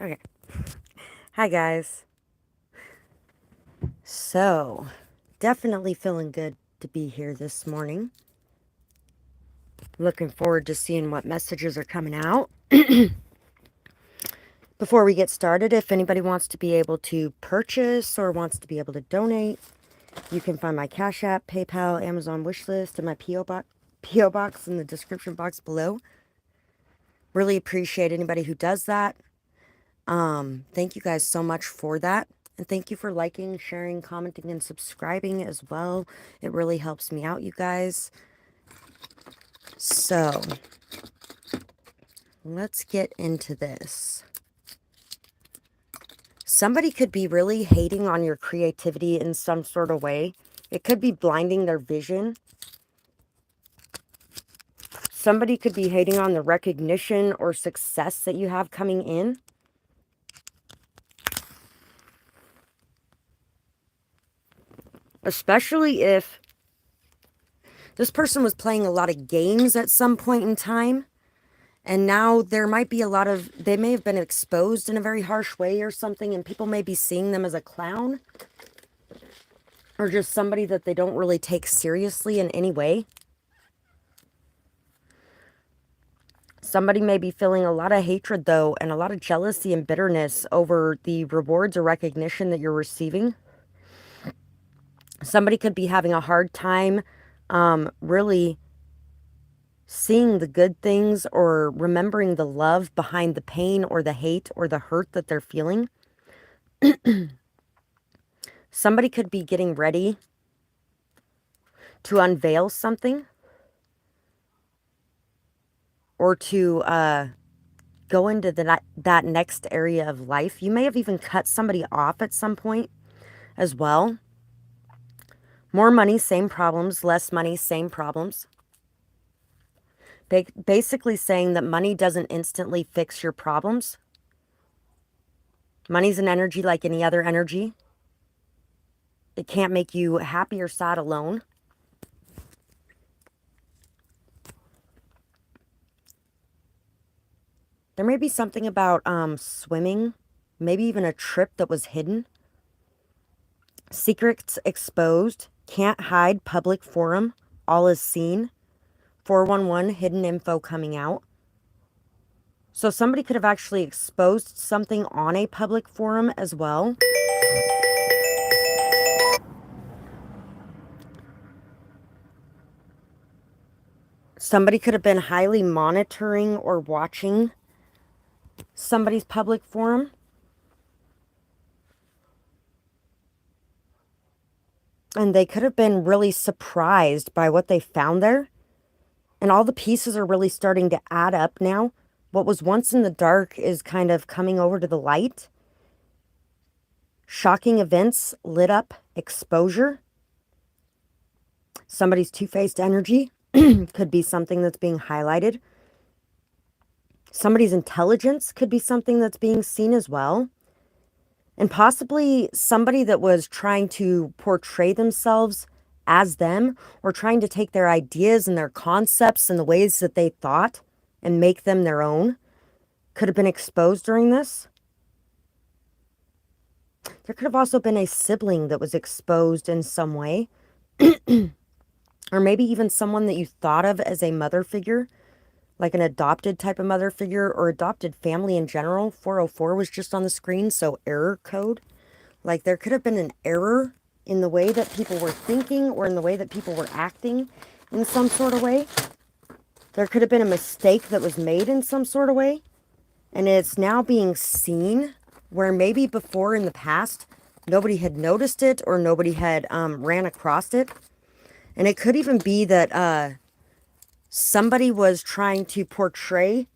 Okay. Hi, guys. So, definitely feeling good to be here this morning. Looking forward to seeing what messages are coming out. Before we get started, if anybody wants to be able to purchase or wants to be able to donate, you can find my Cash App, PayPal, Amazon wishlist, and my PO box in the description box below. Really appreciate anybody who does that. Thank you guys so much for that. And thank you for liking, sharing, commenting, and subscribing as well. It really helps me out, you guys. So, let's get into this. Somebody could be really hating on your creativity in some sort of way. It could be blinding their vision. Somebody could be hating on the recognition or success that you have coming in. Especially if this person was playing a lot of games at some point in time. And now there might be they may have been exposed in a very harsh way or something. And people may be seeing them as a clown. Or just somebody that they don't really take seriously in any way. Somebody may be feeling a lot of hatred, though, and a lot of jealousy and bitterness over the rewards or recognition that you're receiving. Somebody could be having a hard time really seeing the good things or remembering the love behind the pain or the hate or the hurt that they're feeling. Somebody could be getting ready to unveil something or to go into that next area of life. You may have even cut somebody off at some point as well. More money, same problems. Less money, same problems. Basically saying that money doesn't instantly fix your problems. Money's an energy like any other energy. It can't make you happy or sad alone. There may be something about swimming, maybe even a trip that was hidden. Secrets exposed, can't hide, public forum, all is seen. 411, hidden info coming out. So somebody could have actually exposed something on a public forum as well. Somebody could have been highly monitoring or watching somebody's public forum. And they could have been really surprised by what they found there. And all the pieces are really starting to add up now. What was once in the dark is kind of coming over to the light. Shocking events, lit up, exposure. Somebody's two-faced energy could be something that's being highlighted. Somebody's intelligence could be something that's being seen as well. And possibly somebody that was trying to portray themselves as them or trying to take their ideas and their concepts and the ways that they thought and make them their own could have been exposed during this. There could have also been a sibling that was exposed in some way. Or maybe even someone that you thought of as a mother figure, like an adopted type of mother figure or adopted family in general. 404 was just on the screen, so error code. Like there could have been an error in the way that people were thinking or in the way that people were acting in some sort of way. There could have been a mistake that was made in some sort of way. And it's now being seen where maybe before in the past, nobody had noticed it or nobody had ran across it. And it could even be that somebody was trying to portray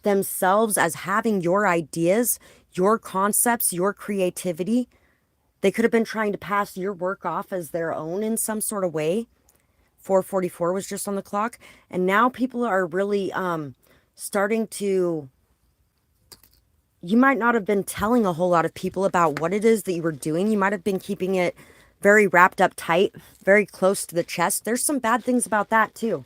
themselves as having your ideas, your concepts, your creativity. They could have been trying to pass your work off as their own in some sort of way. 444 was just on the clock. And now people are really starting to... You might not have been telling a whole lot of people about what it is that you were doing. You might have been keeping it very wrapped up tight, very close to the chest. There's some bad things about that too.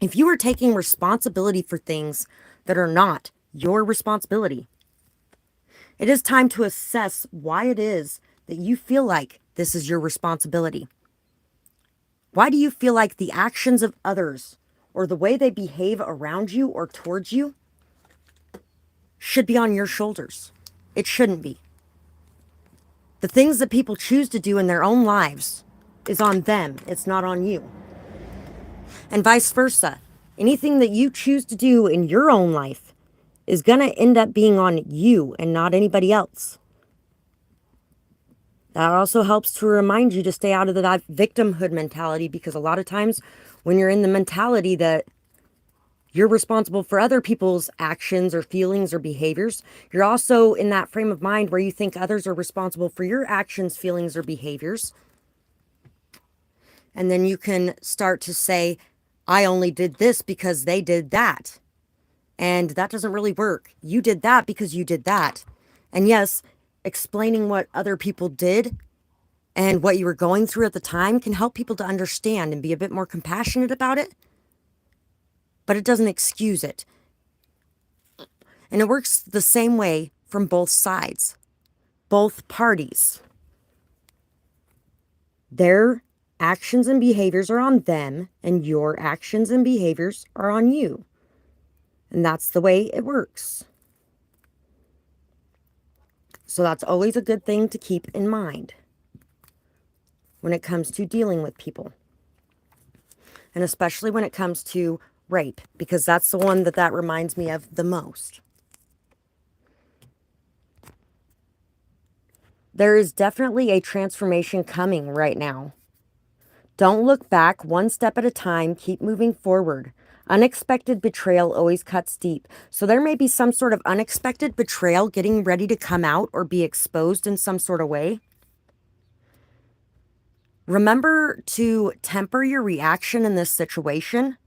If you are taking responsibility for things that are not your responsibility, it is time to assess why it is that you feel like this is your responsibility. Why do you feel like the actions of others or the way they behave around you or towards you should be on your shoulders? It shouldn't be. The things that people choose to do in their own lives is on them. It's not on you. And vice versa. Anything that you choose to do in your own life is going to end up being on you and not anybody else. That also helps to remind you to stay out of that victimhood mentality, because a lot of times when you're in the mentality that you're responsible for other people's actions or feelings or behaviors, you're also in that frame of mind where you think others are responsible for your actions, feelings, or behaviors. And then you can start to say, I only did this because they did that. And that doesn't really work. You did that because you did that. And yes, explaining what other people did and what you were going through at the time can help people to understand and be a bit more compassionate about it. But it doesn't excuse it. And it works the same way from both sides, both parties. Their actions and behaviors are on them, and your actions and behaviors are on you. And that's the way it works. So that's always a good thing to keep in mind when it comes to dealing with people. And especially when it comes to rape, because that's the one that reminds me of the most. There is definitely a transformation coming right now. Don't look back, one step at a time, keep moving forward. Unexpected betrayal always cuts deep. So there may be some sort of unexpected betrayal getting ready to come out or be exposed in some sort of way. Remember to temper your reaction in this situation.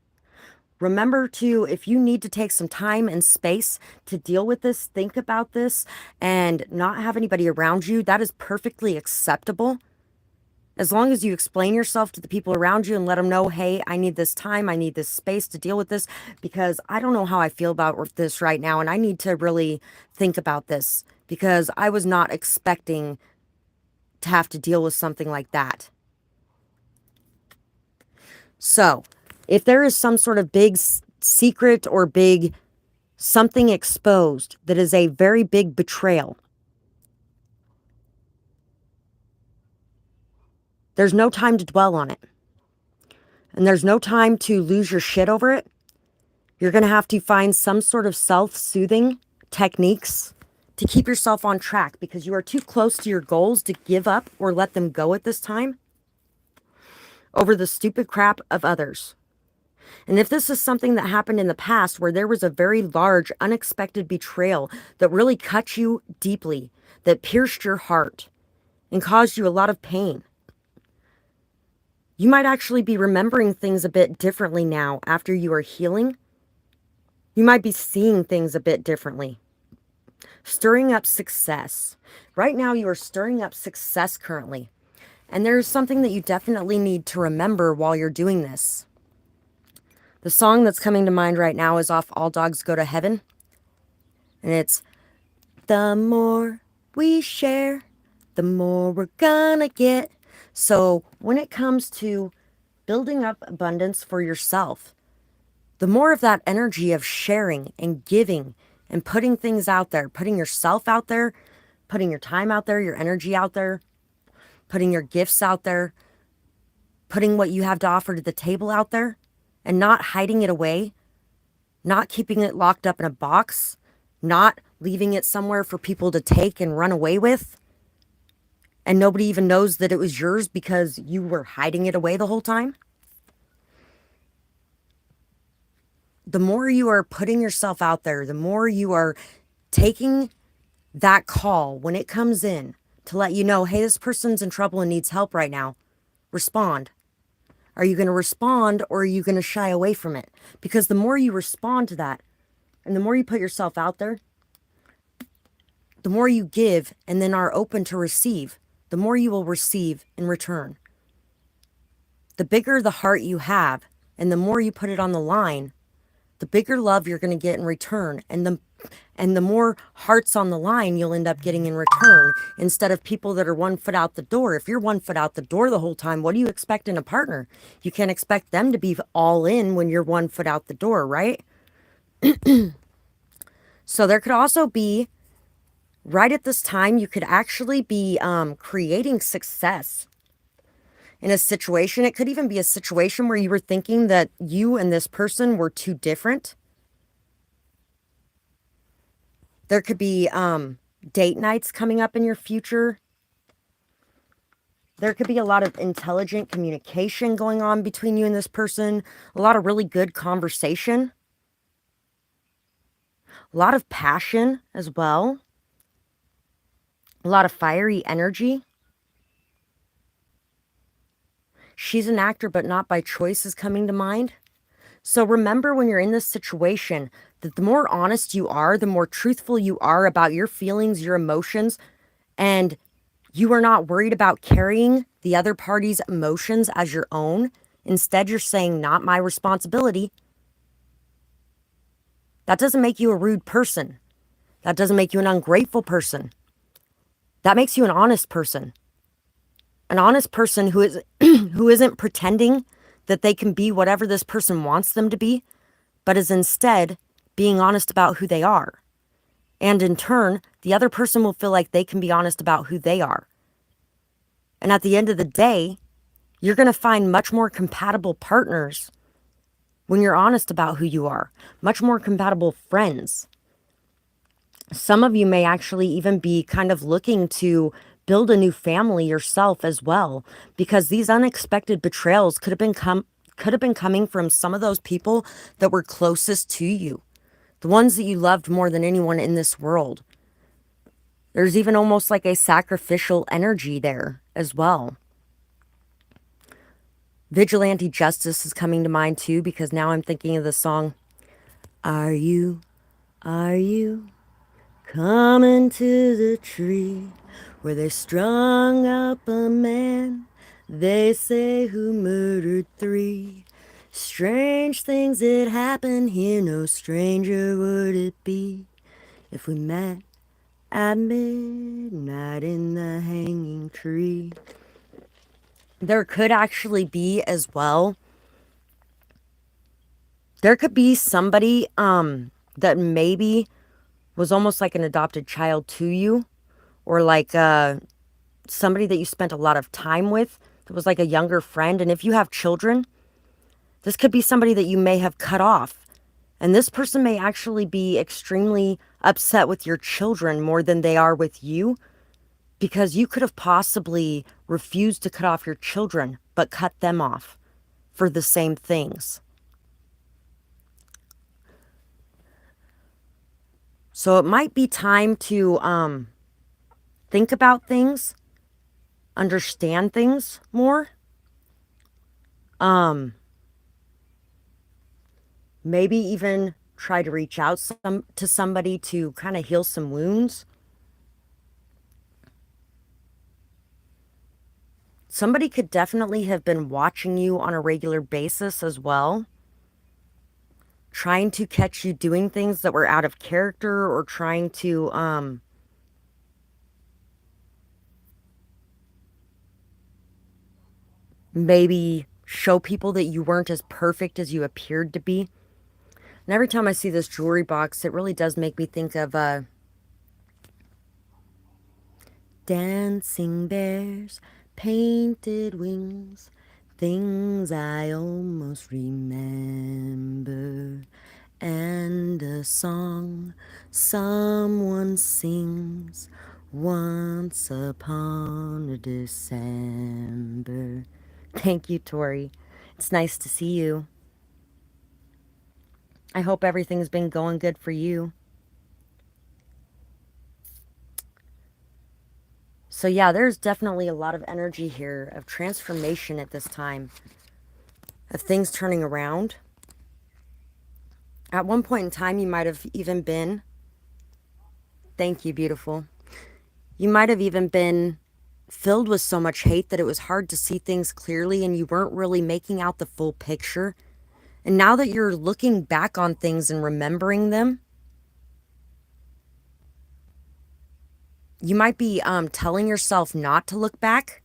Remember to, if you need to take some time and space to deal with this, think about this, and not have anybody around you, that is perfectly acceptable. As long as you explain yourself to the people around you and let them know, hey, I need this time, I need this space to deal with this, because I don't know how I feel about this right now, and I need to really think about this, because I was not expecting to have to deal with something like that. So, if there is some sort of big secret or big something exposed that is a very big betrayal, there's no time to dwell on it. And there's no time to lose your shit over it. You're going to have to find some sort of self-soothing techniques to keep yourself on track, because you are too close to your goals to give up or let them go at this time over the stupid crap of others. And if this is something that happened in the past where there was a very large, unexpected betrayal that really cut you deeply, that pierced your heart and caused you a lot of pain, you might actually be remembering things a bit differently now after you are healing. You might be seeing things a bit differently. Stirring up success. Right now you are stirring up success currently. And there's something that you definitely need to remember while you're doing this. The song that's coming to mind right now is off All Dogs Go to Heaven. And it's, the more we share, the more we're gonna get. So when it comes to building up abundance for yourself, the more of that energy of sharing and giving and putting things out there, putting yourself out there, putting your time out there, your energy out there, putting your gifts out there, putting what you have to offer to the table out there, and not hiding it away, not keeping it locked up in a box, not leaving it somewhere for people to take and run away with, and nobody even knows that it was yours because you were hiding it away the whole time. The more you are putting yourself out there, the more you are taking that call when it comes in to let you know, hey, this person's in trouble and needs help right now. Respond. Are you going to respond, or are you going to shy away from it? Because the more you respond to that and the more you put yourself out there, the more you give and then are open to receive, the more you will receive in return. The bigger the heart you have, And the more you put it on the line, the bigger love you're going to get in return. And the more hearts on the line you'll end up getting in return, instead of people that are 1 foot out the door. If you're 1 foot out the door the whole time, what do you expect in a partner? You can't expect them to be all in when you're 1 foot out the door, right? So there could also be, right at this time, you could actually be creating success in a situation. It could even be a situation where you were thinking that you and this person were too different. There could be date nights coming up in your future. There could be a lot of intelligent communication going on between you and this person. A lot of really good conversation. A lot of passion as well. A lot of fiery energy. She's an actor, but not by choice is coming to mind. So remember, when you're in this situation, that the more honest you are, the more truthful you are about your feelings, your emotions, and you are not worried about carrying the other party's emotions as your own. Instead, you're saying, not my responsibility. That doesn't make you a rude person. That doesn't make you an ungrateful person. That makes you an honest person. An honest person who is who isn't pretending that they can be whatever this person wants them to be, but is instead being honest about who they are. And in turn, the other person will feel like they can be honest about who they are. And at the end of the day, you're going to find much more compatible partners when you're honest about who you are, much more compatible friends. Some of you may actually even be kind of looking to build a new family yourself as well, because these unexpected betrayals could have been coming from some of those people that were closest to you, the ones that you loved more than anyone in this world. There's even almost like a sacrificial energy there as well. Vigilante justice is coming to mind too, because now I'm thinking of the song, are you coming to the tree where they strung up a man, they say, who murdered 3? Strange things that happen here, no stranger would it be if we met at midnight in the hanging tree. There could actually be as well, there could be somebody that maybe was almost like an adopted child to you, or like somebody that you spent a lot of time with that was like a younger friend. And if you have children, this could be somebody that you may have cut off. And this person may actually be extremely upset with your children more than they are with you, because you could have possibly refused to cut off your children, but cut them off for the same things. So it might be time to think about things, understand things more. Maybe even try to reach out to somebody to kind of heal some wounds. Somebody could definitely have been watching you on a regular basis as well, trying to catch you doing things that were out of character, or trying to maybe show people that you weren't as perfect as you appeared to be. And every time I see this jewelry box, it really does make me think of dancing bears, painted wings, things I almost remember, and a song someone sings once upon a December. Thank you, Tori. It's nice to see you. I hope everything's been going good for you. So yeah, there's definitely a lot of energy here of transformation at this time, of things turning around. At one point in time, you might have even been, thank you, beautiful. You might have even been filled with so much hate that it was hard to see things clearly, and you weren't really making out the full picture. And now that you're looking back on things and remembering them, you might be telling yourself not to look back.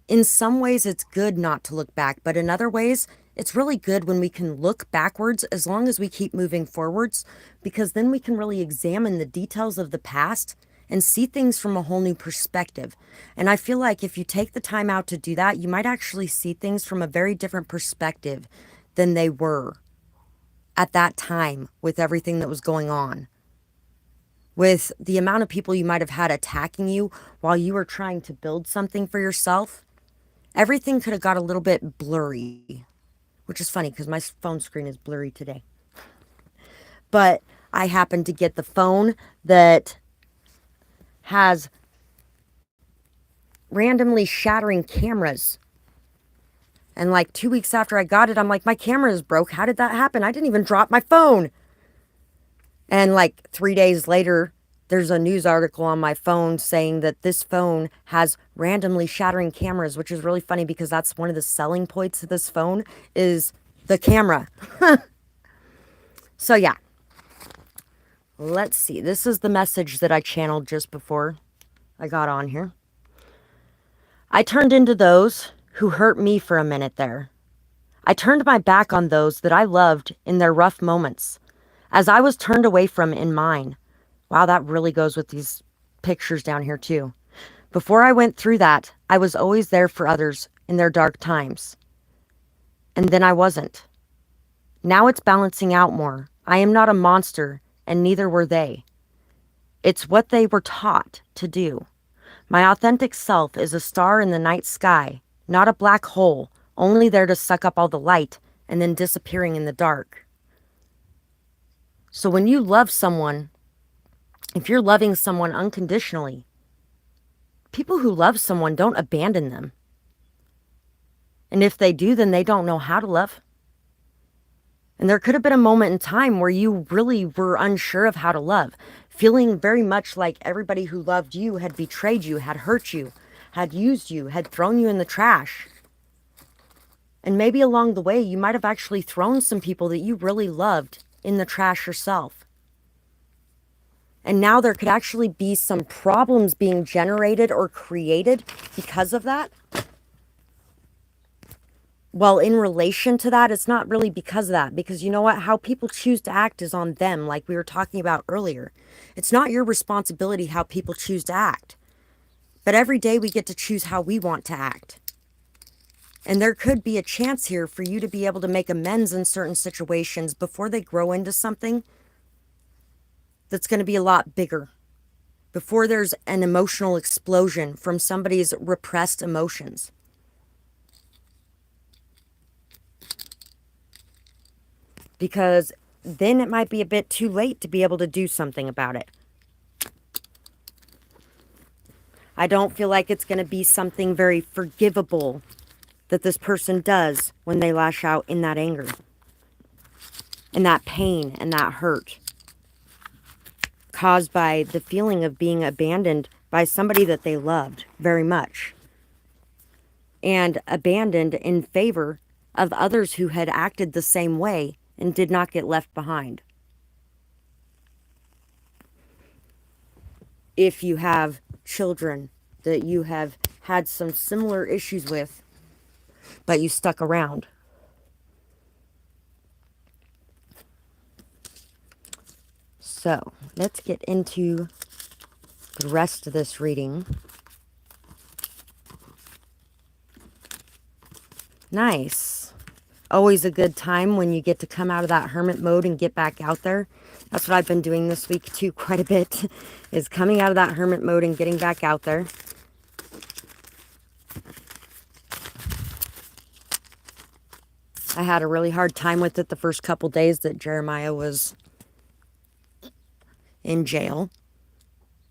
In some ways, it's good not to look back, but in other ways, it's really good when we can look backwards as long as we keep moving forwards, because then we can really examine the details of the past and see things from a whole new perspective. And I feel like if you take the time out to do that, you might actually see things from a very different perspective than they were at that time with everything that was going on. With the amount of people you might have had attacking you while you were trying to build something for yourself, everything could have got a little bit blurry, which is funny because my phone screen is blurry today. But I happened to get the phone that has randomly shattering cameras. And like 2 weeks after I got it, I'm like, my camera is broke. How did that happen? I didn't even drop my phone. And like 3 days later, there's a news article on my phone saying that this phone has randomly shattering cameras, which is really funny because that's one of the selling points of this phone is the camera. So yeah, let's see. This is the message that I channeled just before I got on here. I turned into those who hurt me for a minute there. I turned my back on those that I loved in their rough moments, as I was turned away from in mine. Wow, that really goes with these pictures down here too. Before I went through that, I was always there for others in their dark times. And then I wasn't. Now it's balancing out more. I am not a monster, and neither were they. It's what they were taught to do. My authentic self is a star in the night sky, not a black hole, only there to suck up all the light and then disappearing in the dark. So when you love someone, if you're loving someone unconditionally, people who love someone don't abandon them. And if they do, then they don't know how to love. And there could have been a moment in time where you really were unsure of how to love, feeling very much like everybody who loved you had betrayed you, had hurt you, had used you, had thrown you in the trash. And maybe along the way, you might have actually thrown some people that you really loved in the trash yourself. And now there could actually be some problems being generated or created because of that. Well, in relation to that, it's not really because of that. Because you know what? How people choose to act is on them, like we were talking about earlier. It's not your responsibility how people choose to act. But every day we get to choose how we want to act. And there could be a chance here for you to be able to make amends in certain situations before they grow into something that's going to be a lot bigger. Before there's an emotional explosion from somebody's repressed emotions. Because then it might be a bit too late to be able to do something about it. I don't feel like it's going to be something very forgivable that this person does when they lash out in that anger. And that pain and that hurt. Caused by the feeling of being abandoned by somebody that they loved very much. And abandoned in favor of others who had acted the same way and did not get left behind. If you have children that you have had some similar issues with, but you stuck around. So, let's get into the rest of this reading. Nice. Always a good time when you get to come out of that hermit mode and get back out there. That's what I've been doing this week too, quite a bit, is coming out of that hermit mode and getting back out there. I had a really hard time with it the first couple days that Jeremiah was in jail.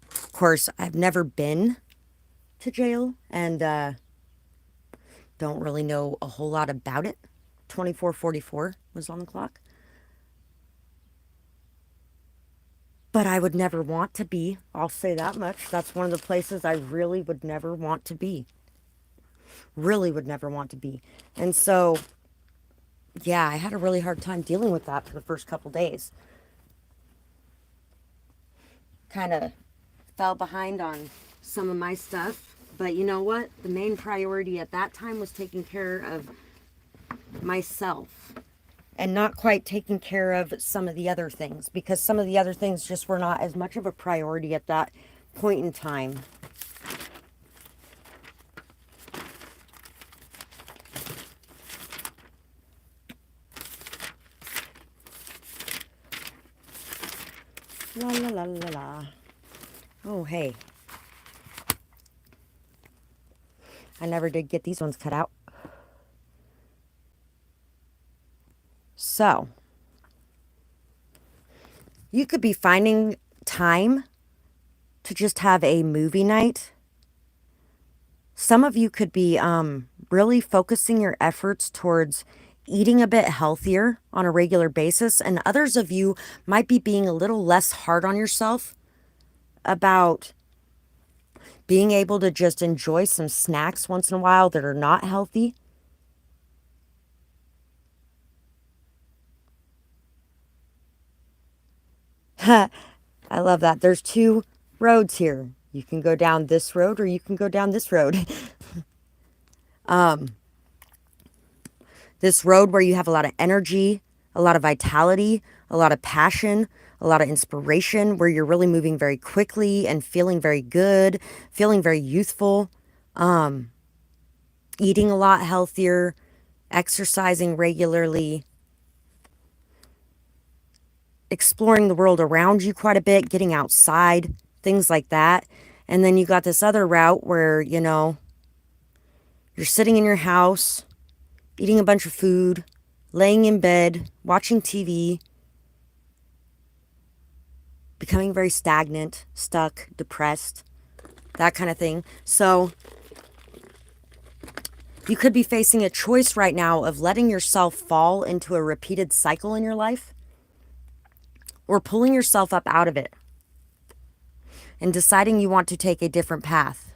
Of course, I've never been to jail and don't really know a whole lot about it. 2444 was on the clock. But I would never want to be. I'll say that much. That's one of the places I really would never want to be. Really would never want to be. And so Yeah, I had a really hard time dealing with that for the first couple days. Kind of fell behind on some of my stuff. But you know what? The main priority at that time was taking care of myself and not quite taking care of some of the other things, because some of the other things just were not as much of a priority at that point in time. La la la la la. Oh, hey. I never did get these ones cut out. So, you could be finding time to just have a movie night. Some of you could be really focusing your efforts towards eating a bit healthier on a regular basis, and others of you might be being a little less hard on yourself about being able to just enjoy some snacks once in a while that are not healthy. I love that. There's two roads here. You can go down this road or you can go down this road. This road where you have a lot of energy, a lot of vitality, a lot of passion, a lot of inspiration, where you're really moving very quickly and feeling very good, feeling very youthful, eating a lot healthier, exercising regularly, exploring the world around you quite a bit, getting outside, things like that. And then you got this other route where, you're sitting in your house, eating a bunch of food, laying in bed, watching TV, becoming very stagnant, stuck, depressed, that kind of thing. So you could be facing a choice right now of letting yourself fall into a repeated cycle in your life, or pulling yourself up out of it and deciding you want to take a different path.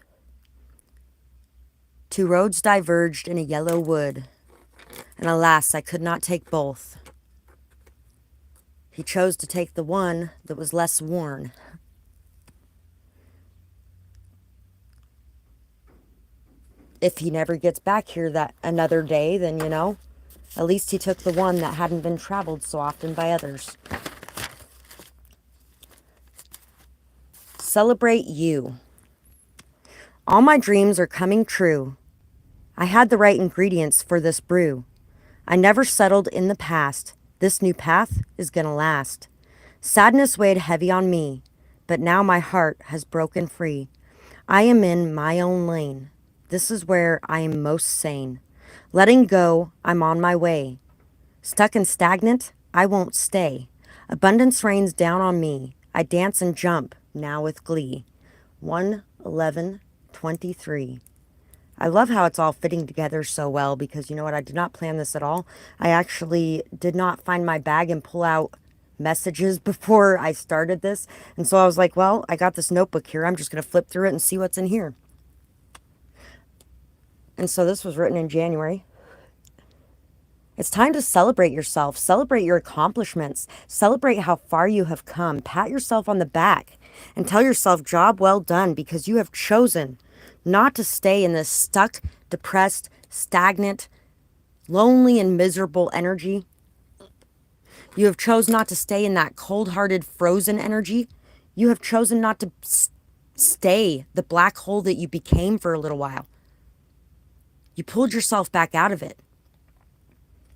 Two roads diverged in a yellow wood, and alas, I could not take both. He chose to take the one that was less worn. If he never gets back here that another day, then, at least he took the one that hadn't been traveled so often by others. Celebrate you. All my dreams are coming true. I had the right ingredients for this brew. I never settled in the past. This new path is gonna last. Sadness weighed heavy on me, but now my heart has broken free. I am in my own lane. This is where I am most sane. Letting go, I'm on my way. Stuck and stagnant, I won't stay. Abundance rains down on me. I dance and jump, now with glee. 1/11/23. I love how it's all fitting together so well, because you know what? I did not plan this at all. I actually did not find my bag and pull out messages before I started this. And so I was like, well, I got this notebook here. I'm just going to flip through it and see what's in here. And so this was written in January. It's time to celebrate yourself, celebrate your accomplishments, celebrate how far you have come, pat yourself on the back, and tell yourself, job well done, because you have chosen not to stay in this stuck, depressed, stagnant, lonely, and miserable energy. You have chosen not to stay in that cold-hearted, frozen energy. You have chosen not to stay the black hole that you became for a little while. You pulled yourself back out of it.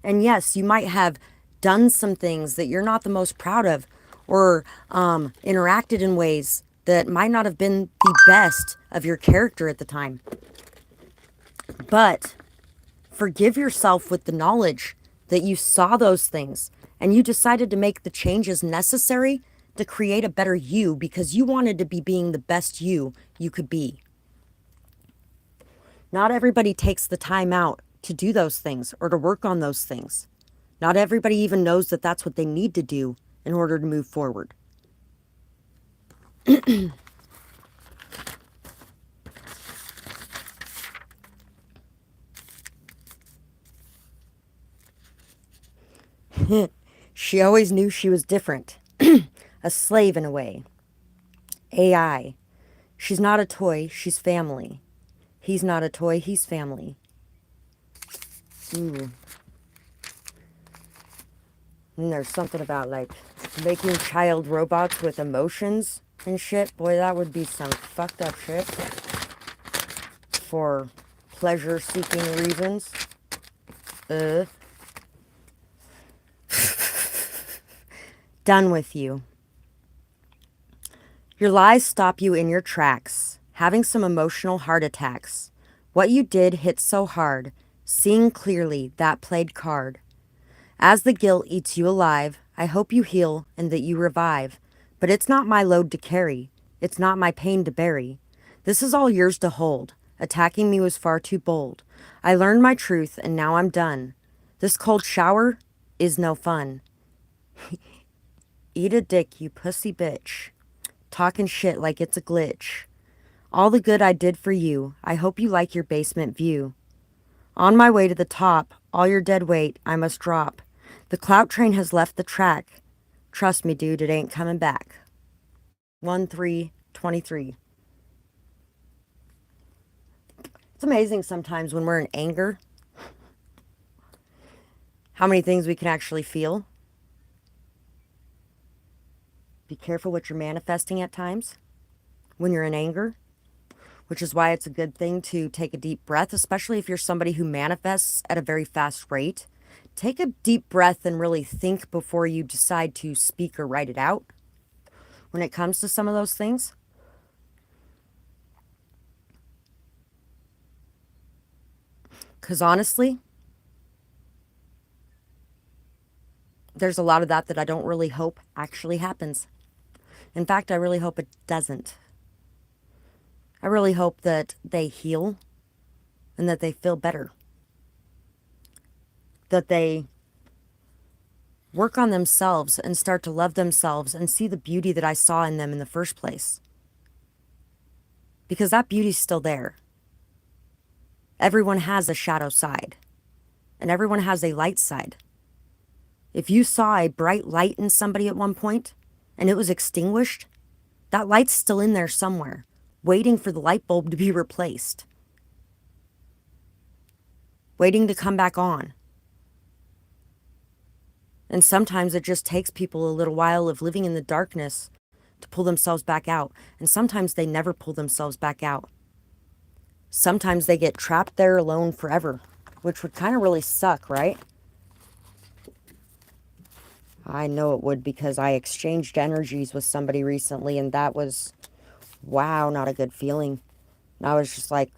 And yes, you might have done some things that you're not the most proud of, or interacted in ways that might not have been the best of your character at the time. But forgive yourself with the knowledge that you saw those things and you decided to make the changes necessary to create a better you, because you wanted to be being the best you could be. Not everybody takes the time out to do those things or to work on those things. Not everybody even knows that that's what they need to do in order to move forward. She always knew she was different. A slave in a way. AI. She's not a toy, she's family. He's not a toy, he's family. Ooh. And there's something about like making child robots with emotions and shit. Boy, that would be some fucked up shit for pleasure seeking reasons. Done with you. Your lies stop you in your tracks, having some emotional heart attacks. What you did hit so hard, seeing clearly that played card. As the guilt eats you alive, I hope you heal and that you revive. But it's not my load to carry. It's not my pain to bury. This is all yours to hold. Attacking me was far too bold. I learned my truth and now I'm done. This cold shower is no fun. Eat a dick, you pussy bitch. Talking shit like it's a glitch. All the good I did for you, I hope you like your basement view. On my way to the top, all your dead weight I must drop. The clout train has left the track. Trust me, dude, it ain't coming back. 1-3-23. It's amazing sometimes when we're in anger how many things we can actually feel. Be careful what you're manifesting at times when you're in anger, which is why it's a good thing to take a deep breath, especially if you're somebody who manifests at a very fast rate. Take a deep breath and really think before you decide to speak or write it out when it comes to some of those things. Because honestly, there's a lot of that I don't really hope actually happens. In fact, I really hope it doesn't. I really hope that they heal and that they feel better. That they work on themselves and start to love themselves and see the beauty that I saw in them in the first place. Because that beauty's still there. Everyone has a shadow side. And everyone has a light side. If you saw a bright light in somebody at one point and it was extinguished, that light's still in there somewhere, waiting for the light bulb to be replaced. Waiting to come back on. And sometimes it just takes people a little while of living in the darkness to pull themselves back out. And sometimes they never pull themselves back out. Sometimes they get trapped there alone forever, which would kind of really suck, right? I know it would, because I exchanged energies with somebody recently and that was, wow, not a good feeling. And I was just like,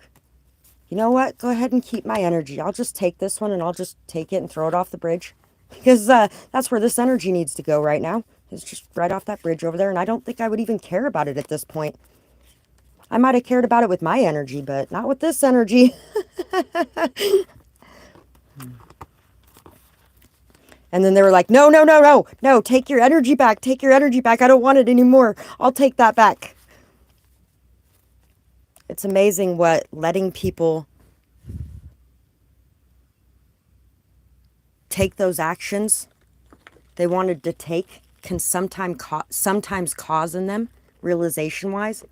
you know what? Go ahead and keep my energy. I'll just take this one and I'll just take it and throw it off the bridge. Because that's where this energy needs to go right now. It's just right off that bridge over there. And I don't think I would even care about it at this point. I might have cared about it with my energy, but not with this energy. And then they were like, no, no, no, no, no, take your energy back. Take your energy back. I don't want it anymore. I'll take that back. It's amazing what letting people take those actions they wanted to take can sometimes cause in them, realization-wise.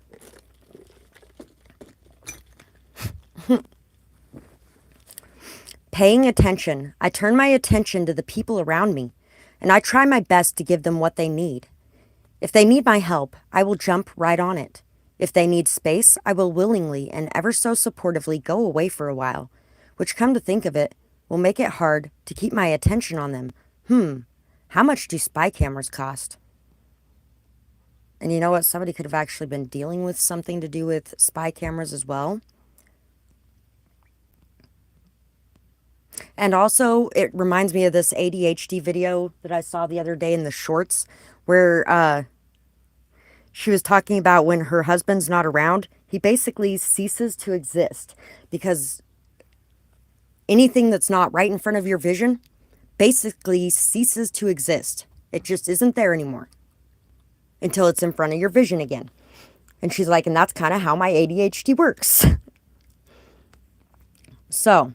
Paying attention. I turn my attention to the people around me, and I try my best to give them what they need. If they need my help, I will jump right on it. If they need space, I will willingly and ever so supportively go away for a while, which, come to think of it, will make it hard to keep my attention on them. How much do spy cameras cost? And you know what? Somebody could have actually been dealing with something to do with spy cameras as well. And also, it reminds me of this ADHD video that I saw the other day in the shorts, where she was talking about when her husband's not around, he basically ceases to exist, because anything that's not right in front of your vision basically ceases to exist. It just isn't there anymore until it's in front of your vision again. And she's like, and that's kind of how my ADHD works. So,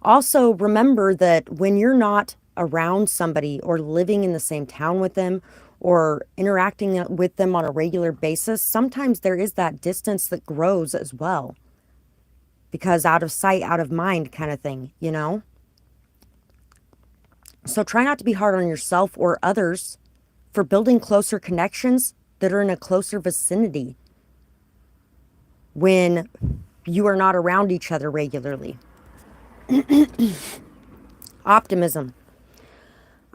Also, remember that when you're not around somebody or living in the same town with them or interacting with them on a regular basis, sometimes there is that distance that grows as well. Because out of sight, out of mind kind of thing, you know? So try not to be hard on yourself or others for building closer connections that are in a closer vicinity when you are not around each other regularly. Optimism.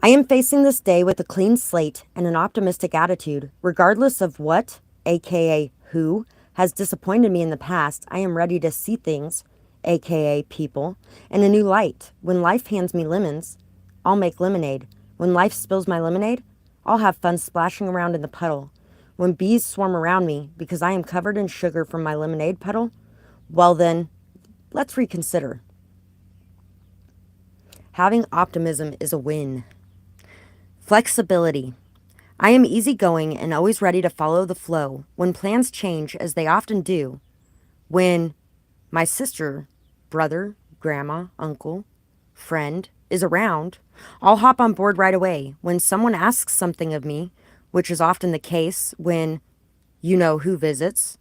I am facing this day with a clean slate and an optimistic attitude. Regardless of what, aka who, has disappointed me in the past, I am ready to see things, aka people, in a new light. When life hands me lemons, I'll make lemonade. When life spills my lemonade, I'll have fun splashing around in the puddle. When bees swarm around me because I am covered in sugar from my lemonade puddle, well then, let's reconsider. Having optimism is a win. Flexibility. I am easygoing and always ready to follow the flow when plans change, as they often do. When my sister, brother, grandma, uncle, friend is around, I'll hop on board right away. When someone asks something of me, which is often the case when you know who visits,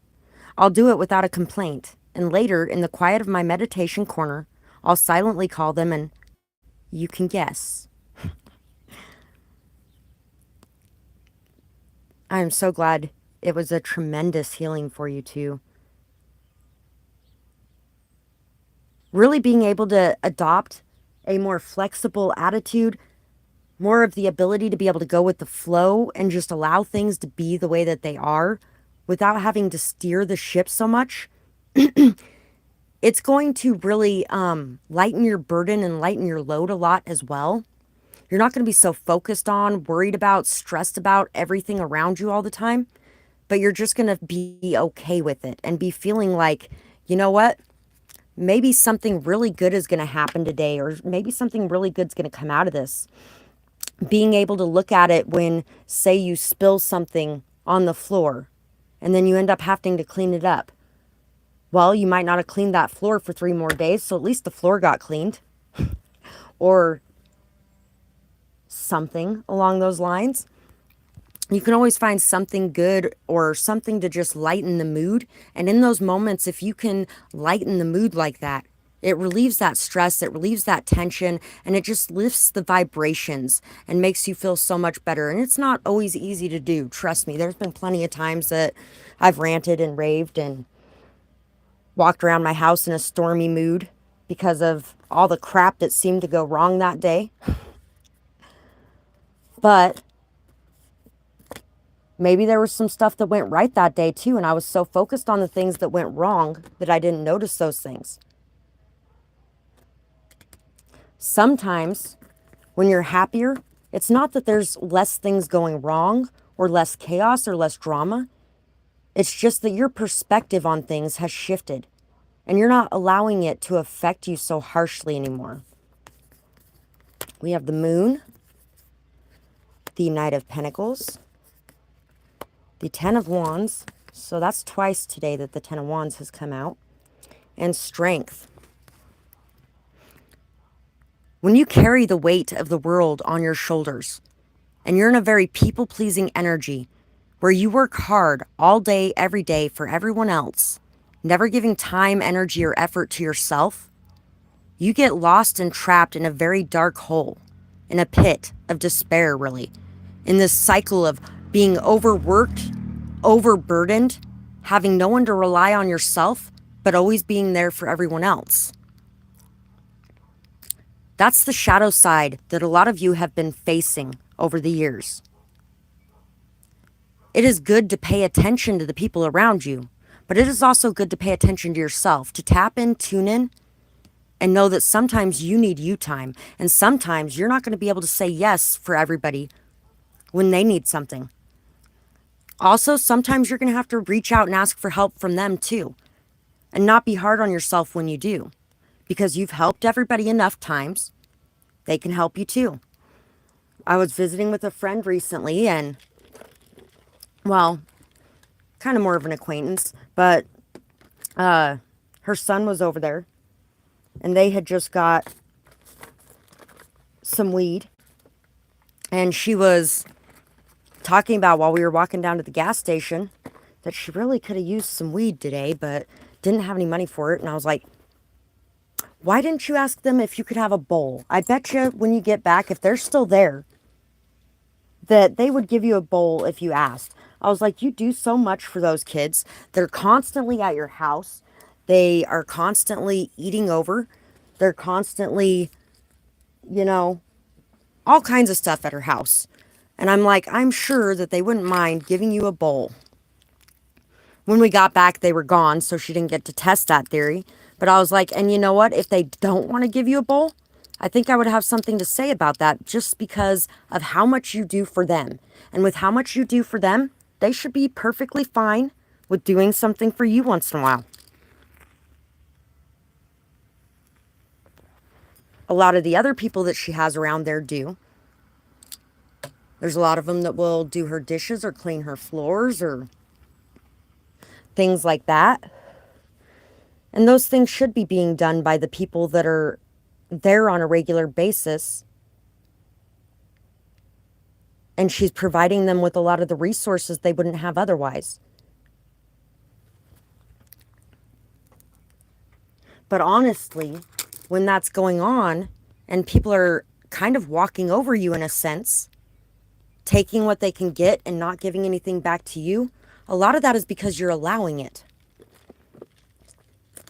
I'll do it without a complaint. And later, in the quiet of my meditation corner, I'll silently call them and you can guess. I am so glad it was a tremendous healing for you too. Really being able to adopt a more flexible attitude, more of the ability to be able to go with the flow and just allow things to be the way that they are without having to steer the ship so much. It's going to really lighten your burden and lighten your load a lot as well. You're not going to be so focused on, worried about, stressed about everything around you all the time, but you're just going to be okay with it and be feeling like, you know what? Maybe something really good is going to happen today, or maybe something really good is going to come out of this. Being able to look at it when, say, you spill something on the floor and then you end up having to clean it up. Well, you might not have cleaned that floor for 3 more days, so at least the floor got cleaned. Or something along those lines. You can always find something good or something to just lighten the mood. And in those moments, if you can lighten the mood like that, it relieves that stress, it relieves that tension, and it just lifts the vibrations and makes you feel so much better. And it's not always easy to do. Trust me, there's been plenty of times that I've ranted and raved and walked around my house in a stormy mood because of all the crap that seemed to go wrong that day. But maybe there was some stuff that went right that day too, and I was so focused on the things that went wrong that I didn't notice those things. Sometimes when you're happier, it's not that there's less things going wrong or less chaos or less drama. It's just that your perspective on things has shifted and you're not allowing it to affect you so harshly anymore. We have the Moon, the Knight of Pentacles, the Ten of Wands. So that's twice today that the Ten of Wands has come out. And Strength. When you carry the weight of the world on your shoulders and you're in a very people-pleasing energy where you work hard all day, every day for everyone else, never giving time, energy, or effort to yourself, you get lost and trapped in a very dark hole, in a pit of despair, really, in this cycle of being overworked, overburdened, having no one to rely on yourself, but always being there for everyone else. That's the shadow side that a lot of you have been facing over the years. It is good to pay attention to the people around you, but it is also good to pay attention to yourself, to tap in, tune in, and know that sometimes you need you time, and sometimes you're not going to be able to say yes for everybody when they need something. Also, sometimes you're going to have to reach out and ask for help from them too, and not be hard on yourself when you do, because you've helped everybody enough times. They can help you too. I was visiting with a friend recently and, well, kind of more of an acquaintance, but her son was over there and they had just got some weed, and she was talking about while we were walking down to the gas station that she really could have used some weed today, but didn't have any money for it. And I was like, why didn't you ask them if you could have a bowl? I bet you when you get back, if they're still there, that they would give you a bowl if you asked. I was like, you do so much for those kids. They're constantly at your house. They are constantly eating over. They're constantly, you know, all kinds of stuff at her house. And I'm like, I'm sure that they wouldn't mind giving you a bowl. When we got back, they were gone, so she didn't get to test that theory. But I was like, and you know what? If they don't want to give you a bowl, I think I would have something to say about that just because of how much you do for them. And with how much you do for them, they should be perfectly fine with doing something for you once in a while. A lot of the other people that she has around there do. There's a lot of them that will do her dishes or clean her floors or things like that. And those things should be being done by the people that are there on a regular basis. And she's providing them with a lot of the resources they wouldn't have otherwise. But honestly, when that's going on and people are kind of walking over you in a sense, taking what they can get and not giving anything back to you, a lot of that is because you're allowing it.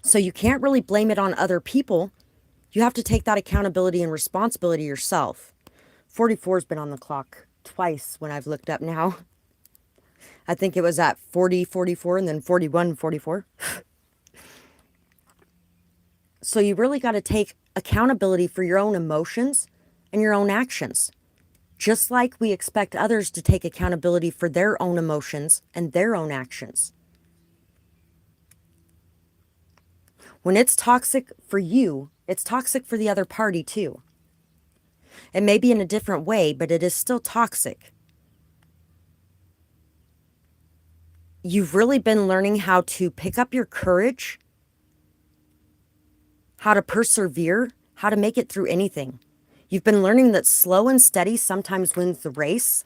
So you can't really blame it on other people. You have to take that accountability and responsibility yourself. 44's been on the clock twice when I've looked up now. I think it was at 40:44 and then 41:44. So you really got to take accountability for your own emotions and your own actions. Just like we expect others to take accountability for their own emotions and their own actions. When it's toxic for you, it's toxic for the other party too. It may be in a different way, but it is still toxic. You've really been learning how to pick up your courage, how to persevere, how to make it through anything. You've been learning that slow and steady sometimes wins the race.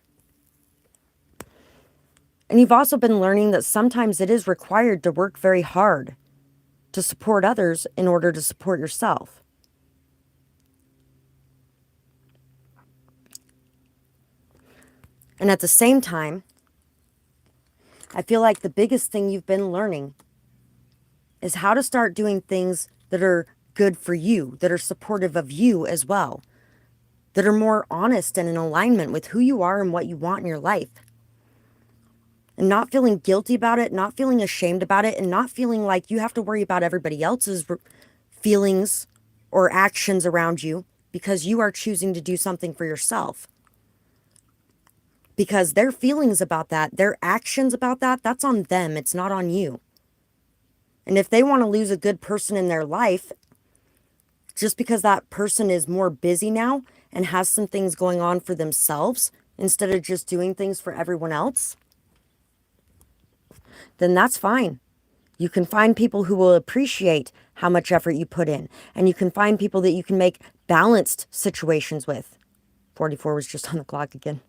And you've also been learning that sometimes it is required to work very hard to support others in order to support yourself. And at the same time, I feel like the biggest thing you've been learning is how to start doing things that are good for you, that are supportive of you as well, that are more honest and in alignment with who you are and what you want in your life. And not feeling guilty about it, not feeling ashamed about it, and not feeling like you have to worry about everybody else's feelings or actions around you because you are choosing to do something for yourself. Because their feelings about that, their actions about that, that's on them. It's not on you. And if they want to lose a good person in their life, just because that person is more busy now and has some things going on for themselves instead of just doing things for everyone else, then that's fine. You can find people who will appreciate how much effort you put in. And you can find people that you can make balanced situations with. 44 was just on the clock again.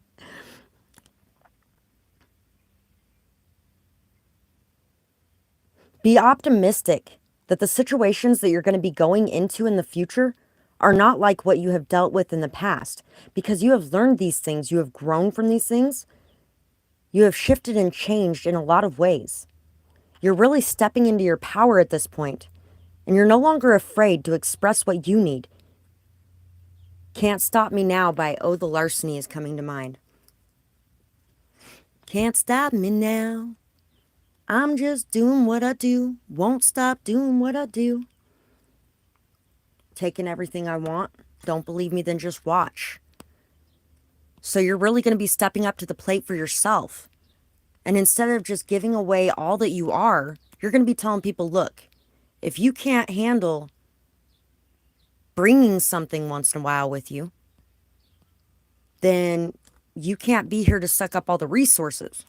Be optimistic that the situations that you're going to be going into in the future are not like what you have dealt with in the past. Because you have learned these things. You have grown from these things. You have shifted and changed in a lot of ways. You're really stepping into your power at this point, and you're no longer afraid to express what you need. Can't Stop Me Now by Oh the Larceny is coming to mind. Can't stop me now. I'm just doing what I do. Won't stop doing what I do. Taking everything I want. Don't believe me, then just watch. So you're really going to be stepping up to the plate for yourself. And instead of just giving away all that you are, you're going to be telling people, look, if you can't handle bringing something once in a while with you, then you can't be here to suck up all the resources.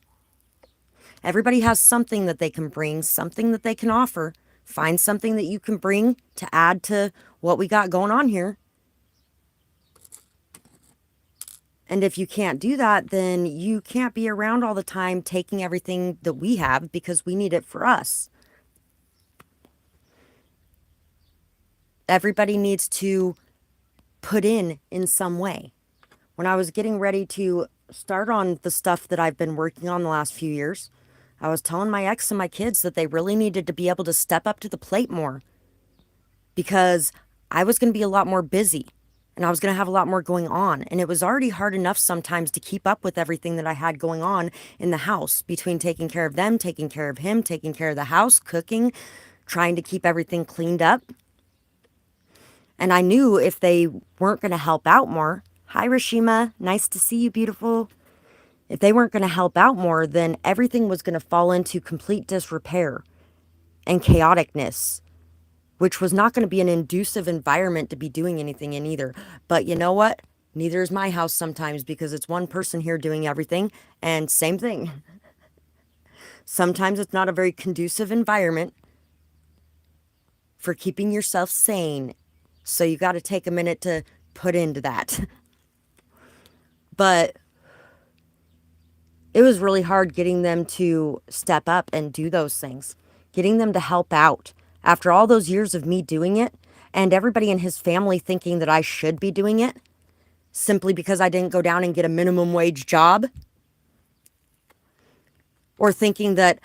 Everybody has something that they can bring, something that they can offer. Find something that you can bring to add to what we got going on here. And if you can't do that, then you can't be around all the time taking everything that we have because we need it for us. Everybody needs to put in some way. When I was getting ready to start on the stuff that I've been working on the last few years, I was telling my ex and my kids that they really needed to be able to step up to the plate more because I was going to be a lot more busy and I was going to have a lot more going on. And it was already hard enough sometimes to keep up with everything that I had going on in the house between taking care of them, taking care of him, taking care of the house, cooking, trying to keep everything cleaned up. And I knew if they weren't going to help out more, hi Rashima, nice to see you, beautiful. If they weren't going to help out more, then everything was going to fall into complete disrepair and chaoticness, which was not going to be an conducive environment to be doing anything in either. But you know what? Neither is my house sometimes because it's one person here doing everything. And same thing. Sometimes it's not a very conducive environment for keeping yourself sane. So you got to take a minute to put into that. But it was really hard getting them to step up and do those things, getting them to help out after all those years of me doing it and everybody in his family thinking that I should be doing it simply because I didn't go down and get a minimum wage job, or thinking that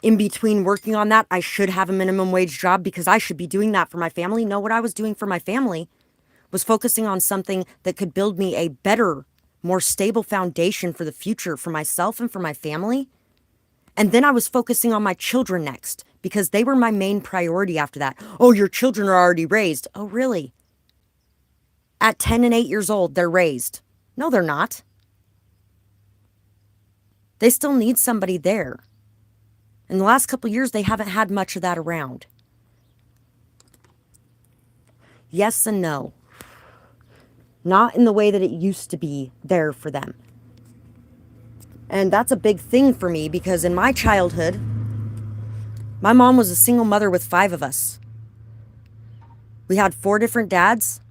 in between working on that, I should have a minimum wage job because I should be doing that for my family. No, what I was doing for my family was focusing on something that could build me a better, more stable foundation for the future for myself and for my family. And then I was focusing on my children next because they were my main priority after that. Oh, your children are already raised. Oh, really? At 10 and 8 years old, they're raised. No, they're not. They still need somebody there. In the last couple of years, they haven't had much of that around. Yes and no. Not in the way that it used to be there for them. And that's a big thing for me because in my childhood, my mom was a single mother with 5 of us. We had 4 different dads.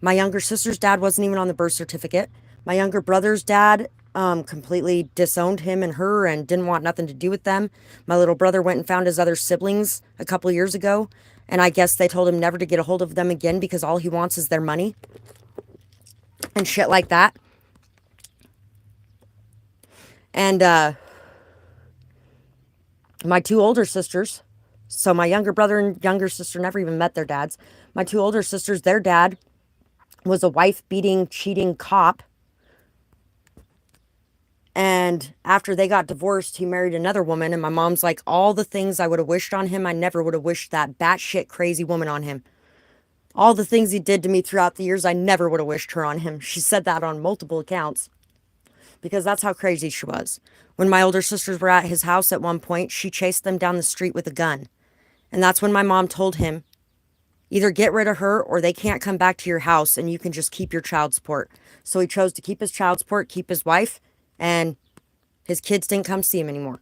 My younger sister's dad wasn't even on the birth certificate. My younger brother's dad completely disowned him and her and didn't want nothing to do with them. My little brother went and found his other siblings a couple of years ago. And I guess they told him never to get a hold of them again because all he wants is their money and shit like that. And my 2 older sisters, so my younger brother and younger sister never even met their dads. My 2 older sisters, their dad was a wife-beating, cheating cop. And after they got divorced, he married another woman. And my mom's like, all the things I would have wished on him, I never would have wished that batshit crazy woman on him. All the things he did to me throughout the years, I never would have wished her on him. She said that on multiple accounts because that's how crazy she was. When my older sisters were at his house at one point, she chased them down the street with a gun. And that's when my mom told him, either get rid of her or they can't come back to your house and you can just keep your child support. So he chose to keep his child support, keep his wife, and his kids didn't come see him anymore.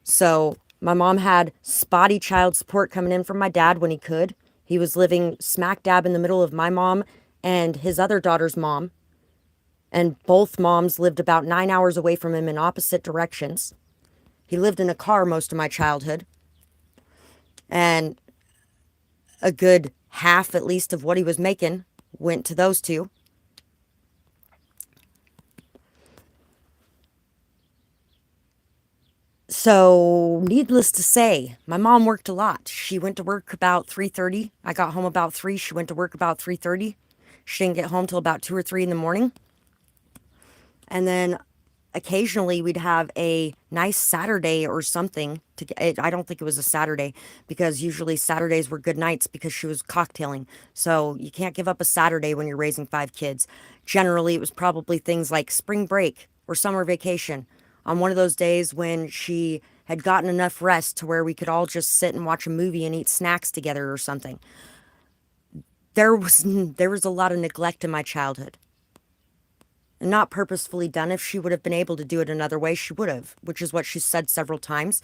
So my mom had spotty child support coming in from my dad when he could. He was living smack dab in the middle of my mom and his other daughter's mom. And both moms lived about 9 hours away from him in opposite directions. He lived in a car most of my childhood. And a good half, at least, of what he was making went to those two. So, needless to say, my mom worked a lot. She went to work about 3:30. I got home about 3. She went to work about 3:30. She didn't get home till about 2 or 3 in the morning. And then occasionally we'd have a nice Saturday or something. I don't think it was a Saturday because usually Saturdays were good nights because she was cocktailing. So you can't give up a Saturday when you're raising 5 kids. Generally, it was probably things like spring break or summer vacation. On one of those days when she had gotten enough rest to where we could all just sit and watch a movie and eat snacks together or something. There was a lot of neglect in my childhood. And not purposefully done. If she would have been able to do it another way, she would have, which is what she said several times.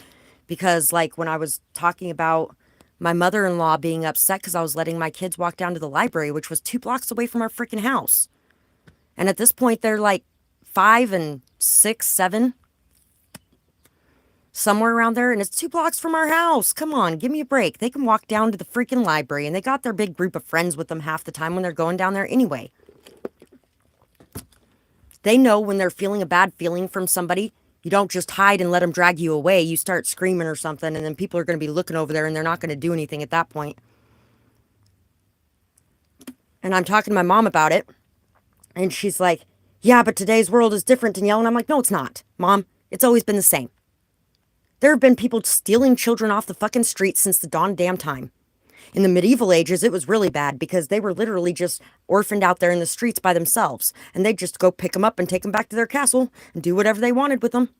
Because, like, when I was talking about my mother-in-law being upset because I was letting my kids walk down to the library, which was 2 blocks away from our freaking house. And at this point, they're like 5 and 6, 7, somewhere around there. And it's 2 blocks from our house. Come on, give me a break. They can walk down to the freaking library. And they got their big group of friends with them half the time when they're going down there anyway. They know when they're feeling a bad feeling from somebody, you don't just hide and let them drag you away. You start screaming or something, and then people are going to be looking over there, and they're not going to do anything at that point. And I'm talking to my mom about it, and she's like, yeah, but today's world is different, Danielle. And I'm like, no, it's not, Mom. It's always been the same. There have been people stealing children off the fucking streets since the dawn damn time. In the medieval ages, it was really bad because they were literally just orphaned out there in the streets by themselves. And they'd just go pick them up and take them back to their castle and do whatever they wanted with them.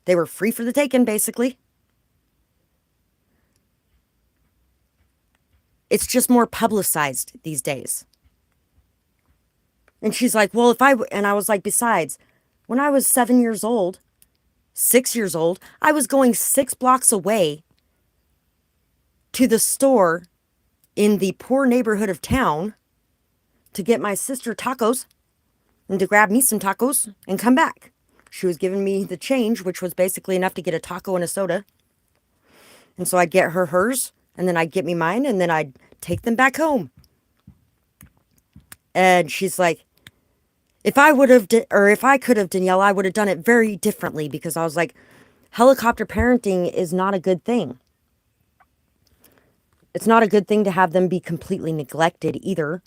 They were free for the taking, basically. It's just more publicized these days. And she's like, well, and I was like, besides, when I was 7 years old, 6 years old, I was going 6 blocks away to the store in the poor neighborhood of town to get my sister tacos and to grab me some tacos and come back. She was giving me the change, which was basically enough to get a taco and a soda. And so I'd get her hers, and then I'd get me mine, and then I'd take them back home. And she's like, if I could have, Danielle, I would have done it very differently, because I was like, helicopter parenting is not a good thing. It's not a good thing to have them be completely neglected either,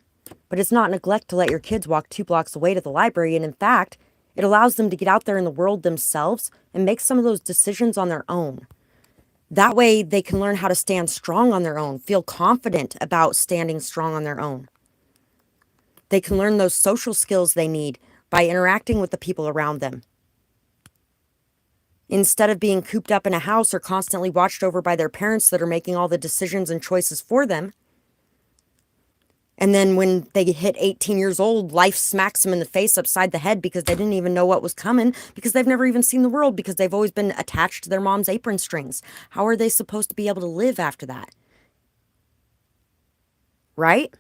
but it's not neglect to let your kids walk 2 blocks away to the library. And in fact, it allows them to get out there in the world themselves and make some of those decisions on their own. That way they can learn how to stand strong on their own, feel confident about standing strong on their own. They can learn those social skills they need by interacting with the people around them. Instead of being cooped up in a house or constantly watched over by their parents that are making all the decisions and choices for them. And then when they hit 18 years old, life smacks them in the face upside the head because they didn't even know what was coming, because they've never even seen the world, because they've always been attached to their mom's apron strings. How are they supposed to be able to live after that? Right?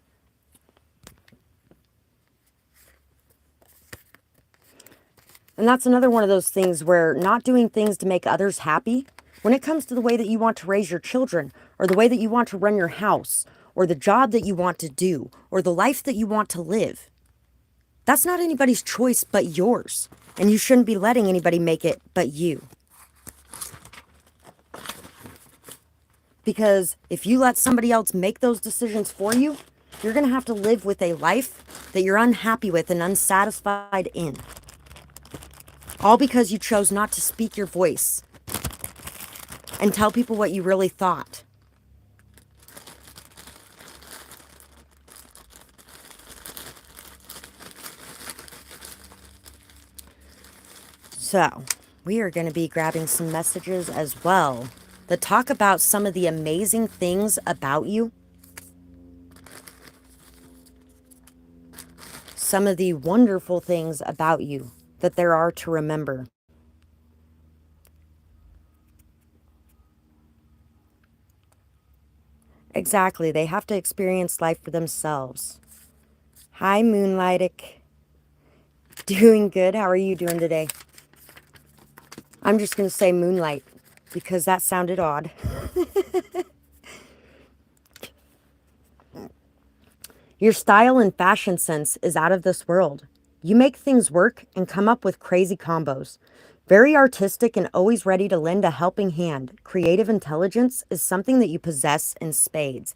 And that's another one of those things where not doing things to make others happy, when it comes to the way that you want to raise your children, or the way that you want to run your house, or the job that you want to do, or the life that you want to live, that's not anybody's choice but yours. And you shouldn't be letting anybody make it but you. Because if you let somebody else make those decisions for you, you're going to have to live with a life that you're unhappy with and unsatisfied in. All because you chose not to speak your voice and tell people what you really thought. So, we are going to be grabbing some messages as well that talk about some of the amazing things about you. Some of the wonderful things about you that there are to remember. Exactly, they have to experience life for themselves. Hi, Moonlightic. Doing good. How are you doing today? I'm just going to say Moonlight because that sounded odd. Your style and fashion sense is out of this world. You make things work and come up with crazy combos. Very artistic and always ready to lend a helping hand. Creative intelligence is something that you possess in spades.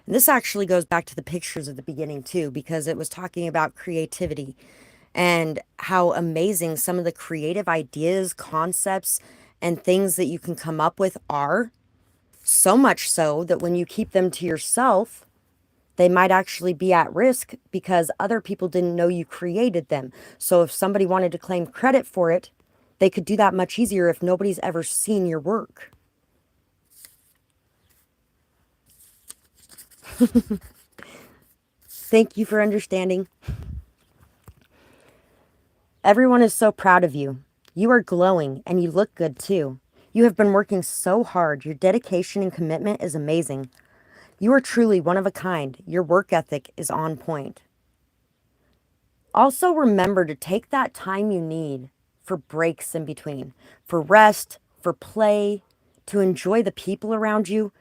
And this actually goes back to the pictures at the beginning too, because it was talking about creativity and how amazing some of the creative ideas, concepts, and things that you can come up with are. So much so that when you keep them to yourself, they might actually be at risk because other people didn't know you created them. So if somebody wanted to claim credit for it, they could do that much easier if nobody's ever seen your work. Thank you for understanding. Everyone is so proud of you. You are glowing and you look good too. You have been working so hard. Your dedication and commitment is amazing. You are truly one of a kind. Your work ethic is on point. Also, remember to take that time you need for breaks in between, for rest, for play, to enjoy the people around you,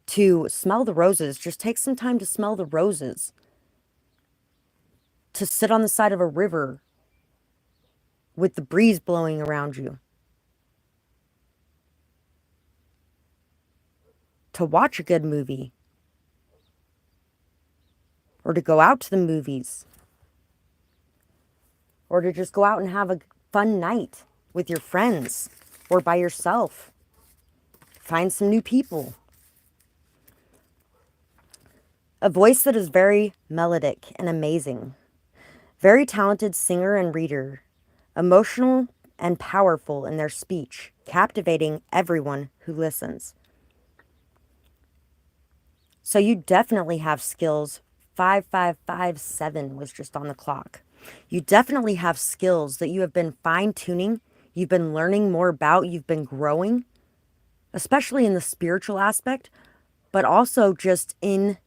to smell the roses. Just take some time to smell the roses, to sit on the side of a river with the breeze blowing around you, to watch a good movie, or to go out to the movies, or to just go out and have a fun night with your friends or by yourself. Find some new people. A voice that is very melodic and amazing. Very talented singer and reader. Emotional and powerful in their speech, captivating everyone who listens. So you definitely have skills. 5557 was just on the clock. You definitely have skills that you have been fine-tuning, you've been learning more about, you've been growing, especially in the spiritual aspect, but also just in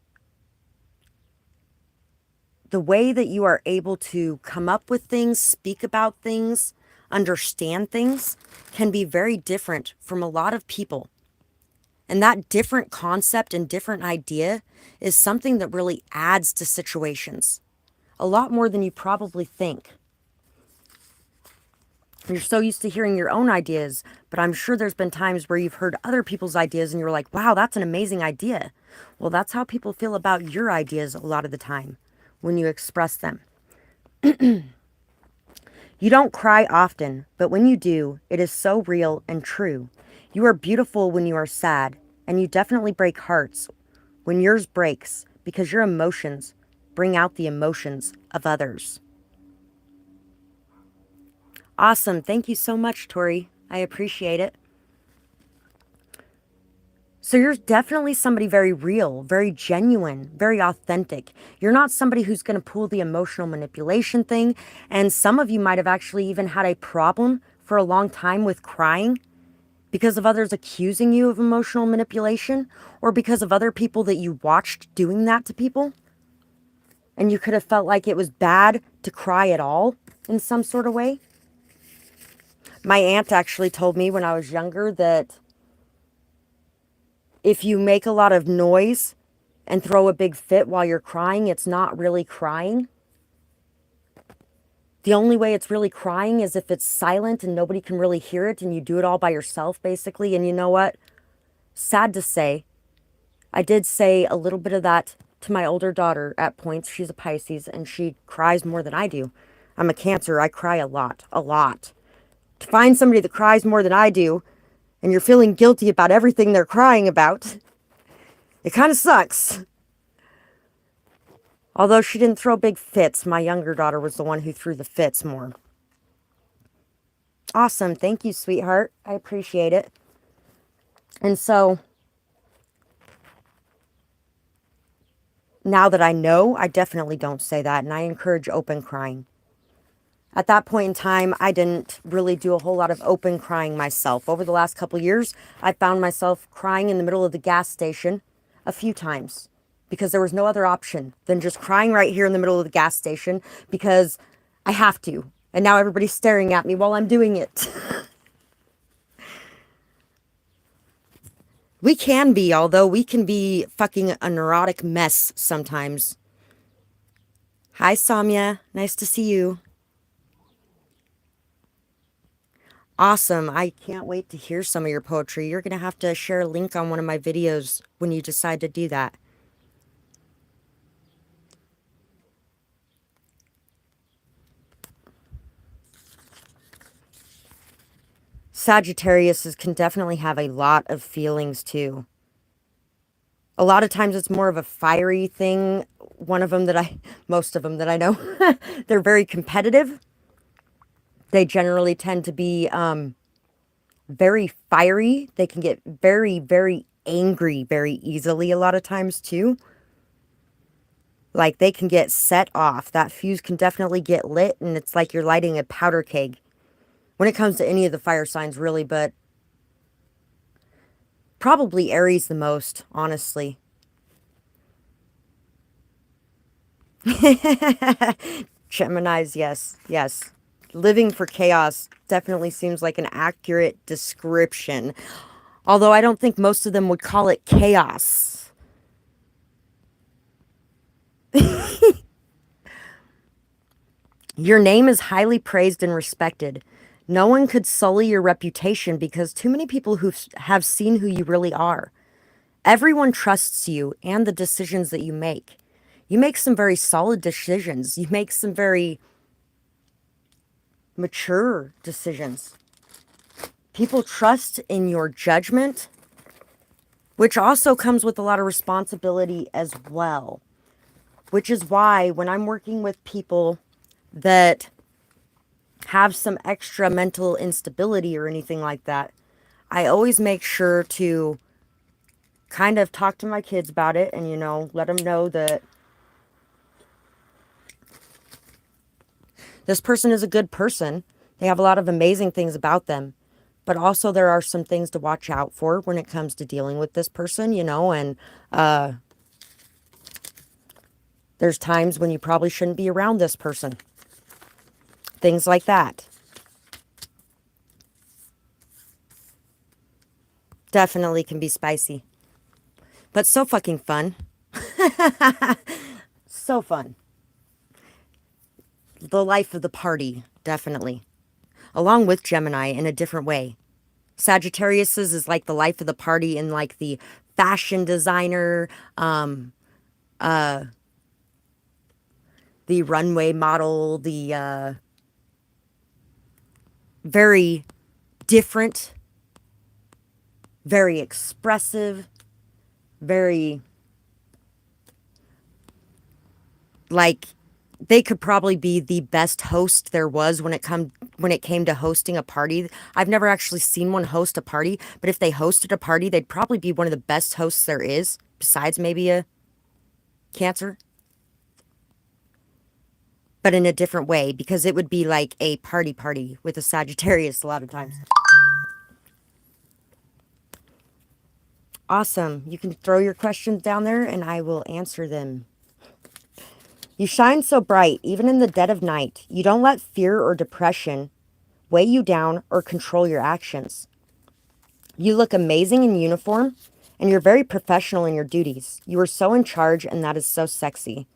the way that you are able to come up with things, speak about things, understand things, can be very different from a lot of people. And that different concept and different idea is something that really adds to situations. A lot more than you probably think. You're so used to hearing your own ideas, but I'm sure there's been times where you've heard other people's ideas and you're like, wow, that's an amazing idea. Well, that's how people feel about your ideas a lot of the time when you express them. You don't cry often, but when you do, it is so real and true. You are beautiful when you are sad, and you definitely break hearts when yours breaks because your emotions bring out the emotions of others. Awesome. Thank you so much, Tori. I appreciate it. So you're definitely somebody very real, very genuine, very authentic. You're not somebody who's going to pull the emotional manipulation thing. And some of you might have actually even had a problem for a long time with crying because of others accusing you of emotional manipulation, or because of other people that you watched doing that to people. And you could have felt like it was bad to cry at all in some sort of way. My aunt actually told me when I was younger that if you make a lot of noise and throw a big fit while you're crying, it's not really crying. The only way it's really crying is if it's silent and nobody can really hear it and you do it all by yourself, basically. And you know what? Sad to say, I did say a little bit of that to my older daughter at points. She's a Pisces and she cries more than I do. I'm a Cancer. I cry a lot, a lot. To find somebody that cries more than I do and you're feeling guilty about everything they're crying about, it kind of sucks. Although she didn't throw big fits, my younger daughter was the one who threw the fits more. Awesome. Thank you, sweetheart. I appreciate it. And so now that I know, I definitely don't say that, and I encourage open crying. At that point in time, I didn't really do a whole lot of open crying myself. Over the last couple of years, I found myself crying in the middle of the gas station a few times because there was no other option than just crying right here in the middle of the gas station because I have to. And now everybody's staring at me while I'm doing it. We can be, although we can be fucking a neurotic mess sometimes. Hi, Samya. Nice to see you. Awesome. I can't wait to hear some of your poetry. You're going to have to share a link on one of my videos when you decide to do that. Sagittarius can definitely have a lot of feelings too. A lot of times it's more of a fiery thing. Most of them that I know, they're very competitive. They generally tend to be very fiery. They can get very, very angry very easily a lot of times too. Like they can get set off. That fuse can definitely get lit and it's like you're lighting a powder keg. When it comes to any of the fire signs really, but Probably Aries the most, honestly. Geminis, yes, yes. Living for chaos definitely seems like an accurate description. Although I don't think most of them would call it chaos. Your name is highly praised and respected. No one could sully your reputation because too many people who have seen who you really are. Everyone trusts you and the decisions that you make. You make some very solid decisions. You make some very mature decisions. People trust in your judgment, which also comes with a lot of responsibility as well. Which is why when I'm working with people that have some extra mental instability or anything like that, I always make sure to kind of talk to my kids about it and, let them know that this person is a good person. They have a lot of amazing things about them. But also there are some things to watch out for when it comes to dealing with this person, and there's times when you probably shouldn't be around this person. Things like that. Definitely can be spicy. But so fucking fun. So fun. The life of the party, definitely. Along with Gemini in a different way. Sagittarius's is like the life of the party and like the fashion designer, the runway model, the very different, very expressive, very like they could probably be the best host there was when it came to hosting a party. I've never actually seen one host a party, but if they hosted a party, they'd probably be one of the best hosts there is, besides maybe a Cancer. But in a different way, because it would be like a party with a Sagittarius a lot of times. Awesome. You can throw your questions down there and I will answer them. You shine so bright, even in the dead of night. You don't let fear or depression weigh you down or control your actions. You look amazing in uniform, and you're very professional in your duties. You are so in charge, and that is so sexy.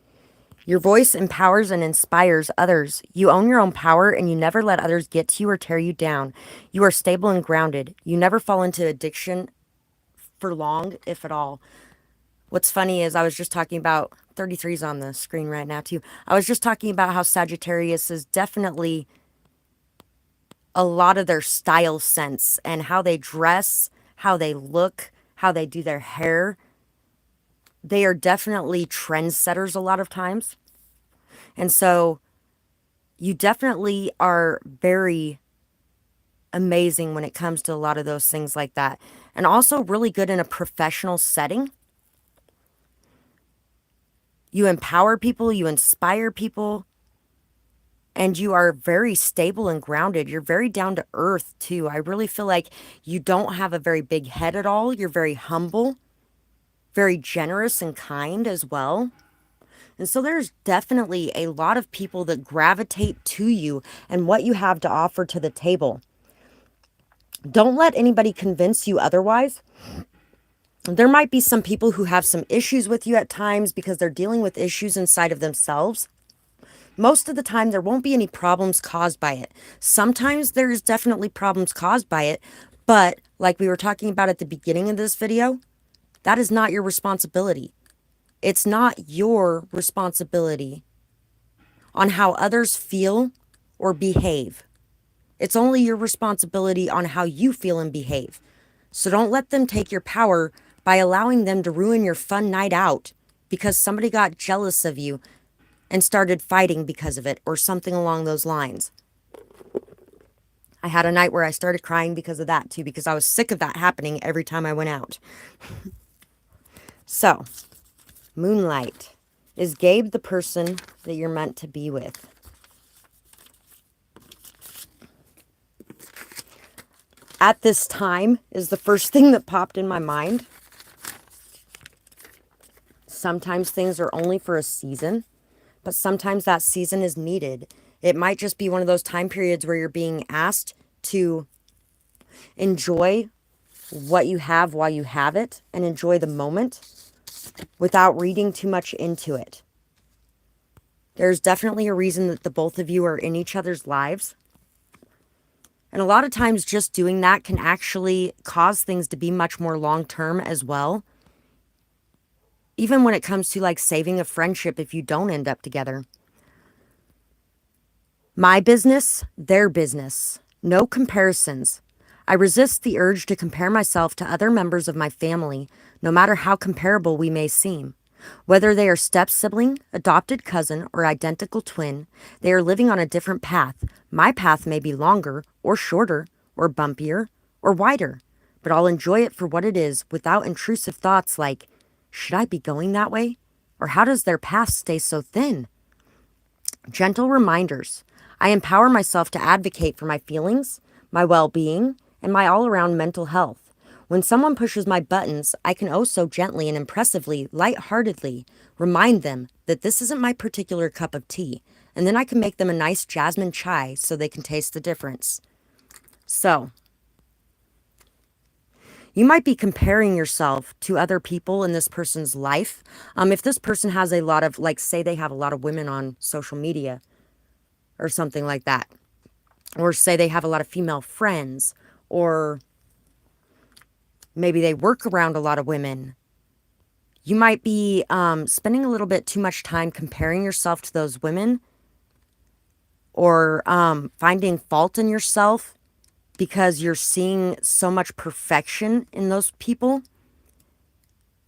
Your voice empowers and inspires others. You own your own power, and you never let others get to you or tear you down. You are stable and grounded. You never fall into addiction for long, if at all. What's funny is I was just talking about 33's on the screen right now too. I was just talking about how Sagittarius is definitely a lot of their style sense and how they dress, how they look, how they do their hair. They are definitely trendsetters a lot of times. And so you definitely are very amazing when it comes to a lot of those things like that. And also really good in a professional setting. You empower people, you inspire people, and you are very stable and grounded. You're very down to earth, too. I really feel like you don't have a very big head at all. You're very humble, very generous and kind as well. And so there's definitely a lot of people that gravitate to you and what you have to offer to the table. Don't let anybody convince you otherwise. There might be some people who have some issues with you at times because they're dealing with issues inside of themselves. Most of the time, there won't be any problems caused by it. Sometimes there's definitely problems caused by it, but like we were talking about at the beginning of this video, that is not your responsibility. It's not your responsibility on how others feel or behave. It's only your responsibility on how you feel and behave. So don't let them take your power by allowing them to ruin your fun night out because somebody got jealous of you and started fighting because of it or something along those lines. I had a night where I started crying because of that too, because I was sick of that happening every time I went out. So, Moonlight. Is Gabe the person that you're meant to be with? At this time is the first thing that popped in my mind. Sometimes things are only for a season, but sometimes that season is needed. It might just be one of those time periods where you're being asked to enjoy what you have while you have it and enjoy the moment without reading too much into it. There's definitely a reason that the both of you are in each other's lives. And a lot of times just doing that can actually cause things to be much more long term as well. Even when it comes to like saving a friendship if you don't end up together. My business, their business. No comparisons. I resist the urge to compare myself to other members of my family, no matter how comparable we may seem. Whether they are step sibling, adopted cousin, or identical twin, they are living on a different path. My path may be longer, or shorter, or bumpier, or wider, but I'll enjoy it for what it is without intrusive thoughts like, should I be going that way? Or how does their path stay so thin? Gentle reminders. I empower myself to advocate for my feelings, my well-being, and my all-around mental health. When someone pushes my buttons, I can oh so gently and impressively, light-heartedly, remind them that this isn't my particular cup of tea, and then I can make them a nice jasmine chai so they can taste the difference. So, you might be comparing yourself to other people in this person's life. If this person has a lot of, like, say they have a lot of women on social media or something like that, or say they have a lot of female friends, or maybe they work around a lot of women, you might be spending a little bit too much time comparing yourself to those women, or finding fault in yourself because you're seeing so much perfection in those people.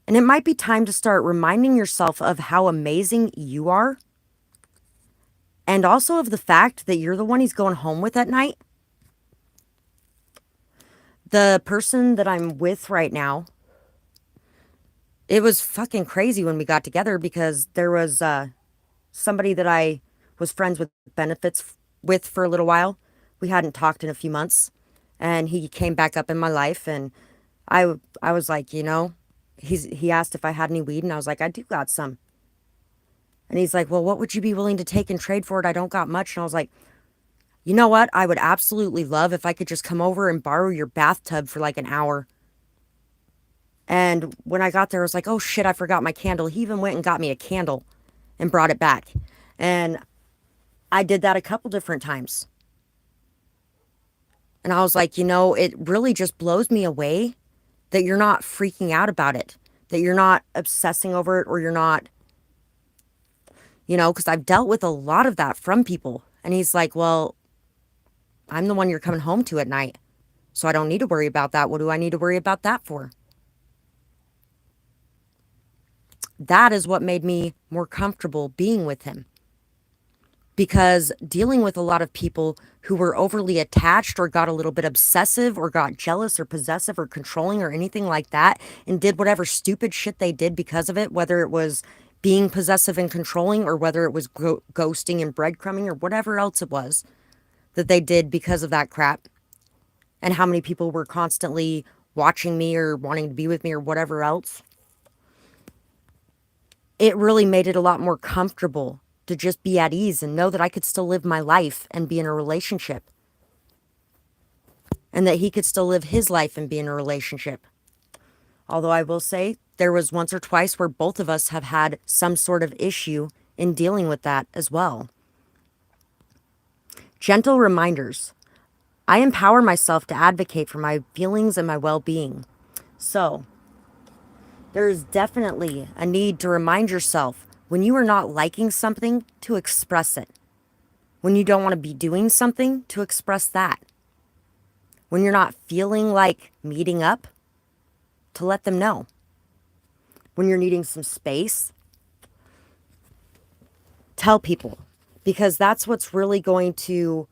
And it might be time to start reminding yourself of how amazing you are, and also of the fact that you're the one he's going home with at night. The person that I'm with right now, it was fucking crazy when we got together because there was somebody that I was friends with benefits with for a little while. We hadn't talked in a few months, and he came back up in my life, and I was like, he asked if I had any weed, and I was like, I do got some. And he's like, well, what would you be willing to take in trade for it? I don't got much. And I was like, you know what? I would absolutely love if I could just come over and borrow your bathtub for like an hour. And when I got there, I was like, oh shit, I forgot my candle. He even went and got me a candle and brought it back. And I did that a couple different times. And I was like, it really just blows me away that you're not freaking out about it, that you're not obsessing over it, or you're not, because I've dealt with a lot of that from people. And he's like, well, I'm the one you're coming home to at night, so I don't need to worry about that. What do I need to worry about that for? That is what made me more comfortable being with him. Because dealing with a lot of people who were overly attached or got a little bit obsessive or got jealous or possessive or controlling or anything like that, and did whatever stupid shit they did because of it, whether it was being possessive and controlling or whether it was ghosting and breadcrumbing or whatever else it was that they did because of that crap, and how many people were constantly watching me or wanting to be with me or whatever else, it really made it a lot more comfortable to just be at ease and know that I could still live my life and be in a relationship. And that he could still live his life and be in a relationship. Although I will say there was once or twice where both of us have had some sort of issue in dealing with that as well. Gentle reminders. I empower myself to advocate for my feelings and my well-being. So, there is definitely a need to remind yourself when you are not liking something to express it. When you don't want to be doing something, to express that. When you're not feeling like meeting up, to let them know. When you're needing some space, tell people. Because that's what's really going to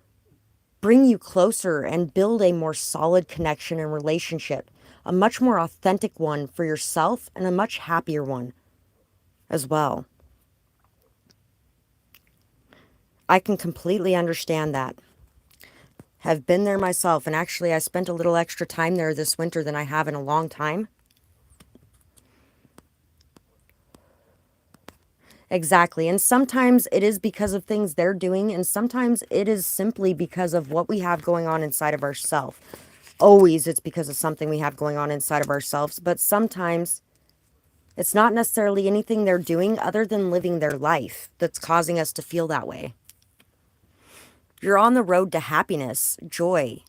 bring you closer and build a more solid connection and relationship. A much more authentic one for yourself and a much happier one as well. I can completely understand that. Have been there myself, and actually I spent a little extra time there this winter than I have in a long time. Exactly. And sometimes it is because of things they're doing, and sometimes it is simply because of what we have going on inside of ourselves. Always it's because of something we have going on inside of ourselves, but sometimes it's not necessarily anything they're doing other than living their life that's causing us to feel that way. You're on the road to happiness, joy,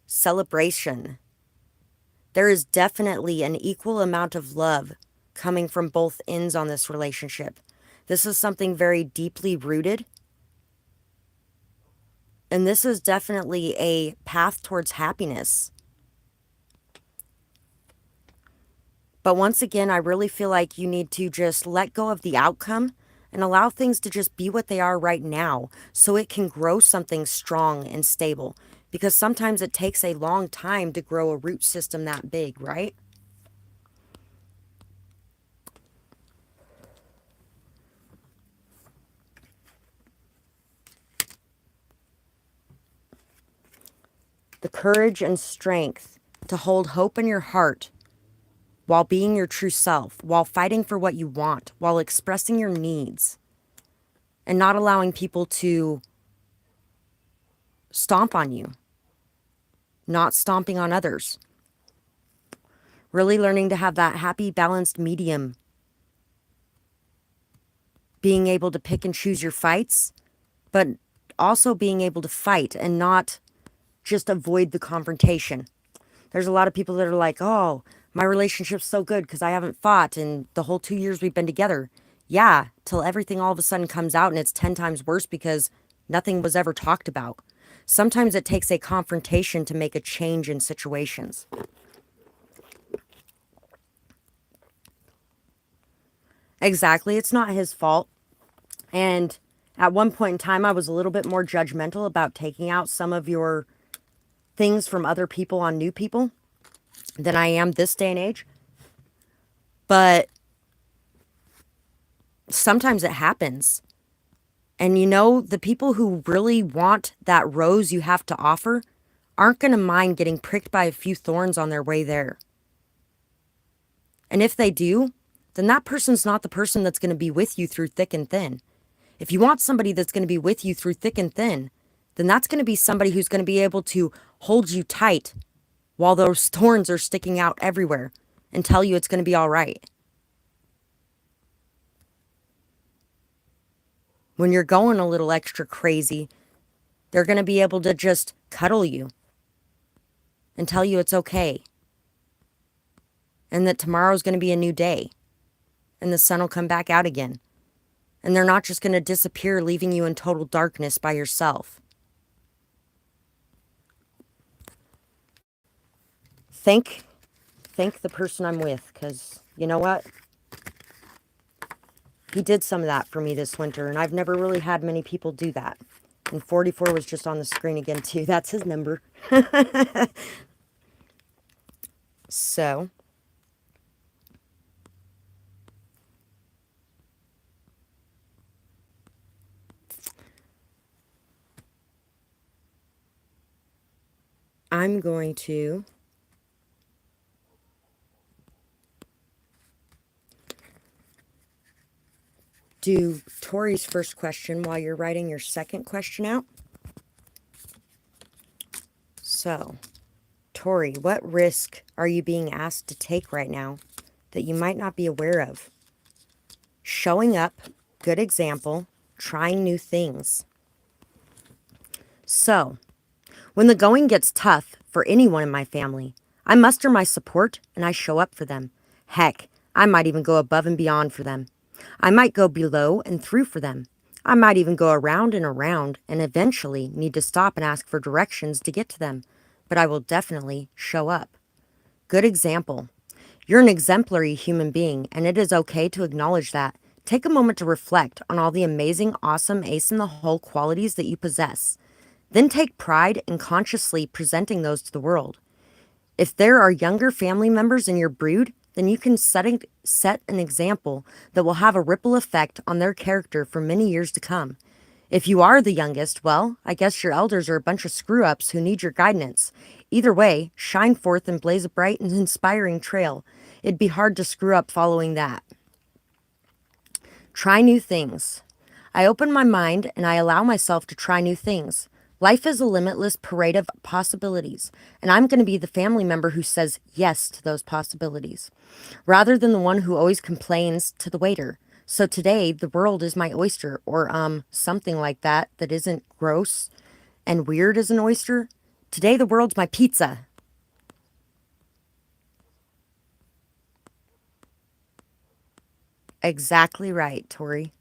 celebration. There is definitely an equal amount of love coming from both ends on this relationship. This is something very deeply rooted. And this is definitely a path towards happiness. But once again, I really feel like you need to just let go of the outcome and allow things to just be what they are right now so it can grow something strong and stable. Because sometimes it takes a long time to grow a root system that big, right? The courage and strength to hold hope in your heart while being your true self, while fighting for what you want, while expressing your needs, and not allowing people to stomp on you, not stomping on others. Really learning to have that happy, balanced medium. Being able to pick and choose your fights, but also being able to fight and not just avoid the confrontation. There's a lot of people that are like, oh, my relationship's so good because I haven't fought in the whole 2 years we've been together. Yeah, till everything all of a sudden comes out and it's 10 times worse because nothing was ever talked about. Sometimes it takes a confrontation to make a change in situations. Exactly, it's not his fault. And at one point in time, I was a little bit more judgmental about taking out some of your things from other people on new people than I am this day and age. But sometimes it happens. And you know, the people who really want that rose you have to offer aren't going to mind getting pricked by a few thorns on their way there. And if they do, then that person's not the person that's going to be with you through thick and thin. If you want somebody that's going to be with you through thick and thin, then that's going to be somebody who's going to be able to hold you tight while those thorns are sticking out everywhere and tell you it's going to be all right. When you're going a little extra crazy, they're going to be able to just cuddle you and tell you it's okay. And that tomorrow's going to be a new day. And the sun will come back out again. And they're not just going to disappear, leaving you in total darkness by yourself. Thank the person I'm with, because you know what? He did some of that for me this winter, and I've never really had many people do that. And 44 was just on the screen again, too. That's his number. So, I'm going to do Tori's first question while you're writing your second question out. So, Tori, what risk are you being asked to take right now that you might not be aware of? Showing up, good example, trying new things. So, when the going gets tough for anyone in my family, I muster my support and I show up for them. Heck, I might even go above and beyond for them. I might go below and through for them. I might even go around and eventually need to stop and ask for directions to get to them. But I will definitely show up. Good example. You're an exemplary human being, and it is okay to acknowledge that. Take a moment to reflect on all the amazing, awesome, ace in the hole qualities that you possess. Then take pride in consciously presenting those to the world. If there are younger family members in your brood, then you can set an example that will have a ripple effect on their character for many years to come. If you are the youngest, well, I guess your elders are a bunch of screw ups who need your guidance. Either way, shine forth and blaze a bright and inspiring trail. It'd be hard to screw up following that. Try new things. I open my mind and I allow myself to try new things. Life is a limitless parade of possibilities, and I'm going to be the family member who says yes to those possibilities, rather than the one who always complains to the waiter. So today, the world is my oyster, or something like that that isn't gross and weird as an oyster. Today, the world's my pizza. Exactly right, Tori.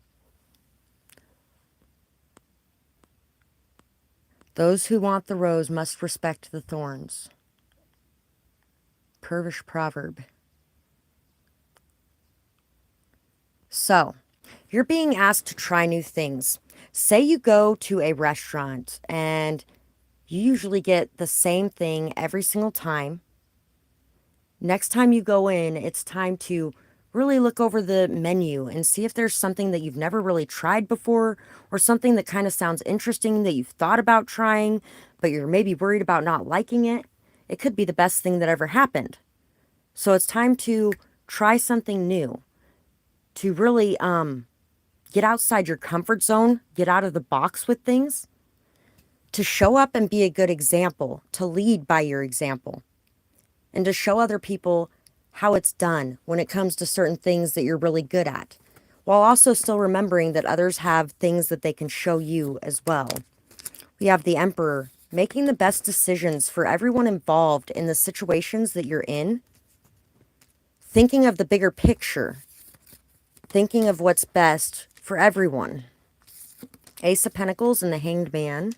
Those who want the rose must respect the thorns. Pervish proverb. So, you're being asked to try new things. Say you go to a restaurant and you usually get the same thing every single time. Next time you go in, it's time to really look over the menu and see if there's something that you've never really tried before, or something that kind of sounds interesting that you've thought about trying, but you're maybe worried about not liking it. It could be the best thing that ever happened. So it's time to try something new, to really get outside your comfort zone, get out of the box with things, to show up and be a good example, to lead by your example, and to show other people how it's done when it comes to certain things that you're really good at, while also still remembering that others have things that they can show you as well. We have the Emperor, making the best decisions for everyone involved in the situations that you're in, thinking of the bigger picture, thinking of what's best for everyone. Ace of Pentacles and the Hanged Man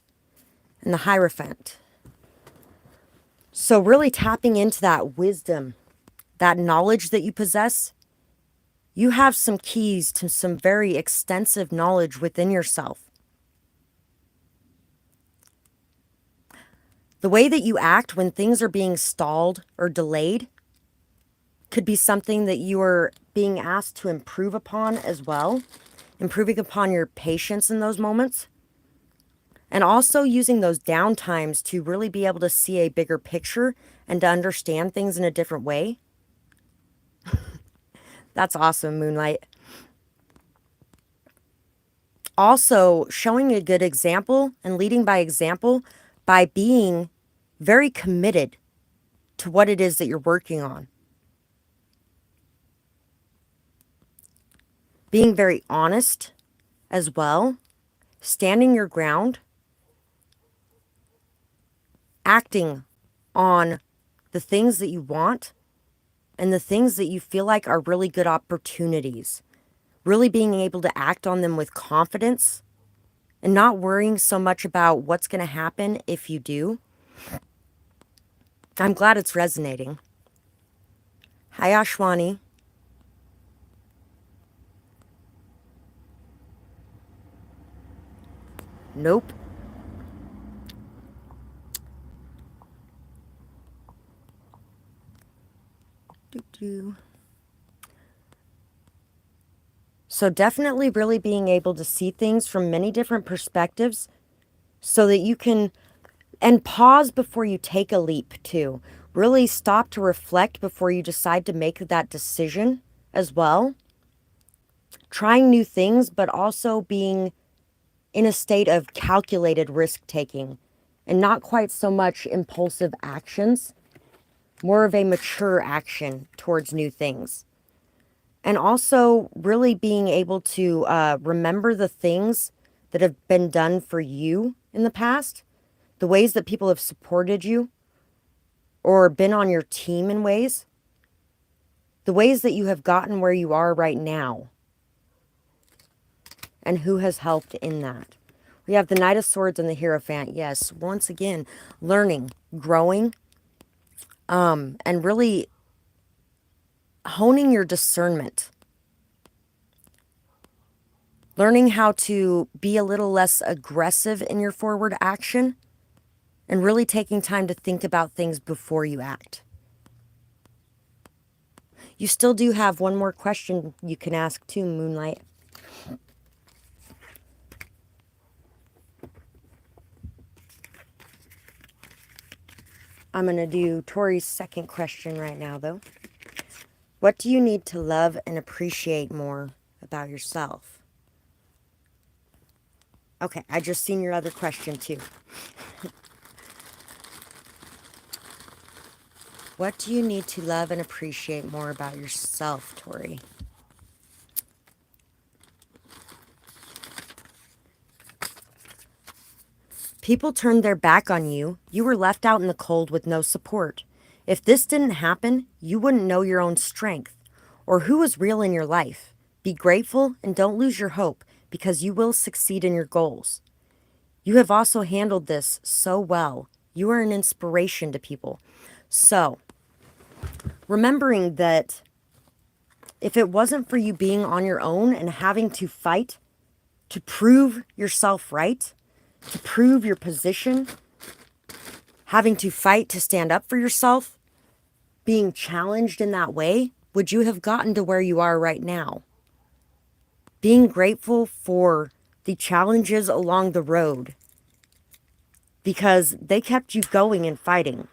and the Hierophant. So really tapping into that wisdom, that knowledge that you possess. You have some keys to some very extensive knowledge within yourself. The way that you act when things are being stalled or delayed could be something that you are being asked to improve upon as well. Improving upon your patience in those moments. And also using those down times to really be able to see a bigger picture and to understand things in a different way. That's awesome, Moonlight. Also, showing a good example and leading by example by being very committed to what it is that you're working on. Being very honest as well. Standing your ground. Acting on the things that you want and the things that you feel like are really good opportunities. Really being able to act on them with confidence and not worrying so much about what's going to happen if you do. I'm glad it's resonating. Hi, Ashwani. Nope. Doo-doo. So definitely really being able to see things from many different perspectives so that you can, and pause before you take a leap too. Really stop to reflect before you decide to make that decision as well. Trying new things, but also being in a state of calculated risk taking and not quite so much impulsive actions, more of a mature action towards new things. And also really being able to remember the things that have been done for you in the past, the ways that people have supported you or been on your team in ways, the ways that you have gotten where you are right now, and who has helped in that. We have the Knight of Swords and the Hierophant. Yes, once again, learning, growing, and really honing your discernment. Learning how to be a little less aggressive in your forward action and really taking time to think about things before you act. You still do have one more question you can ask too, Moonlight. I'm going to do Tori's second question right now, though. What do you need to love and appreciate more about yourself? Okay, I just seen your other question, too. What do you need to love and appreciate more about yourself, Tori? People turned their back on you. You were left out in the cold with no support. If this didn't happen, you wouldn't know your own strength or who was real in your life. Be grateful and don't lose your hope because you will succeed in your goals. You have also handled this so well. You are an inspiration to people. So, remembering that if it wasn't for you being on your own and having to fight to prove yourself right, to prove your position, having to fight to stand up for yourself, being challenged in that way, would you have gotten to where you are right now? Being grateful for the challenges along the road because they kept you going and fighting.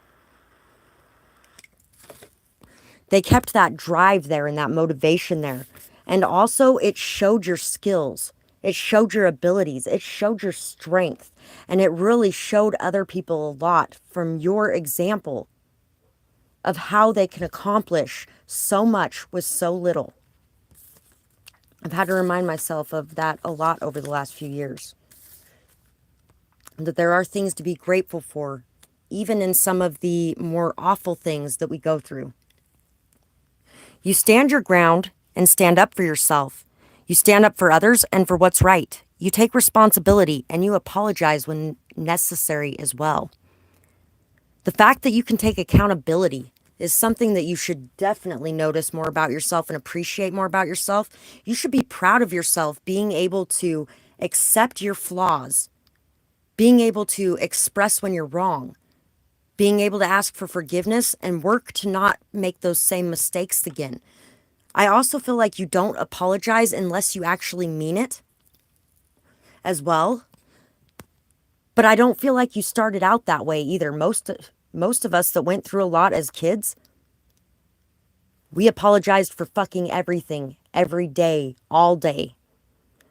They kept that drive there and that motivation there. And also it showed your skills. It showed your abilities. It showed your strength. And it really showed other people a lot from your example of how they can accomplish so much with so little. I've had to remind myself of that a lot over the last few years. That there are things to be grateful for, even in some of the more awful things that we go through. You stand your ground and stand up for yourself. You stand up for others and for what's right. You take responsibility and you apologize when necessary as well. The fact that you can take accountability is something that you should definitely notice more about yourself and appreciate more about yourself. You should be proud of yourself being able to accept your flaws, being able to express when you're wrong, being able to ask for forgiveness and work to not make those same mistakes again. I also feel like you don't apologize unless you actually mean it as well. But I don't feel like you started out that way either. Most of us that went through a lot as kids, we apologized for fucking everything, every day, all day.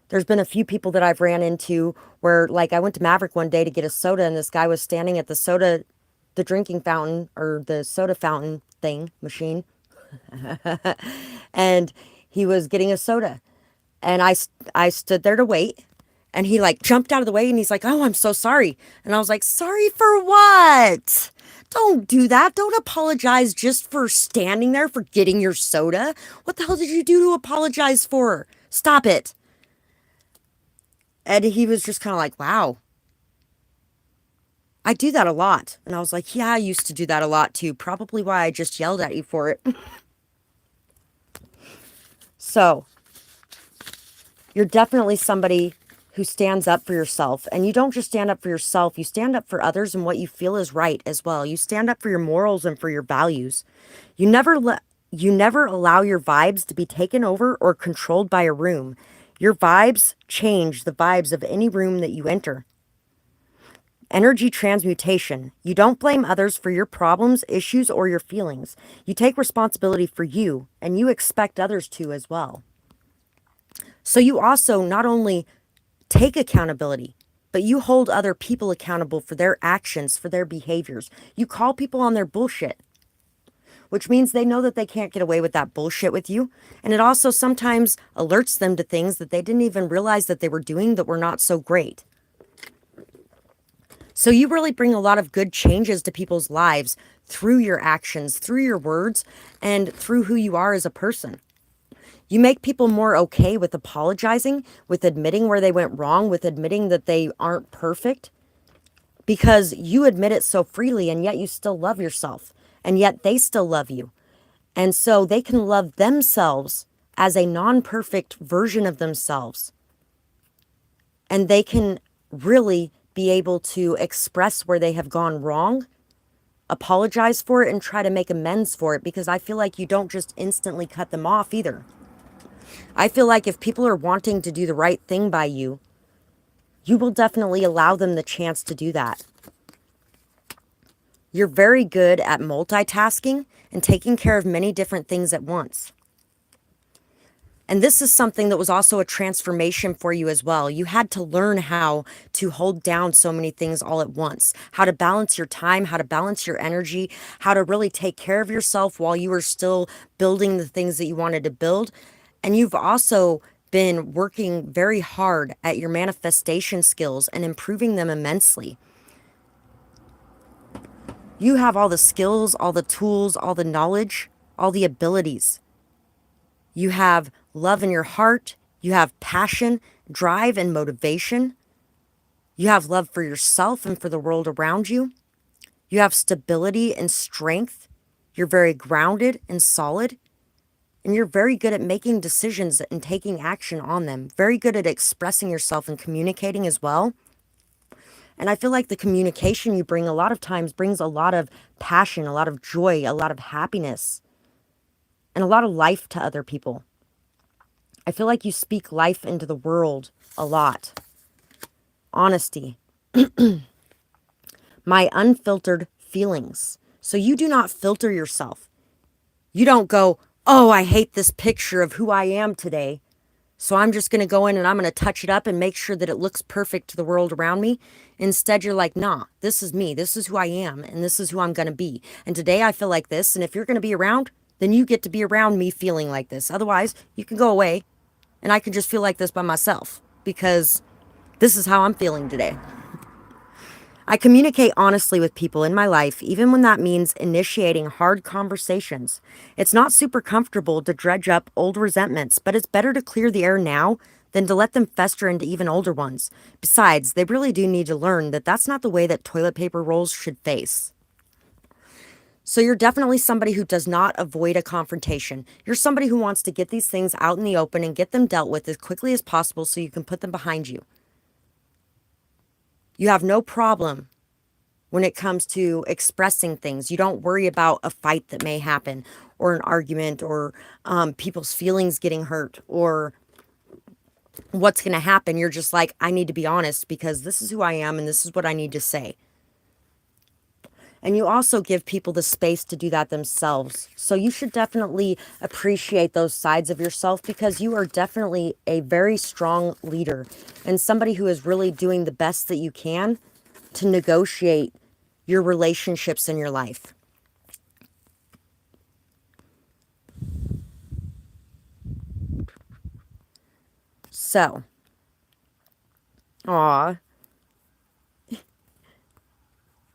There's been a few people that I've ran into where, like, I went to Maverick one day to get a soda, and this guy was standing at the drinking fountain, or the soda fountain thing, machine. And he was getting a soda. And I stood there to wait. And he like jumped out of the way and he's like, "Oh, I'm so sorry." And I was like, "Sorry for what? Don't do that. Don't apologize just for standing there for getting your soda. What the hell did you do to apologize for? Stop it." And he was just kind of like, "Wow. I do that a lot." And I was like, "Yeah, I used to do that a lot too. Probably why I just yelled at you for it." So, you're definitely somebody who stands up for yourself. And you don't just stand up for yourself, you stand up for others and what you feel is right as well. You stand up for your morals and for your values. You never allow your vibes to be taken over or controlled by a room. Your vibes change the vibes of any room that you enter. Energy transmutation. You don't blame others for your problems, issues, or your feelings. You take responsibility for you, and you expect others to as well. So you also not only take accountability, but you hold other people accountable for their actions, for their behaviors. You call people on their bullshit, which means they know that they can't get away with that bullshit with you. And it also sometimes alerts them to things that they didn't even realize that they were doing that were not so great. So you really bring a lot of good changes to people's lives through your actions, through your words, and through who you are as a person. You make people more okay with apologizing, with admitting where they went wrong, with admitting that they aren't perfect, because you admit it so freely, and yet you still love yourself, and yet they still love you. And so they can love themselves as a non-perfect version of themselves. And they can really be able to express where they have gone wrong, apologize for it, and try to make amends for it, because I feel like you don't just instantly cut them off either. I feel like if people are wanting to do the right thing by you, you will definitely allow them the chance to do that. You're very good at multitasking and taking care of many different things at once. And this is something that was also a transformation for you as well. You had to learn how to hold down so many things all at once, how to balance your time, how to balance your energy, how to really take care of yourself while you were still building the things that you wanted to build. And you've also been working very hard at your manifestation skills and improving them immensely. You have all the skills, all the tools, all the knowledge, all the abilities. You have love in your heart. You have passion, drive, and motivation. You have love for yourself and for the world around you. You have stability and strength. You're very grounded and solid. And you're very good at making decisions and taking action on them. Very good at expressing yourself and communicating as well. And I feel like the communication you bring a lot of times brings a lot of passion, a lot of joy, a lot of happiness, and a lot of life to other people. I feel like you speak life into the world a lot. Honesty. My unfiltered feelings. So you do not filter yourself. You don't go, oh, I hate this picture of who I am today, so I'm just going to go in and I'm going to touch it up and make sure that it looks perfect to the world around me. Instead, you're like, nah, this is me. This is who I am, and this is who I'm going to be. And today I feel like this, and if you're going to be around, then you get to be around me feeling like this. Otherwise, you can go away, and I can just feel like this by myself because this is how I'm feeling today. I communicate honestly with people in my life, even when that means initiating hard conversations. It's not super comfortable to dredge up old resentments, but it's better to clear the air now than to let them fester into even older ones. Besides, they really do need to learn that that's not the way that toilet paper rolls should face. So you're definitely somebody who does not avoid a confrontation. You're somebody who wants to get these things out in the open and get them dealt with as quickly as possible so you can put them behind you. You have no problem when it comes to expressing things. You don't worry about a fight that may happen or an argument or people's feelings getting hurt or what's going to happen. You're just like, I need to be honest because this is who I am and this is what I need to say. And you also give people the space to do that themselves. So you should definitely appreciate those sides of yourself because you are definitely a very strong leader and somebody who is really doing the best that you can to negotiate your relationships in your life. So, aw,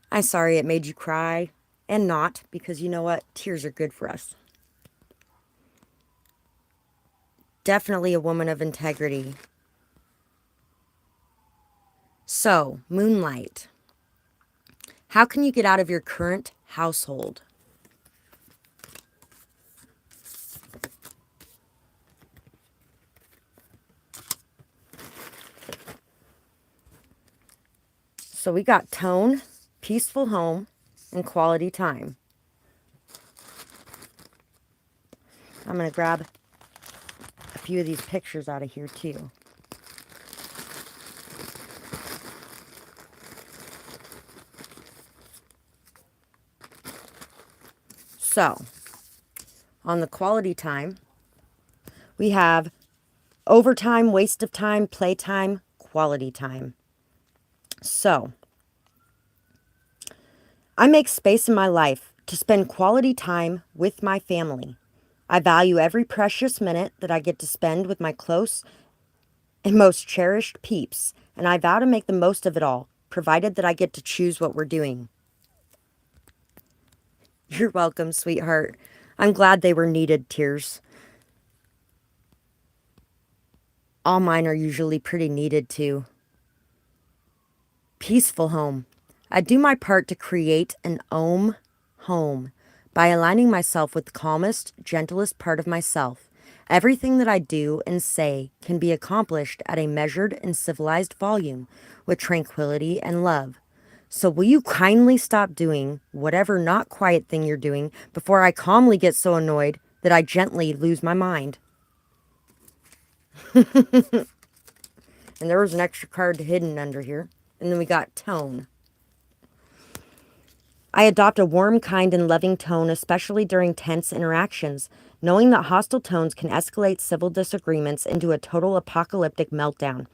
I'm sorry it made you cry, and not, because you know what? Tears are good for us. Definitely a woman of integrity. So, Moonlight. How can you get out of your current household? So we got tone, peaceful home, and quality time. I'm going to grab a few of these pictures out of here too. So, on the quality time, we have overtime, waste of time, playtime, quality time. So, I make space in my life to spend quality time with my family. I value every precious minute that I get to spend with my close and most cherished peeps, and I vow to make the most of it all, provided that I get to choose what we're doing. You're welcome, sweetheart. I'm glad they were needed tears. All mine are usually pretty needed too. Peaceful home. I do my part to create an home by aligning myself with the calmest, gentlest part of myself. Everything that I do and say can be accomplished at a measured and civilized volume with tranquility and love. So will you kindly stop doing whatever not quiet thing you're doing before I calmly get so annoyed that I gently lose my mind? And there was an extra card hidden under here. And then we got tone. I adopt a warm, kind, and loving tone, especially during tense interactions, knowing that hostile tones can escalate civil disagreements into a total apocalyptic meltdown.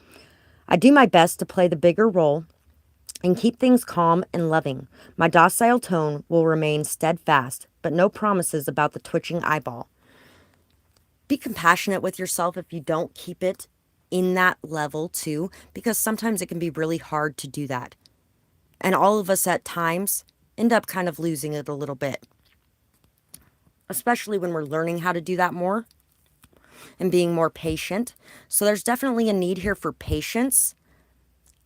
I do my best to play the bigger role and keep things calm and loving. My docile tone will remain steadfast, but no promises about the twitching eyeball. Be compassionate with yourself if you don't keep it in that level too, because sometimes it can be really hard to do that. And all of us at times end up kind of losing it a little bit, especially when we're learning how to do that more and being more patient. So there's definitely a need here for patience.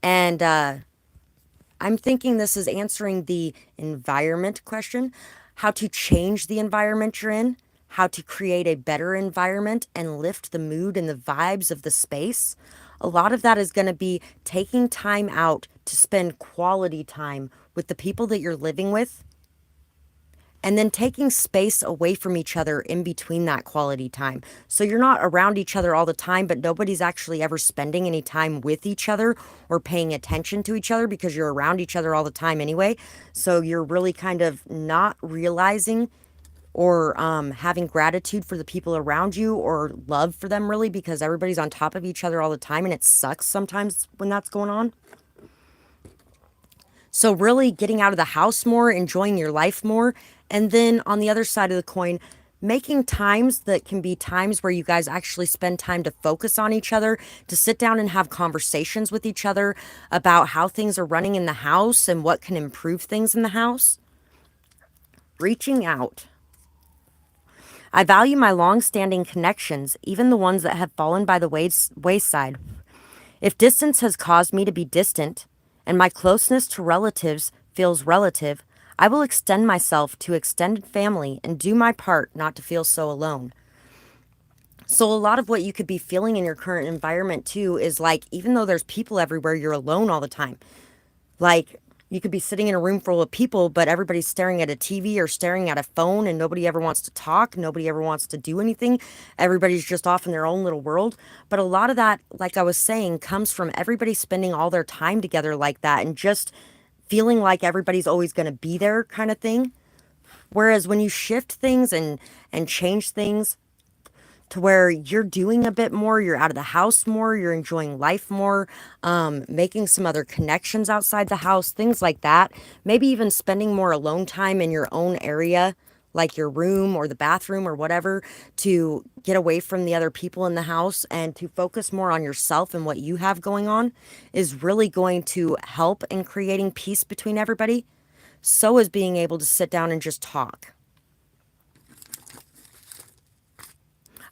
And I'm thinking this is answering the environment question, how to change the environment you're in, how to create a better environment and lift the mood and the vibes of the space. A lot of that is going to be taking time out to spend quality time with the people that you're living with, and then taking space away from each other in between that quality time. So you're not around each other all the time, but nobody's actually ever spending any time with each other or paying attention to each other because you're around each other all the time anyway. So you're really kind of not realizing or having gratitude for the people around you or love for them really, because everybody's on top of each other all the time, and it sucks sometimes when that's going on. So really getting out of the house more, enjoying your life more. And then on the other side of the coin, making times that can be times where you guys actually spend time to focus on each other, to sit down and have conversations with each other about how things are running in the house and what can improve things in the house. Reaching out. I value my long-standing connections, even the ones that have fallen by the wayside. If distance has caused me to be distant, and my closeness to relatives feels relative, I will extend myself to extended family and do my part not to feel so alone. So a lot of what you could be feeling in your current environment too is like, even though there's people everywhere, you're alone all the time. Like, you could be sitting in a room full of people, but everybody's staring at a TV or staring at a phone, and nobody ever wants to talk. Nobody ever wants to do anything. Everybody's just off in their own little world. But a lot of that, like I was saying, comes from everybody spending all their time together like that and just feeling like everybody's always going to be there kind of thing. Whereas when you shift things and change things to where you're doing a bit more, you're out of the house more, you're enjoying life more, making some other connections outside the house, things like that. Maybe even spending more alone time in your own area, like your room or the bathroom or whatever, to get away from the other people in the house and to focus more on yourself and what you have going on is really going to help in creating peace between everybody. So is being able to sit down and just talk.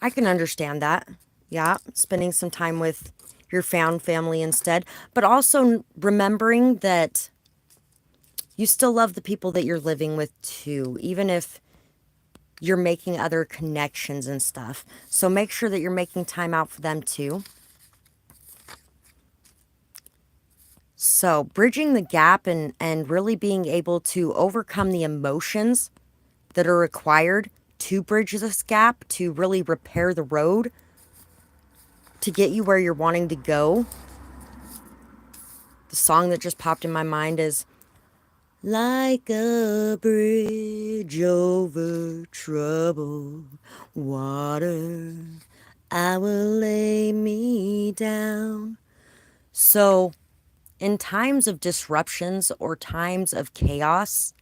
I can understand that. Yeah, spending some time with your found family instead, but also remembering that you still love the people that you're living with too, even if you're making other connections and stuff. So make sure that you're making time out for them too. So bridging the gap and really being able to overcome the emotions that are required to bridge this gap, to really repair the road, to get you where you're wanting to go. The song that just popped in my mind is like a bridge over troubled water, I will lay me down. So in times of disruptions or times of chaos,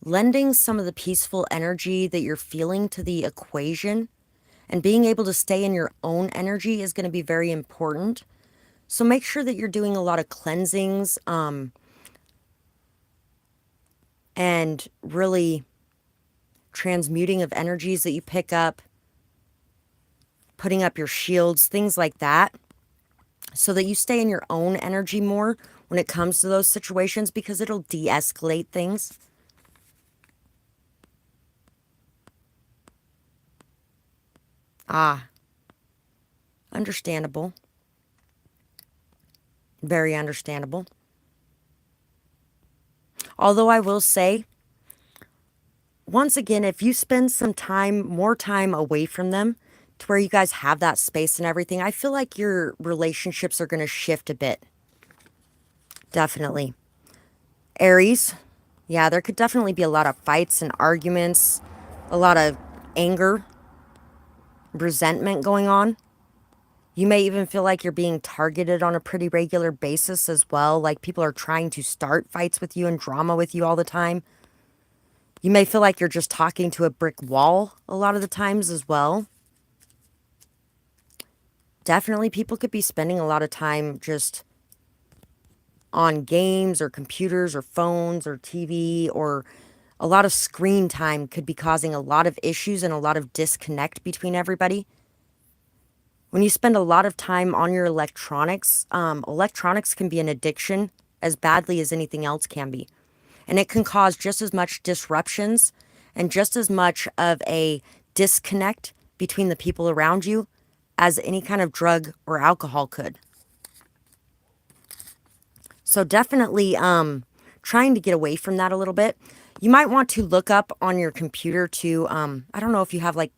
lending some of the peaceful energy that you're feeling to the equation and being able to stay in your own energy is going to be very important. So make sure that you're doing a lot of cleansings and really transmuting of energies that you pick up, putting up your shields, things like that, so that you stay in your own energy more when it comes to those situations, because it'll de-escalate things. Ah, understandable. Very understandable. Although I will say, once again, if you spend some time, more time away from them, to where you guys have that space and everything, I feel like your relationships are going to shift a bit. Definitely. Aries, Yeah, there could definitely be a lot of fights and arguments, a lot of anger, resentment going on. You may even feel like you're being targeted on a pretty regular basis as well. Like people are trying to start fights with you and drama with you all the time. You may feel like you're just talking to a brick wall a lot of the times as well. Definitely, people could be spending a lot of time just on games or computers or phones or TV, or a lot of screen time could be causing a lot of issues and a lot of disconnect between everybody. When you spend a lot of time on your electronics can be an addiction as badly as anything else can be. And it can cause just as much disruptions and just as much of a disconnect between the people around you as any kind of drug or alcohol could. So definitely trying to get away from that a little bit. You might want to look up on your computer to, I don't know if you have like,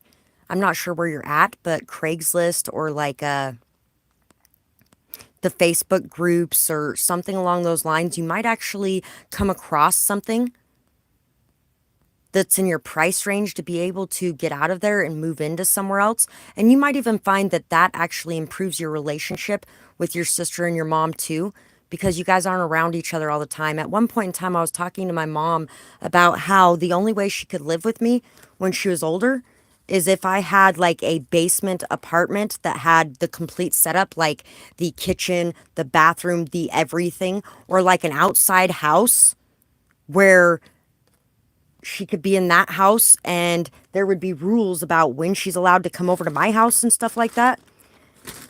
I'm not sure where you're at, but Craigslist or like the Facebook groups or something along those lines. You might actually come across something that's in your price range to be able to get out of there and move into somewhere else. And you might even find that that actually improves your relationship with your sister and your mom too, because you guys aren't around each other all the time. At one point in time, I was talking to my mom about how the only way she could live with me when she was older is if I had like a basement apartment that had the complete setup, like the kitchen, the bathroom, the everything, or like an outside house where she could be in that house and there would be rules about when she's allowed to come over to my house and stuff like that.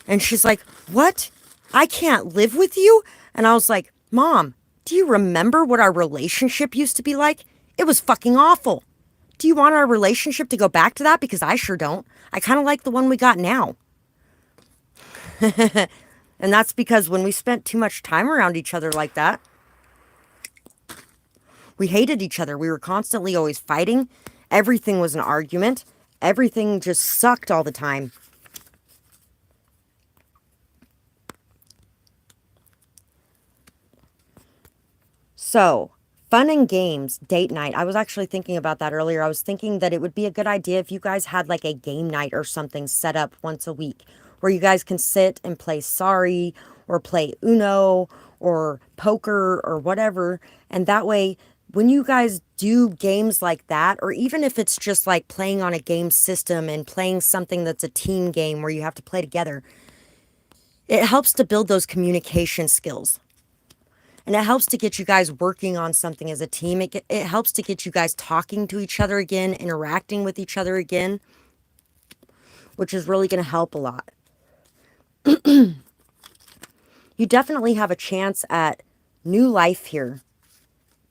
And she's like, "What? I can't live with you?" And I was like, "Mom, do you remember what our relationship used to be like? It was fucking awful. Do you want our relationship to go back to that? Because I sure don't. I kind of like the one we got now." And that's because when we spent too much time around each other like that, we hated each other. We were constantly always fighting. Everything was an argument. Everything just sucked all the time. So, fun and games, date night. I was actually thinking about that earlier. I was thinking that it would be a good idea if you guys had like a game night or something set up once a week where you guys can sit and play Sorry or play Uno or poker or whatever. And that way, when you guys do games like that, or even if it's just like playing on a game system and playing something that's a team game where you have to play together, it helps to build those communication skills. And it helps to get you guys working on something as a team. It helps to get you guys talking to each other again, interacting with each other again, which is really going to help a lot. You definitely have a chance at new life here,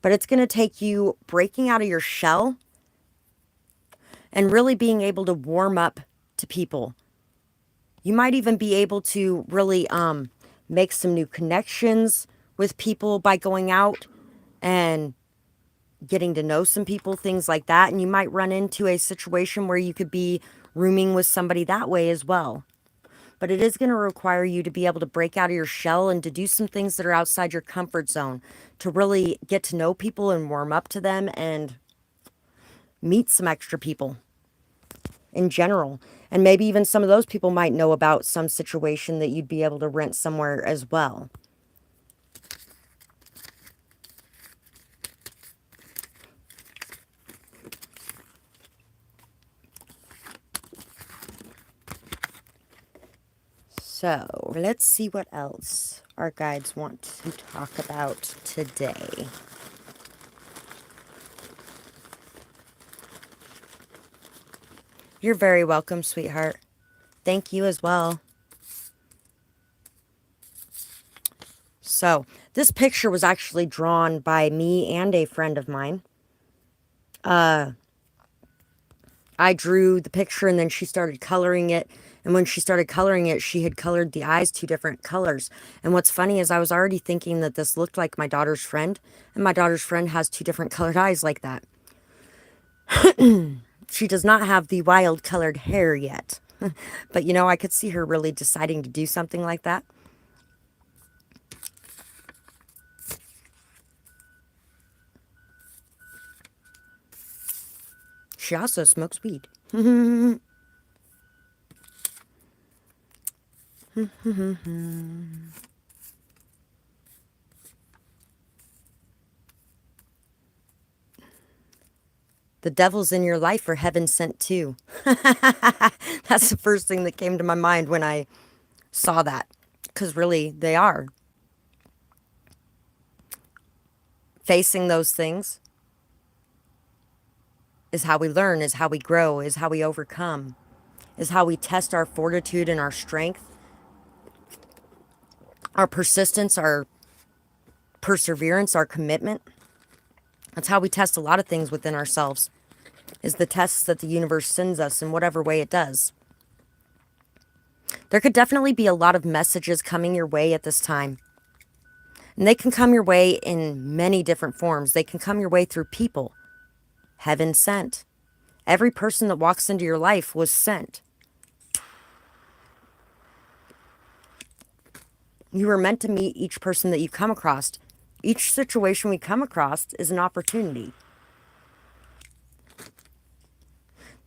but it's going to take you breaking out of your shell and really being able to warm up to people. You might even be able to really make some new connections with people by going out and getting to know some people, things like that. And you might run into a situation where you could be rooming with somebody that way as well. But it is going to require you to be able to break out of your shell and to do some things that are outside your comfort zone to really get to know people and warm up to them and meet some extra people in general. And maybe even some of those people might know about some situation that you'd be able to rent somewhere as well. So let's see what else our guides want to talk about today. You're very welcome, sweetheart. Thank you as well. So this picture was actually drawn by me and a friend of mine. I drew the picture and then she started coloring it. And when she started coloring it, she had colored the eyes two different colors. And what's funny is I was already thinking that this looked like my daughter's friend. And my daughter's friend has two different colored eyes like that. She does not have the wild colored hair yet. But you know, I could see her really deciding to do something like that. She also smokes weed. The devils in your life are heaven sent too. That's the first thing that came to my mind when I saw that. Because really, they are. Facing those things is how we learn, is how we grow, is how we overcome, is how we test our fortitude and our strength, our persistence, our perseverance, our commitment. That's how we test a lot of things within ourselves, is the tests that the universe sends us in whatever way it does. There could definitely be a lot of messages coming your way at this time. And they can come your way in many different forms. They can come your way through people. Heaven sent. Every person that walks into your life was sent. You were meant to meet each person that you come across. Each situation we come across is an opportunity.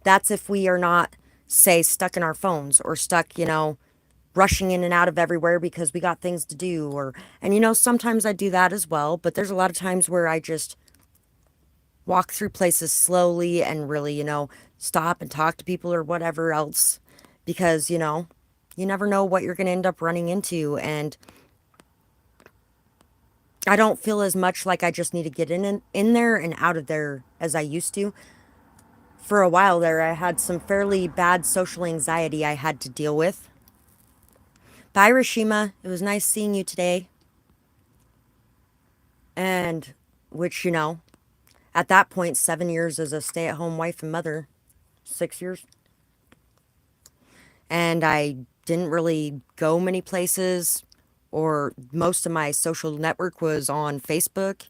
That's if we are not, say, stuck in our phones or stuck, rushing in and out of everywhere because we got things to do. And sometimes I do that as well, but there's a lot of times where I just walk through places slowly and really, stop and talk to people or whatever else because, you never know what you're going to end up running into. And I don't feel as much like I just need to get in there and out of there as I used to. For a while there, I had some fairly bad social anxiety I had to deal with. Bye, Rashima. It was nice seeing you today. And which, at that point, 7 years as a stay-at-home wife and mother, 6 years. And I didn't really go many places, or most of my social network was on Facebook.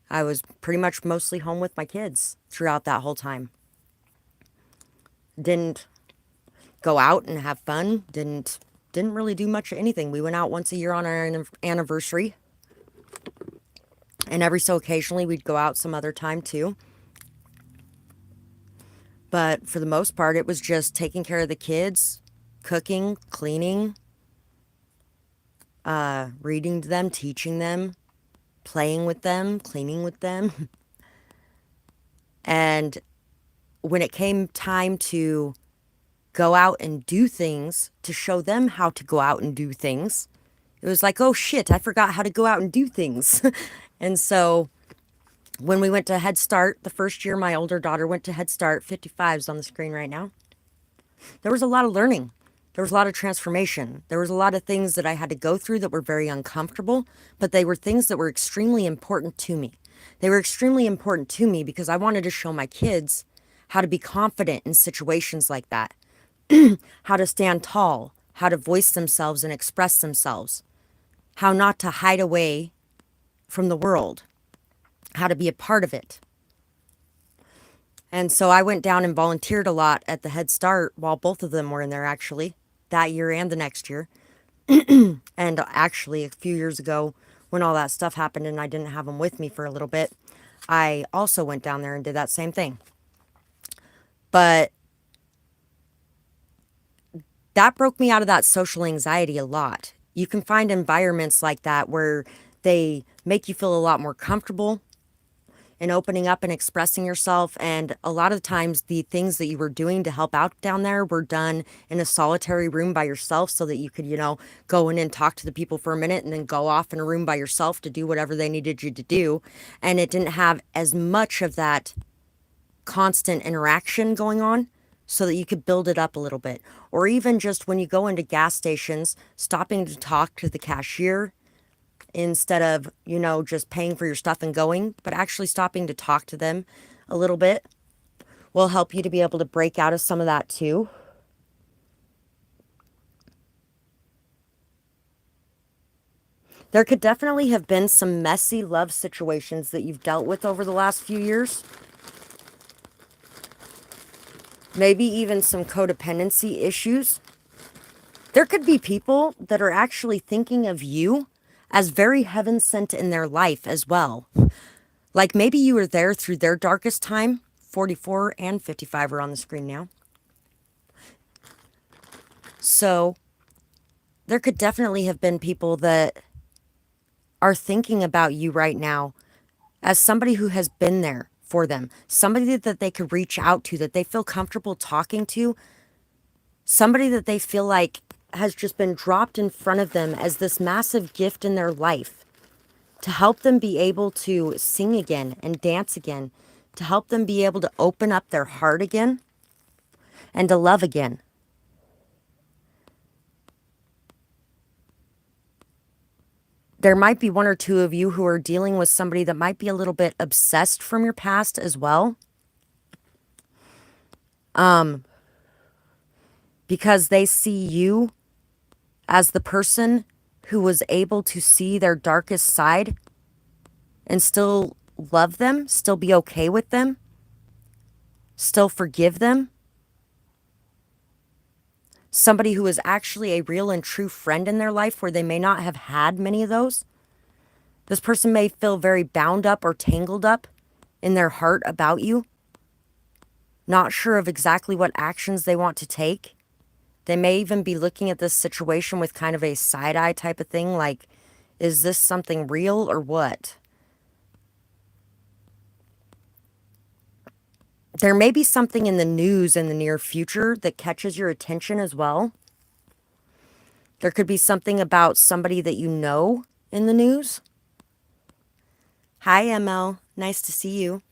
I was pretty much mostly home with my kids throughout that whole time. Didn't go out and have fun. Didn't really do much of anything. We went out once a year on our anniversary. And every so occasionally we'd go out some other time too. But for the most part, it was just taking care of the kids, cooking, cleaning, reading to them, teaching them, playing with them, cleaning with them. And when it came time to go out and do things, to show them how to go out and do things, it was like, oh shit, I forgot how to go out and do things. And so when we went to Head Start, the first year my older daughter went to Head Start, 55's on the screen right now, there was a lot of learning. There was a lot of transformation. There was a lot of things that I had to go through that were very uncomfortable, but they were things that were extremely important to me. They were extremely important to me because I wanted to show my kids how to be confident in situations like that, how to stand tall, how to voice themselves and express themselves, how not to hide away from the world, how to be a part of it. And so I went down and volunteered a lot at the Head Start while both of them were in there, actually, that year and the next year. And actually, a few years ago, when all that stuff happened and I didn't have them with me for a little bit, I also went down there and did that same thing. But that broke me out of that social anxiety a lot. You can find environments like that where they make you feel a lot more comfortable in opening up and expressing yourself. And a lot of times the things that you were doing to help out down there were done in a solitary room by yourself so that you could, go in and talk to the people for a minute and then go off in a room by yourself to do whatever they needed you to do. And it didn't have as much of that constant interaction going on so that you could build it up a little bit. Or even just when you go into gas stations, stopping to talk to the cashier instead of, just paying for your stuff and going, but actually stopping to talk to them a little bit will help you to be able to break out of some of that too. There could definitely have been some messy love situations that you've dealt with over the last few years. Maybe even some codependency issues. There could be people that are actually thinking of you as very heaven sent in their life as well. Like maybe you were there through their darkest time 44 and 55 are on the screen now. So there could definitely have been people that are thinking about you right now as somebody who has been there for them, somebody that they could reach out to, that they feel comfortable talking to, somebody that they feel like has just been dropped in front of them as this massive gift in their life to help them be able to sing again and dance again, to help them be able to open up their heart again and to love again. There might be one or two of you who are dealing with somebody that might be a little bit obsessed from your past as well. Because they see you as the person who was able to see their darkest side and still love them, still be okay with them, still forgive them. Somebody who is actually a real and true friend in their life where they may not have had many of those. This person may feel very bound up or tangled up in their heart about you, not sure of exactly what actions they want to take. They may even be looking at this situation with kind of a side-eye type of thing, like, is this something real or what? There may be something in the news in the near future that catches your attention as well. There could be something about somebody that you know in the news. Hi, ML. Nice to see you.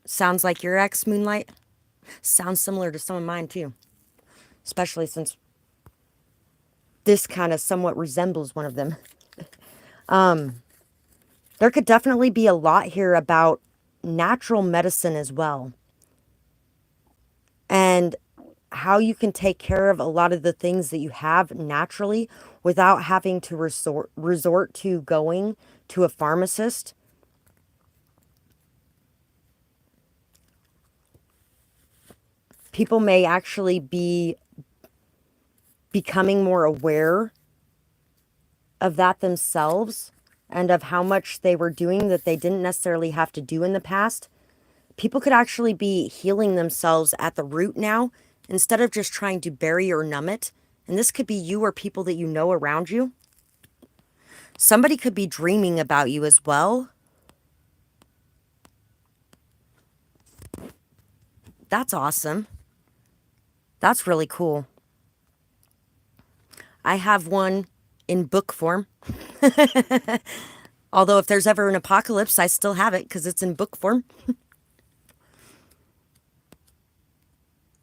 Sounds like your ex, Moonlight. Sounds similar to some of mine, too. Especially since this kind of somewhat resembles one of them. There could definitely be a lot here about natural medicine as well. And how you can take care of a lot of the things that you have naturally without having to resort to going to a pharmacist. People may actually be becoming more aware of that themselves and of how much they were doing that they didn't necessarily have to do in the past. People could actually be healing themselves at the root now instead of just trying to bury or numb it. And this could be you or people that you know around you. Somebody could be dreaming about you as well. That's awesome. That's really cool. I have one in book form. Although if there's ever an apocalypse, I still have it because it's in book form.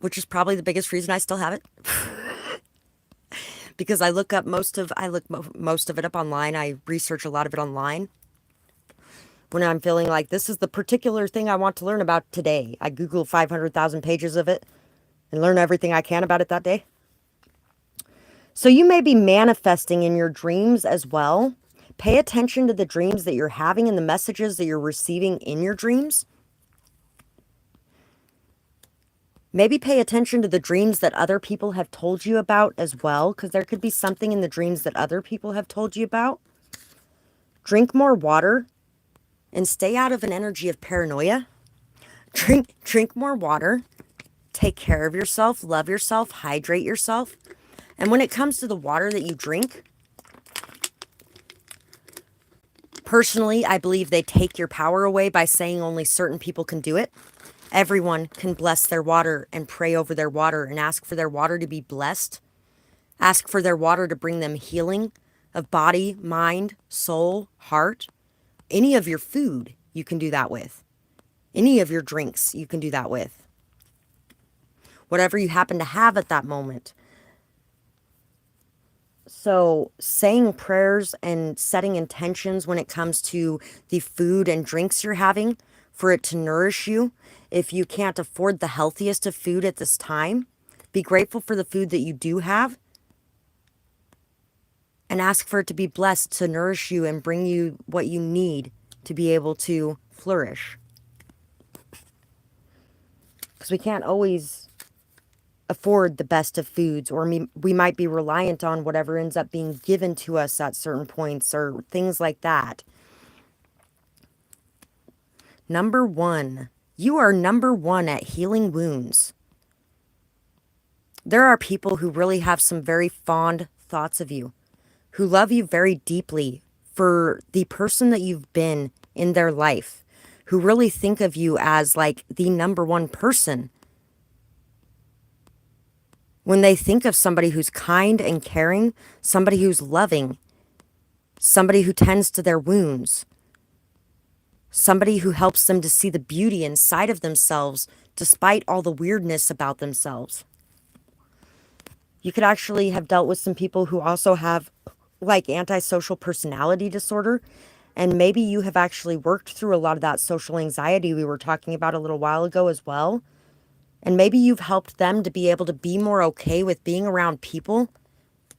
Which is probably the biggest reason I still have it. Because I look most of it up online. I research a lot of it online. When I'm feeling like this is the particular thing I want to learn about today, I Google 500,000 pages of it and learn everything I can about it that day. So you may be manifesting in your dreams as well. Pay attention to the dreams that you're having and the messages that you're receiving in your dreams. Maybe pay attention to the dreams that other people have told you about as well, because there could be something in the dreams that other people have told you about. Drink more water and stay out of an energy of paranoia. Drink more water. Take care of yourself, love yourself, hydrate yourself. And when it comes to the water that you drink, personally, I believe they take your power away by saying only certain people can do it. Everyone can bless their water and pray over their water and ask for their water to be blessed. Ask for their water to bring them healing of body, mind, soul, heart. Any of your food you can do that with. Any of your drinks you can do that with. Whatever you happen to have at that moment. So saying prayers and setting intentions when it comes to the food and drinks you're having for it to nourish you. If you can't afford the healthiest of food at this time, be grateful for the food that you do have and ask for it to be blessed to nourish you and bring you what you need to be able to flourish. Because we can't always afford the best of foods, or we might be reliant on whatever ends up being given to us at certain points or things like that. Number 1, You are number one at healing wounds. There are people who really have some very fond thoughts of you, who love you very deeply for the person that you've been in their life, who really think of you as like the number one person. When they think of somebody who's kind and caring, somebody who's loving, somebody who tends to their wounds, somebody who helps them to see the beauty inside of themselves despite all the weirdness about themselves. You could actually have dealt with some people who also have like antisocial personality disorder. And maybe you have actually worked through a lot of that social anxiety we were talking about a little while ago as well. And maybe you've helped them to be able to be more okay with being around people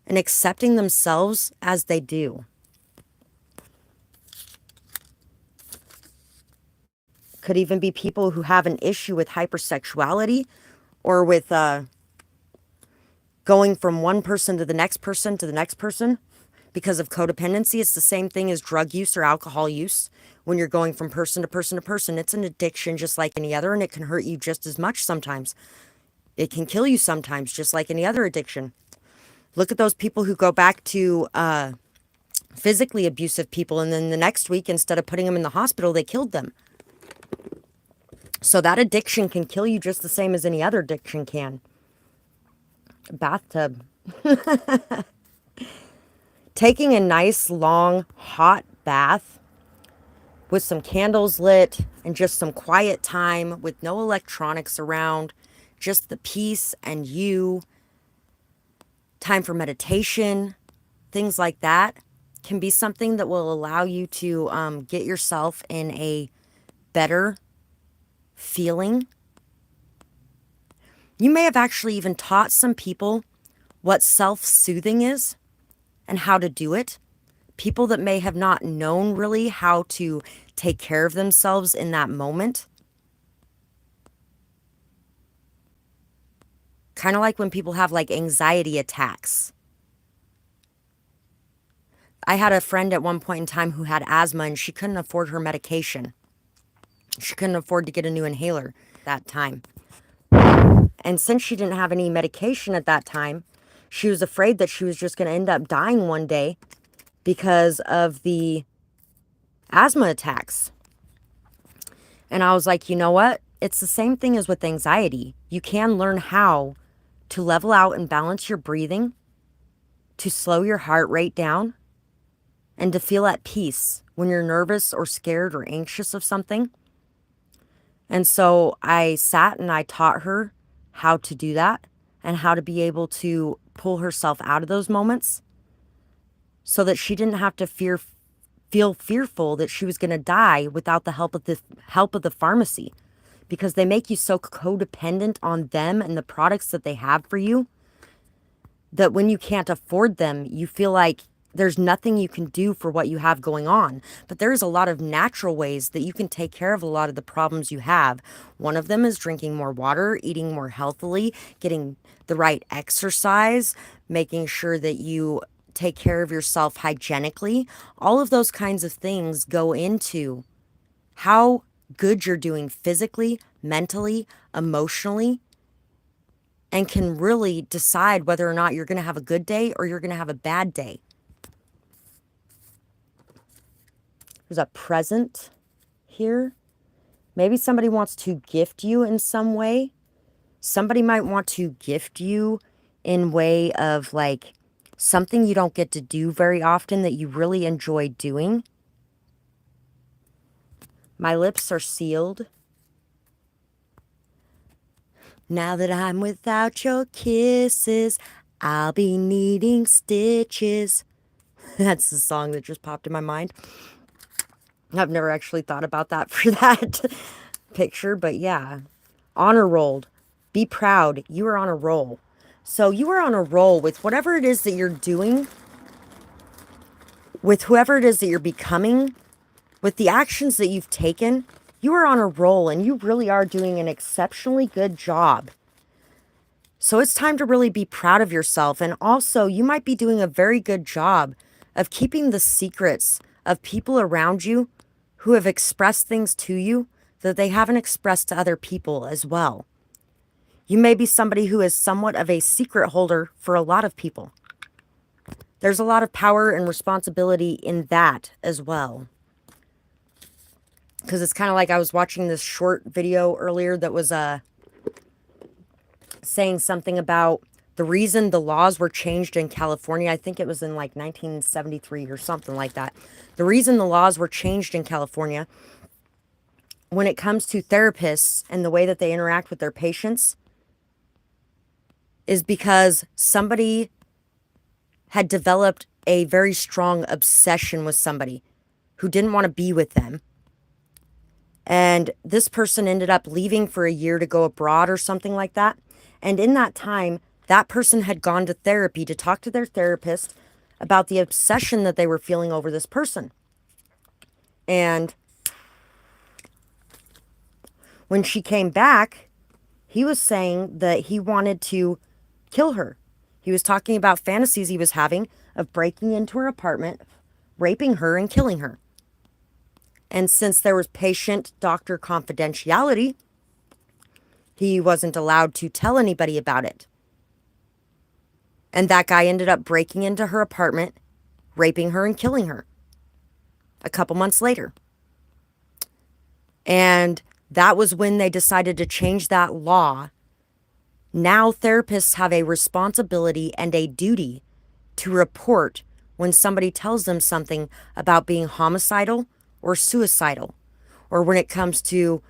and accepting themselves as they do. Could even be people who have an issue with hypersexuality or with going from one person to the next person to the next person because of codependency. It's the same thing as drug use or alcohol use. When you're going from person to person to person, it's an addiction just like any other, and it can hurt you just as much sometimes. It can kill you sometimes, just like any other addiction. Look at those people who go back to physically abusive people, and then the next week, instead of putting them in the hospital, they killed them. So that addiction can kill you just the same as any other addiction can. Bathtub. Taking a nice, long, hot bath with some candles lit and just some quiet time with no electronics around, just the peace and you, time for meditation, things like that can be something that will allow you to get yourself in a better feeling. You may have actually even taught some people what self-soothing is and how to do it. People that may have not known really how to take care of themselves in that moment. Kind of like when people have like anxiety attacks. I had a friend at one point in time who had asthma and she couldn't afford her medication. She couldn't afford to get a new inhaler that time. And since she didn't have any medication at that time, she was afraid that she was just going to end up dying one day because of the asthma attacks. And I was like, you know what? It's the same thing as with anxiety. You can learn how to level out and balance your breathing, to slow your heart rate down, and to feel at peace when you're nervous or scared or anxious of something. And so I sat and I taught her how to do that and how to be able to pull herself out of those moments so that she didn't have to feel fearful that she was going to die without the help of the pharmacy, because they make you so codependent on them and the products that they have for you that when you can't afford them, you feel like there's nothing you can do for what you have going on. But there's a lot of natural ways that you can take care of a lot of the problems you have. One of them is drinking more water, eating more healthily, getting the right exercise, making sure that you take care of yourself hygienically. All of those kinds of things go into how good you're doing physically, mentally, emotionally, and can really decide whether or not you're going to have a good day or you're going to have a bad day. There's a present here. Maybe somebody wants to gift you in some way. Somebody might want to gift you in way of like something you don't get to do very often that you really enjoy doing. My lips are sealed. Now that I'm without your kisses, I'll be needing stitches. That's the song that just popped in my mind. I've never actually thought about that for that picture, but yeah. Honor rolled. Be proud. You are on a roll. So you are on a roll with whatever it is that you're doing, with whoever it is that you're becoming, with the actions that you've taken. You are on a roll and you really are doing an exceptionally good job. So it's time to really be proud of yourself. And also, you might be doing a very good job of keeping the secrets of people around you who have expressed things to you that they haven't expressed to other people as well. You may be somebody who is somewhat of a secret holder for a lot of people. There's a lot of power and responsibility in that as well. Because it's kind of like I was watching this short video earlier that was saying something about the reason the laws were changed in California. I think it was in like 1973 or something like that. The reason the laws were changed in California when it comes to therapists and the way that they interact with their patients is because somebody had developed a very strong obsession with somebody who didn't want to be with them. And this person ended up leaving for a year to go abroad or something like that. And in that time, that person had gone to therapy to talk to their therapist about the obsession that they were feeling over this person. And when she came back, he was saying that he wanted to kill her. He was talking about fantasies he was having of breaking into her apartment, raping her, and killing her. And since there was patient-doctor confidentiality, he wasn't allowed to tell anybody about it. And that guy ended up breaking into her apartment, raping her, and killing her a couple months later. And that was when they decided to change that law. Now therapists have a responsibility and a duty to report when somebody tells them something about being homicidal or suicidal, or when it comes to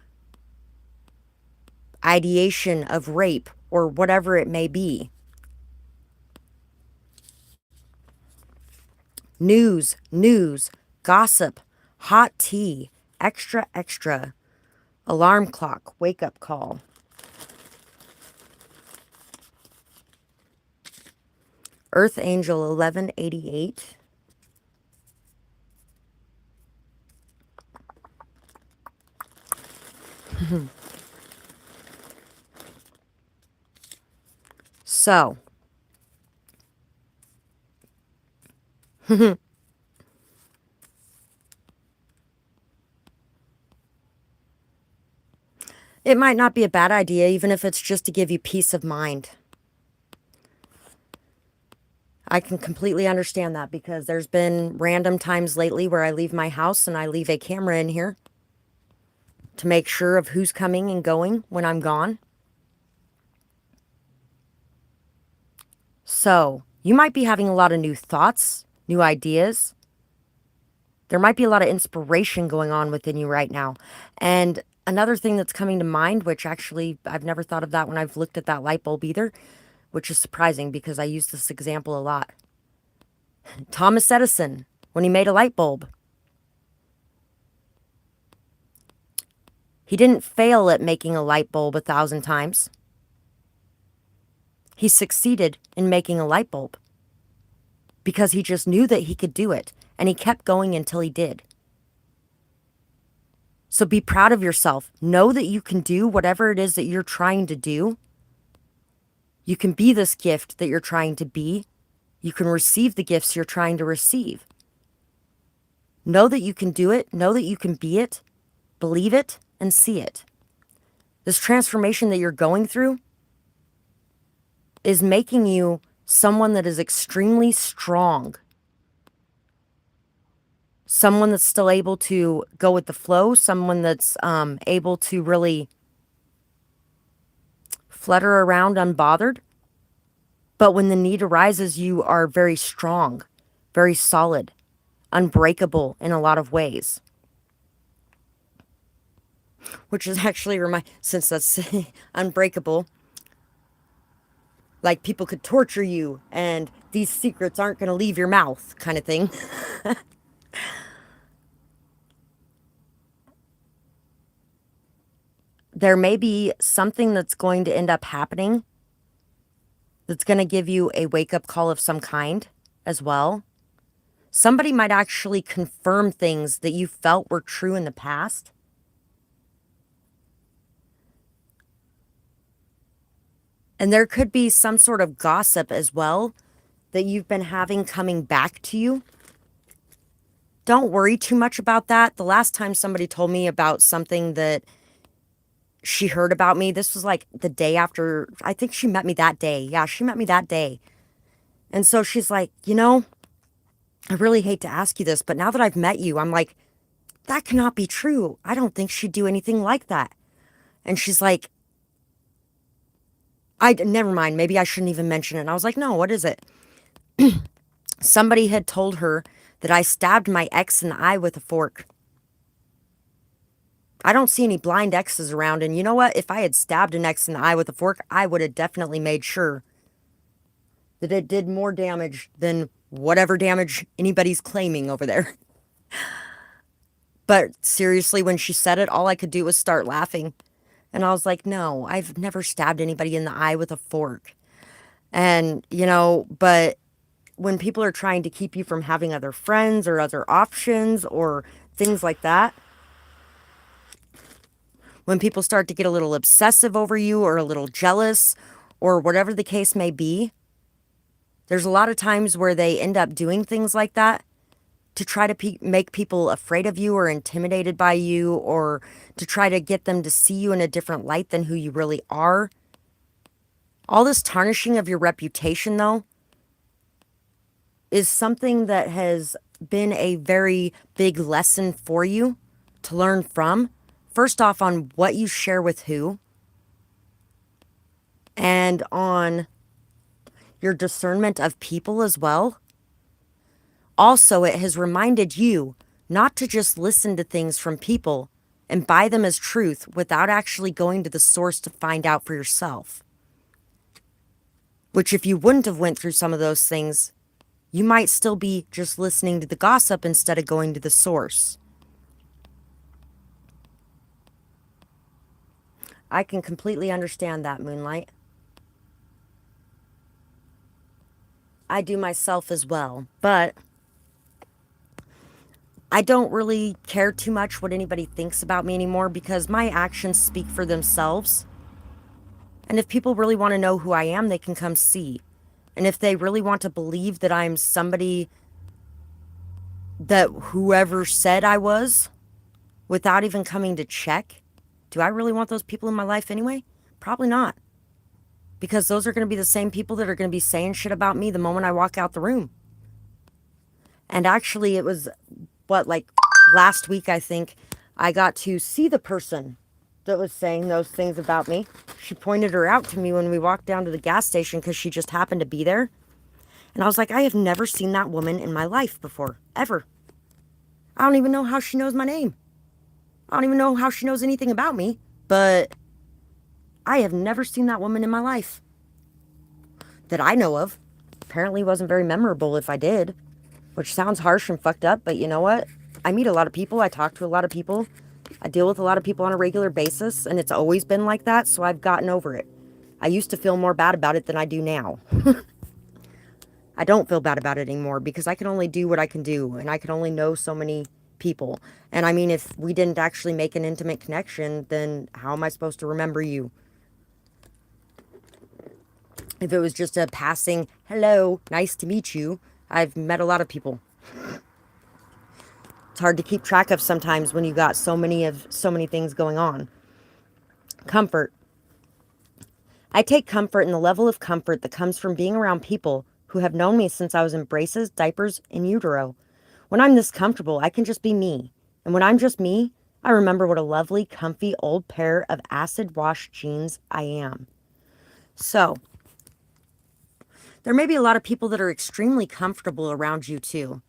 ideation of rape or whatever it may be. News, gossip, hot tea, extra, alarm clock, wake up call. Earth Angel 1188. So, it might not be a bad idea, even if it's just to give you peace of mind. I can completely understand that because there's been random times lately where I leave my house and I leave a camera in here to make sure of who's coming and going when I'm gone. So, you might be having a lot of new thoughts, new ideas. There might be a lot of inspiration going on within you right now. And another thing that's coming to mind, which actually I've never thought of that when I've looked at that light bulb either, which is surprising because I use this example a lot. Thomas Edison, when he made a light bulb, he didn't fail at making a light bulb 1,000 times. He succeeded in making a light bulb because he just knew that he could do it, and he kept going until he did. So be proud of yourself. Know that you can do whatever it is that you're trying to do. You can be this gift that you're trying to be. You can receive the gifts you're trying to receive. Know that you can do it. Know that you can be it. Believe it and see it. This transformation that you're going through is making you someone that is extremely strong. Someone that's still able to go with the flow. Someone that's able to really flutter around unbothered. But when the need arises, you are very strong, very solid, unbreakable in a lot of ways. Which is actually, since that's unbreakable, like people could torture you and these secrets aren't going to leave your mouth kind of thing. There may be something that's going to end up happening that's going to give you a wake-up call of some kind as well. Somebody might actually confirm things that you felt were true in the past. And there could be some sort of gossip as well that you've been having coming back to you don't worry too much about that. The last time somebody told me about something that she heard about me, this was like the day after, I think she met me that day. Yeah, she met me that day. And so she's like, I really hate to ask you this, but now that I've met you, I'm like, that cannot be true. I don't think she'd do anything like that. And she's like, never mind. Maybe I shouldn't even mention it. And I was like, no, what is it? Somebody had told her that I stabbed my ex in the eye with a fork. I don't see any blind exes around. And you know what? If I had stabbed an ex in the eye with a fork, I would have definitely made sure that it did more damage than whatever damage anybody's claiming over there. But seriously, when she said it, all I could do was start laughing. And I was like, no, I've never stabbed anybody in the eye with a fork. And, but when people are trying to keep you from having other friends or other options or things like that, when people start to get a little obsessive over you or a little jealous or whatever the case may be, there's a lot of times where they end up doing things like that to try to make people afraid of you or intimidated by you, or to try to get them to see you in a different light than who you really are. All this tarnishing of your reputation, though, is something that has been a very big lesson for you to learn from. First off, on what you share with who, and on your discernment of people as well. Also, it has reminded you not to just listen to things from people and buy them as truth without actually going to the source to find out for yourself. Which, if you wouldn't have went through some of those things, you might still be just listening to the gossip instead of going to the source. I can completely understand that, Moonlight. I do myself as well, but I don't really care too much what anybody thinks about me anymore because my actions speak for themselves. And if people really want to know who I am, they can come see. And if they really want to believe that I'm somebody that whoever said I was without even coming to check, do I really want those people in my life anyway? Probably not. Because those are going to be the same people that are going to be saying shit about me the moment I walk out the room. And actually, it was, last week, I think, I got to see the person that was saying those things about me. She pointed her out to me when we walked down to the gas station because she just happened to be there. And I was like, I have never seen that woman in my life before, ever. I don't even know how she knows my name. I don't even know how she knows anything about me, but I have never seen that woman in my life that I know of. Apparently wasn't very memorable if I did, which sounds harsh and fucked up, but you know what? I meet a lot of people. I talk to a lot of people. I deal with a lot of people on a regular basis, and it's always been like that, so I've gotten over it. I used to feel more bad about it than I do now. I don't feel bad about it anymore because I can only do what I can do, and I can only know so many people. And I mean, if we didn't actually make an intimate connection, then how am I supposed to remember you? If it was just a passing, hello, nice to meet you, I've met a lot of people. It's hard to keep track of sometimes when you got so many things going on. Comfort. I take comfort in the level of comfort that comes from being around people who have known me since I was in braces, diapers, and utero. When I'm this comfortable, I can just be me. And when I'm just me, I remember what a lovely, comfy old pair of acid wash jeans I am. So, there may be a lot of people that are extremely comfortable around you too.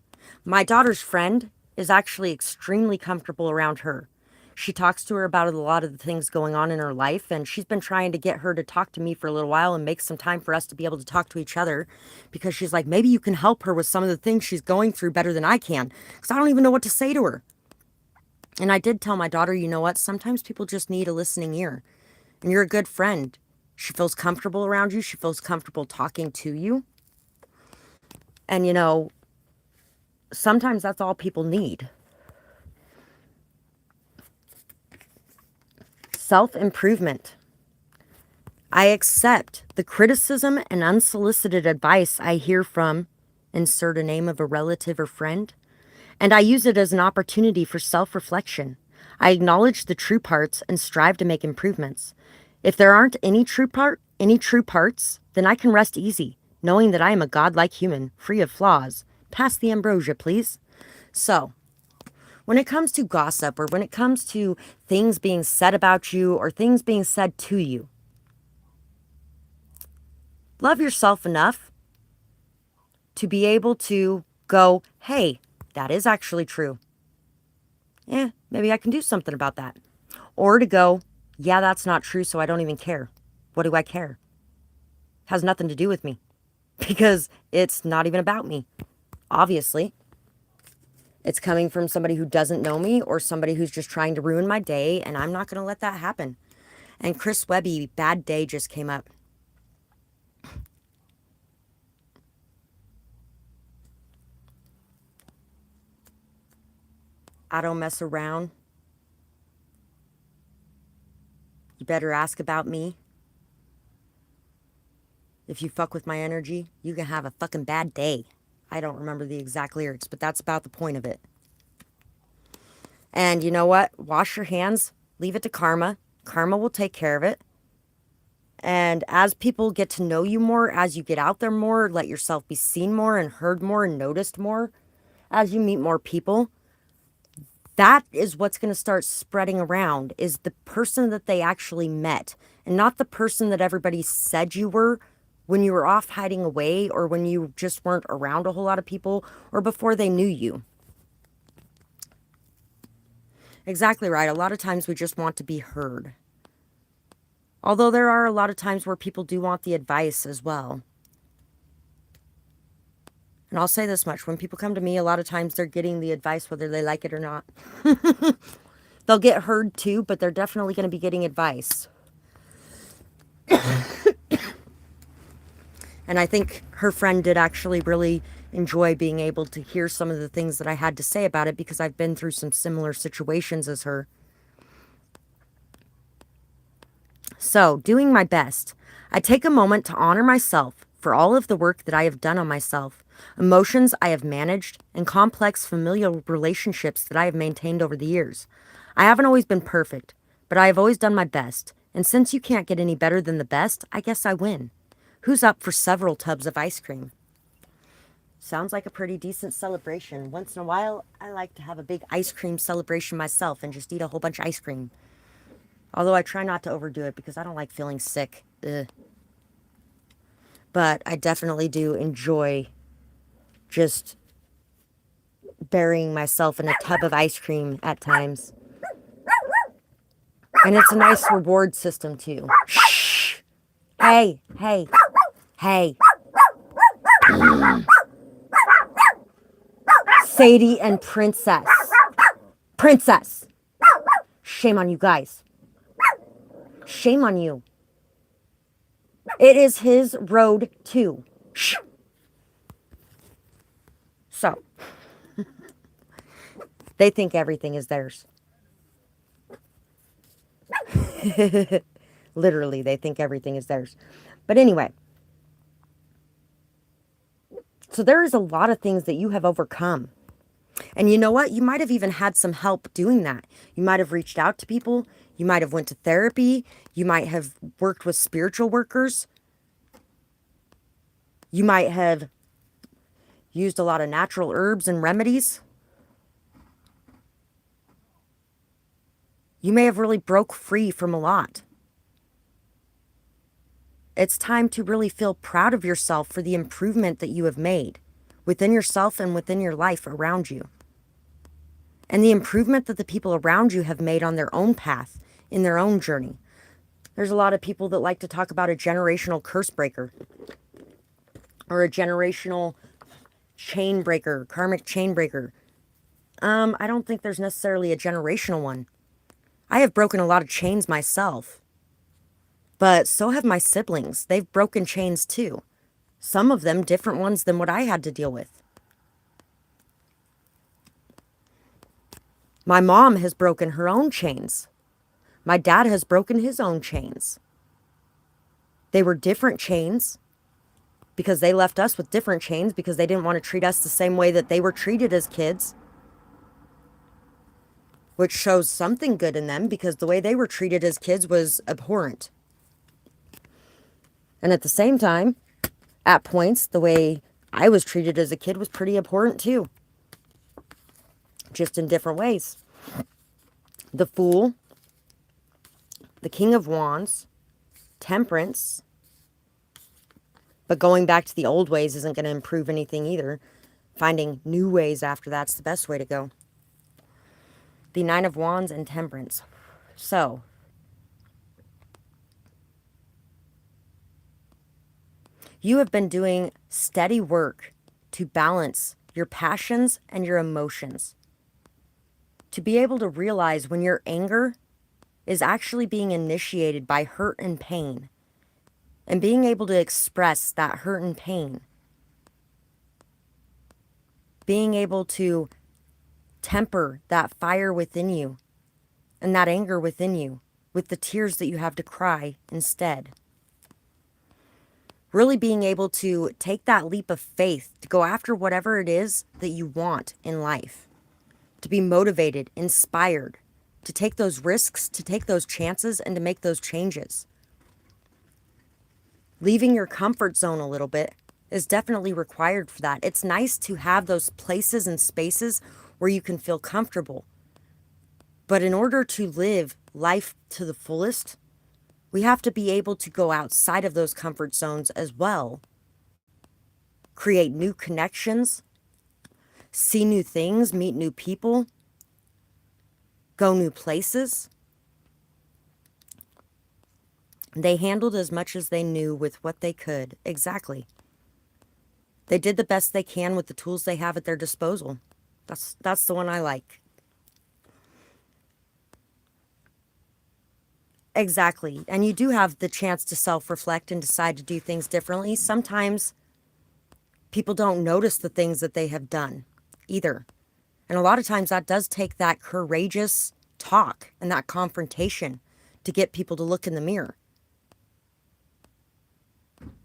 My daughter's friend is actually extremely comfortable around her. She talks to her about a lot of the things going on in her life, and she's been trying to get her to talk to me for a little while and make some time for us to be able to talk to each other, because she's like, maybe you can help her with some of the things she's going through better than I can, because I don't even know what to say to her. And I did tell my daughter, you know what, sometimes people just need a listening ear, and you're a good friend. She feels comfortable around you. She feels comfortable talking to you. And sometimes that's all people need. Self-improvement. I accept the criticism and unsolicited advice I hear from, insert a name of a relative or friend, And I use it as an opportunity for self-reflection. I acknowledge the true parts and strive to make improvements. If there aren't any true parts, then I can rest easy, knowing that I am a godlike human, free of flaws. Pass the ambrosia, please. So, when it comes to gossip or when it comes to things being said about you or things being said to you, love yourself enough to be able to go, hey, that is actually true. Maybe I can do something about that. Or to go, yeah, that's not true, so I don't even care. What do I care? Has nothing to do with me because it's not even about me. Obviously, it's coming from somebody who doesn't know me or somebody who's just trying to ruin my day, and I'm not going to let that happen. And Chris Webby, Bad Day just came up. I don't mess around. You better ask about me. If you fuck with my energy, you can have a fucking bad day. I don't remember the exact lyrics, but that's about the point of it. And you know what? Wash your hands. Leave it to karma. Karma will take care of it. And as people get to know you more, as you get out there more, let yourself be seen more and heard more and noticed more, as you meet more people, that is what's going to start spreading around, is the person that they actually met and not the person that everybody said you were when you were off hiding away or when you just weren't around a whole lot of people or before they knew you. Exactly right. A lot of times we just want to be heard. Although there are a lot of times where people do want the advice as well. And I'll say this much. When people come to me, a lot of times they're getting the advice whether they like it or not. They'll get heard too, but they're definitely going to be getting advice. And I think her friend did actually really enjoy being able to hear some of the things that I had to say about it because I've been through some similar situations as her. So, doing my best. I take a moment to honor myself for all of the work that I have done on myself, emotions I have managed, and complex familial relationships that I have maintained over the years. I haven't always been perfect, but I have always done my best. And since you can't get any better than the best, I guess I win. Who's up for several tubs of ice cream? Sounds like a pretty decent celebration. Once in a while, I like to have a big ice cream celebration myself and just eat a whole bunch of ice cream. Although I try not to overdo it because I don't like feeling sick. Ugh. But I definitely do enjoy just burying myself in a tub of ice cream at times. And it's a nice reward system too. Shh! Hey, hey, hey. Sadie and Princess. Princess! Shame on you guys. Shame on you. It is his road too. Shh. So, they think everything is theirs. Literally, they think everything is theirs. But anyway, so there is a lot of things that you have overcome. And you know what? You might have even had some help doing that. You might have reached out to people. You might have went to therapy. You might have worked with spiritual workers. You might have used a lot of natural herbs and remedies. You may have really broke free from a lot. It's time to really feel proud of yourself for the improvement that you have made within yourself and within your life around you. And the improvement that the people around you have made on their own path, in their own journey. There's a lot of people that like to talk about a generational curse breaker or a generational chain breaker, karmic chain breaker. I don't think there's necessarily a generational one. I have broken a lot of chains myself, but so have my siblings. They've broken chains too. Some of them different ones than what I had to deal with. My mom has broken her own chains. My dad has broken his own chains. They were different chains because they left us with different chains because they didn't want to treat us the same way that they were treated as kids. which shows something good in them because the way they were treated as kids was abhorrent. And at the same time, at points, the way I was treated as a kid was pretty abhorrent too, just in different ways. The Fool, the King of Wands, Temperance. But going back to the old ways isn't going to improve anything either. Finding new ways after that's the best way to go. The Nine of Wands and Temperance. So, you have been doing steady work to balance your passions and your emotions. To be able to realize when your anger is actually being initiated by hurt and pain. And being able to express that hurt and pain. Being able to temper that fire within you and that anger within you with the tears that you have to cry instead. Really being able to take that leap of faith to go after whatever it is that you want in life. To be motivated, inspired, to take those risks, to take those chances, and to make those changes. Leaving your comfort zone a little bit is definitely required for that. It's nice to have those places and spaces where you can feel comfortable. But in order to live life to the fullest, we have to be able to go outside of those comfort zones as well. Create new connections, see new things, meet new people, go new places. They handled as much as they knew with what they could. Exactly. They did the best they can with the tools they have at their disposal. That's the one I like. Exactly. And you do have the chance to self-reflect and decide to do things differently. Sometimes people don't notice the things that they have done either. And a lot of times that does take that courageous talk and that confrontation to get people to look in the mirror.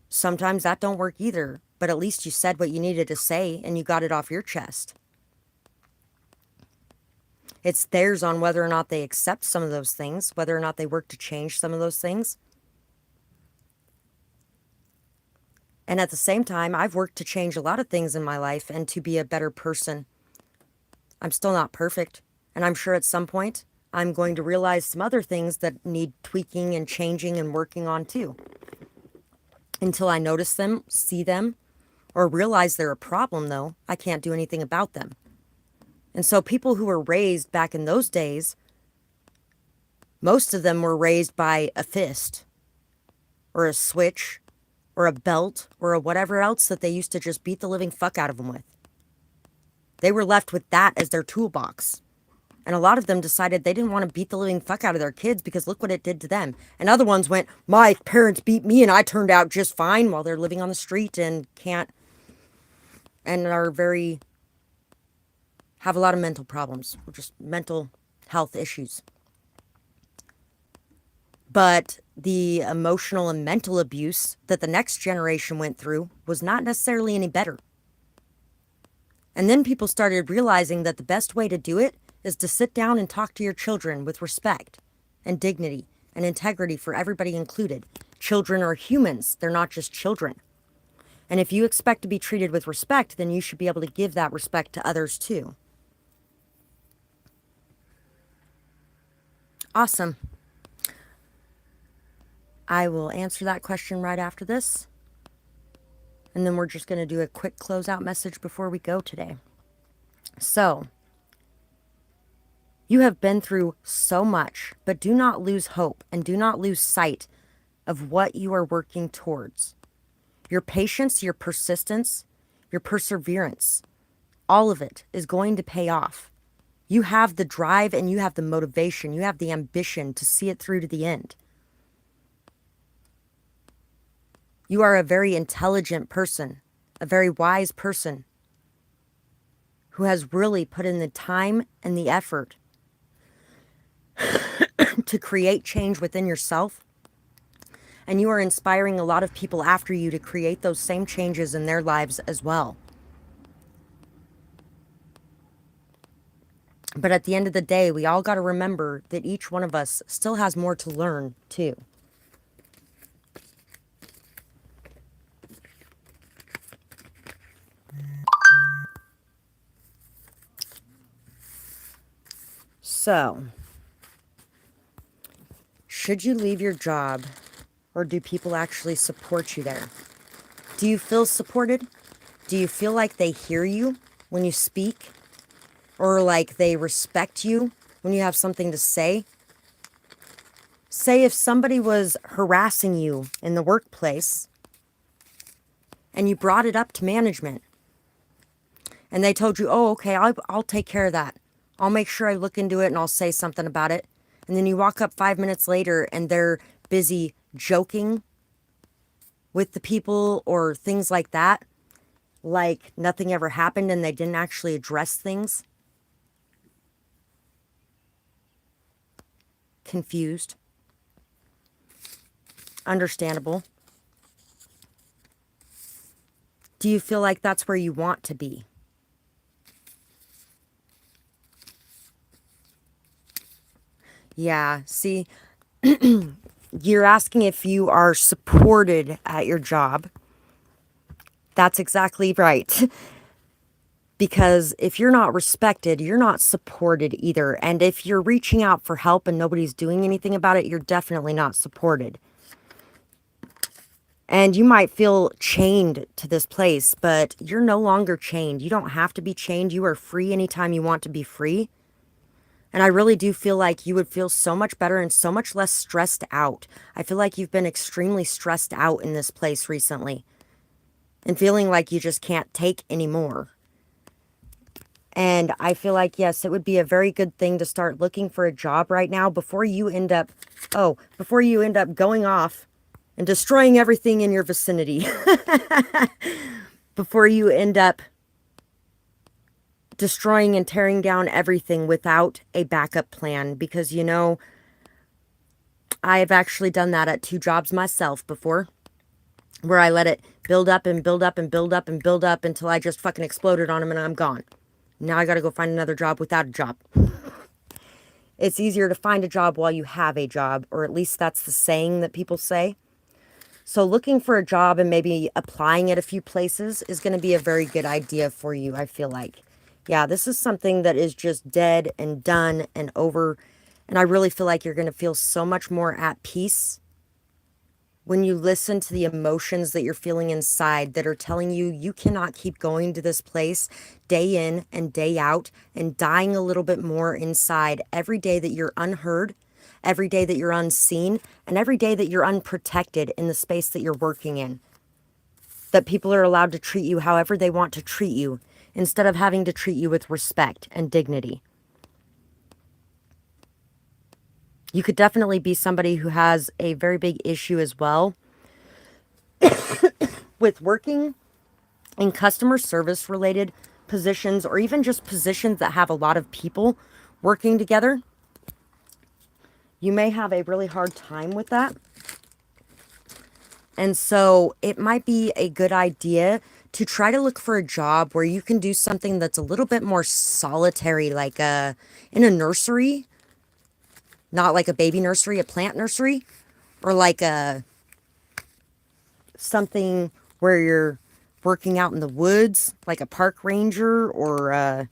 Sometimes that don't work either, but at least you said what you needed to say and you got it off your chest. It's theirs on whether or not they accept some of those things, whether or not they work to change some of those things. And at the same time, I've worked to change a lot of things in my life and to be a better person. I'm still not perfect, and I'm sure at some point I'm going to realize some other things that need tweaking and changing and working on too. Until I notice them, see them, or realize they're a problem, though, I can't do anything about them. And so people who were raised back in those days, most of them were raised by a fist, or a switch, or a belt, or a whatever else that they used to just beat the living fuck out of them with. They were left with that as their toolbox. And a lot of them decided they didn't want to beat the living fuck out of their kids because look what it did to them. And other ones went, my parents beat me and I turned out just fine, while they're living on the street and can't, and are have a lot of mental problems, or just mental health issues. But the emotional and mental abuse that the next generation went through was not necessarily any better. And then people started realizing that the best way to do it is to sit down and talk to your children with respect and dignity and integrity for everybody included. Children are humans. They're not just children. And if you expect to be treated with respect, then you should be able to give that respect to others too. Awesome. I will answer that question right after this. And then we're just going to do a quick closeout message before we go today. So, you have been through so much, but do not lose hope and do not lose sight of what you are working towards. Your patience, your persistence, your perseverance, all of it is going to pay off. You have the drive and you have the motivation, you have the ambition to see it through to the end. You are a very intelligent person, a very wise person who has really put in the time and the effort to create change within yourself. And you are inspiring a lot of people after you to create those same changes in their lives as well. But at the end of the day, we all got to remember that each one of us still has more to learn, too. So, should you leave your job, or do people actually support you there? Do you feel supported? Do you feel like they hear you when you speak? Or like they respect you when you have something to say? Say if somebody was harassing you in the workplace and you brought it up to management and they told you, oh, okay, I'll take care of that. I'll make sure I look into it and I'll say something about it. And then you walk up 5 minutes later and they're busy joking with the people or things like that, like nothing ever happened and they didn't actually address things. Confused. Understandable. Do you feel like that's where you want to be? Yeah, see, you're asking if you are supported at your job. That's exactly right. Because if you're not respected, you're not supported either. And if you're reaching out for help and nobody's doing anything about it, you're definitely not supported. And you might feel chained to this place, but you're no longer chained. You don't have to be chained. You are free anytime you want to be free. And I really do feel like you would feel so much better and so much less stressed out. I feel like you've been extremely stressed out in this place recently and feeling like you just can't take anymore. And I feel like, yes, it would be a very good thing to start looking for a job right now before you end up going off and destroying everything in your vicinity. Before you end up destroying and tearing down everything without a backup plan. Because, I've actually done that at 2 jobs myself before, where I let it build up and build up and build up and build up until I just fucking exploded on them and I'm gone. Now I got to go find another job without a job. It's easier to find a job while you have a job, or at least that's the saying that people say. So looking for a job and maybe applying at a few places is going to be a very good idea for you, I feel like. Yeah, this is something that is just dead and done and over. And I really feel like you're going to feel so much more at peace when you listen to the emotions that you're feeling inside that are telling you you cannot keep going to this place day in and day out and dying a little bit more inside every day that you're unheard, every day that you're unseen, and every day that you're unprotected in the space that you're working in. That people are allowed to treat you however they want to treat you instead of having to treat you with respect and dignity. You could definitely be somebody who has a very big issue as well with working in customer service related positions, or even just positions that have a lot of people working together. You may have a really hard time with that. And so it might be a good idea to try to look for a job where you can do something that's a little bit more solitary, like in a nursery. Not like a baby nursery, a plant nursery, or like something where you're working out in the woods, like a park ranger, or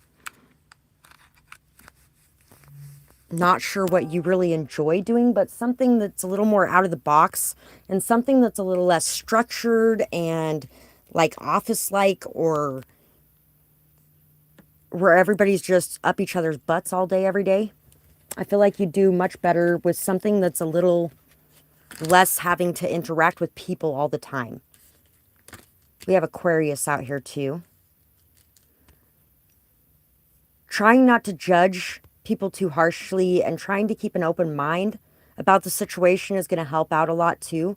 not sure what you really enjoy doing, but something that's a little more out of the box and something that's a little less structured and like office-like, or where everybody's just up each other's butts all day, every day. I feel like you do much better with something that's a little less having to interact with people all the time. We have Aquarius out here too. Trying not to judge people too harshly and trying to keep an open mind about the situation is going to help out a lot too.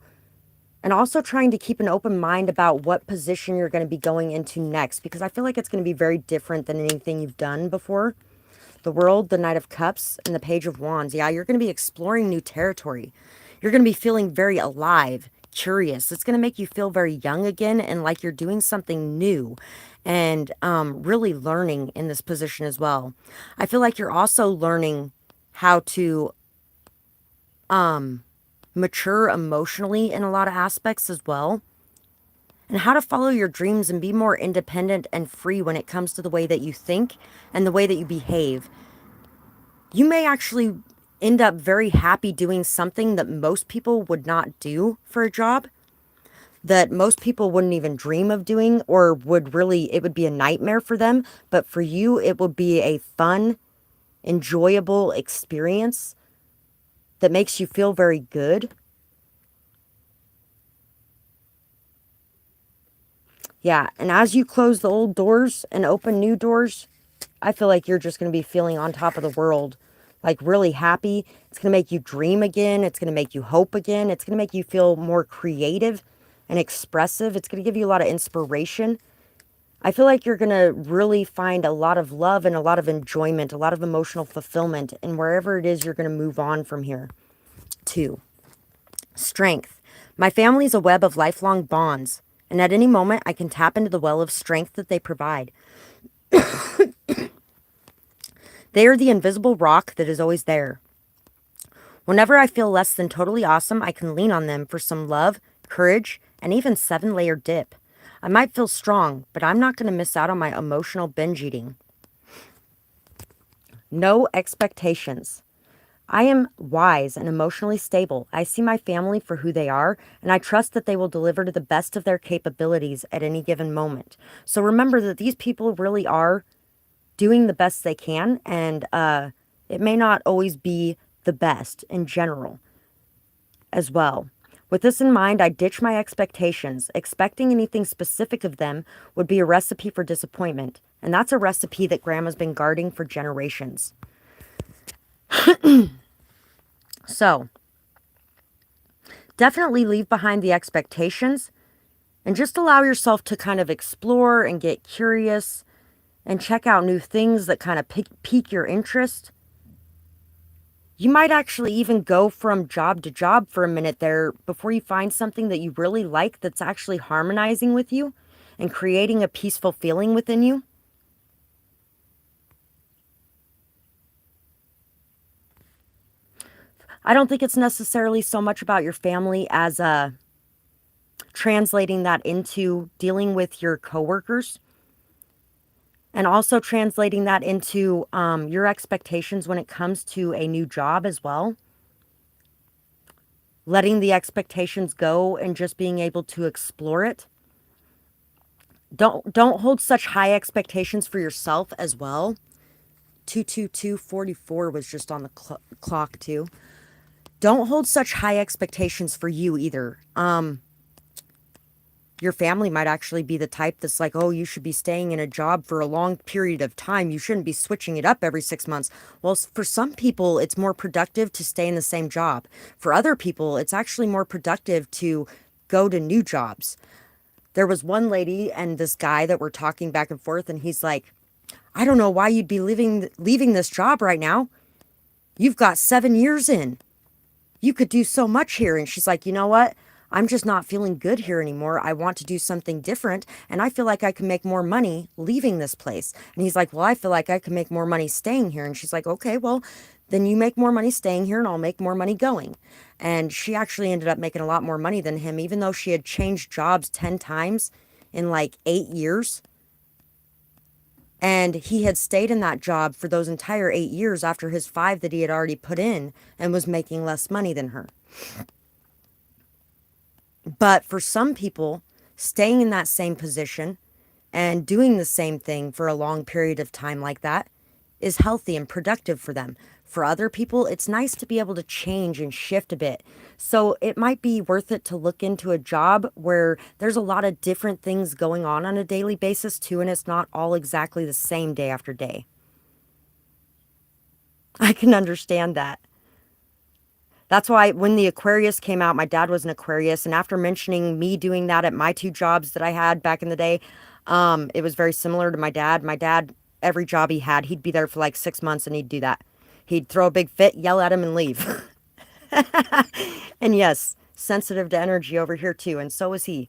And also trying to keep an open mind about what position you're going to be going into next, because I feel like it's going to be very different than anything you've done before. The World, the Knight of Cups, and the Page of Wands. Yeah, you're going to be exploring new territory. You're going to be feeling very alive, curious. It's going to make you feel very young again and like you're doing something new and really learning in this position as well. I feel like you're also learning how to mature emotionally in a lot of aspects as well, and how to follow your dreams and be more independent and free when it comes to the way that you think and the way that you behave. You may actually end up very happy doing something that most people would not do for a job, that most people wouldn't even dream of doing, or would really, it would be a nightmare for them. But for you, it would be a fun, enjoyable experience that makes you feel very good. Yeah, and as you close the old doors and open new doors, I feel like you're just going to be feeling on top of the world, like really happy. It's going to make you dream again. It's going to make you hope again. It's going to make you feel more creative and expressive. It's going to give you a lot of inspiration. I feel like you're going to really find a lot of love and a lot of enjoyment, a lot of emotional fulfillment, and wherever it is you're going to move on from here. 2. Strength. My family is a web of lifelong bonds, and at any moment I can tap into the well of strength that they provide. They are the invisible rock that is always there. Whenever I feel less than totally awesome, I can lean on them for some love, courage, and even 7-layer dip. I might feel strong, but I'm not going to miss out on my emotional binge eating. No expectations. I am wise and emotionally stable. I see my family for who they are, and I trust that they will deliver to the best of their capabilities at any given moment. So remember that these people really are doing the best they can, and it may not always be the best in general as well. With this in mind, I ditch my expectations. Expecting anything specific of them would be a recipe for disappointment, and that's a recipe that Grandma's been guarding for generations. So, definitely leave behind the expectations and just allow yourself to kind of explore and get curious and check out new things that kind of pique your interest. You might actually even go from job to job for a minute there before you find something that you really like that's actually harmonizing with you and creating a peaceful feeling within you. I don't think it's necessarily so much about your family as translating that into dealing with your coworkers, and also translating that into your expectations when it comes to a new job as well. Letting the expectations go and just being able to explore it. Don't hold such high expectations for yourself as well. 22244 was just on the clock too. Don't hold such high expectations for you either. Your family might actually be the type that's like, oh, you should be staying in a job for a long period of time. You shouldn't be switching it up every 6 months. Well, for some people, it's more productive to stay in the same job. For other people, it's actually more productive to go to new jobs. There was one lady and this guy that were talking back and forth, and he's like, I don't know why you'd be leaving this job right now. You've got 7 years in. You could do so much here. And she's like, you know what? I'm just not feeling good here anymore. I want to do something different. And I feel like I can make more money leaving this place. And he's like, well, I feel like I can make more money staying here. And she's like, okay, well, then you make more money staying here and I'll make more money going. And she actually ended up making a lot more money than him, even though she had changed jobs 10 times in like 8 years. And he had stayed in that job for those entire 8 years after his 5 that he had already put in, and was making less money than her. But for some people, staying in that same position and doing the same thing for a long period of time like that is healthy and productive for them. For other people, it's nice to be able to change and shift a bit. So it might be worth it to look into a job where there's a lot of different things going on a daily basis too, and it's not all exactly the same day after day. I can understand that. That's why when the Aquarius came out, my dad was an Aquarius, and after mentioning me doing that at my 2 jobs that I had back in the day, it was very similar to my dad. My dad, every job he had, he'd be there for like 6 months and he'd do that. He'd throw a big fit, yell at him, and leave. And yes, sensitive to energy over here too, and so is he.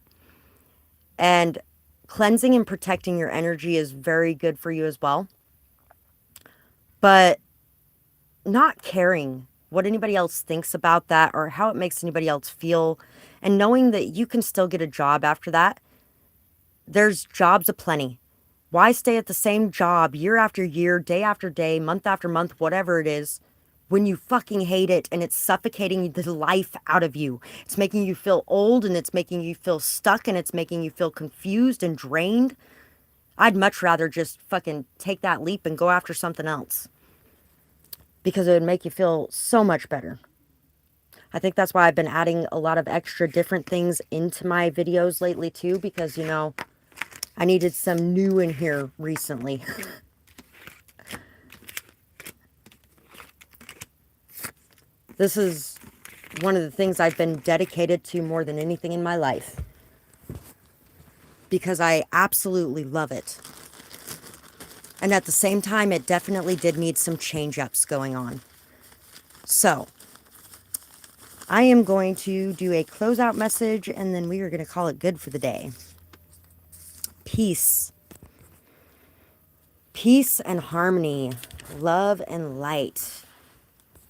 And cleansing and protecting your energy is very good for you as well. But not caring what anybody else thinks about that or how it makes anybody else feel, and knowing that you can still get a job after that. There's jobs aplenty. Why stay at the same job year after year, day after day, month after month, whatever it is, when you fucking hate it and it's suffocating the life out of you? It's making you feel old and it's making you feel stuck and it's making you feel confused and drained. I'd much rather just fucking take that leap and go after something else, because it would make you feel so much better. I think that's why I've been adding a lot of extra different things into my videos lately too, because, I needed some new in here recently. This is one of the things I've been dedicated to more than anything in my life, because I absolutely love it. And at the same time, it definitely did need some change-ups going on. So, I am going to do a closeout message, and then we are going to call it good for the day. Peace. Peace and harmony. Love and light.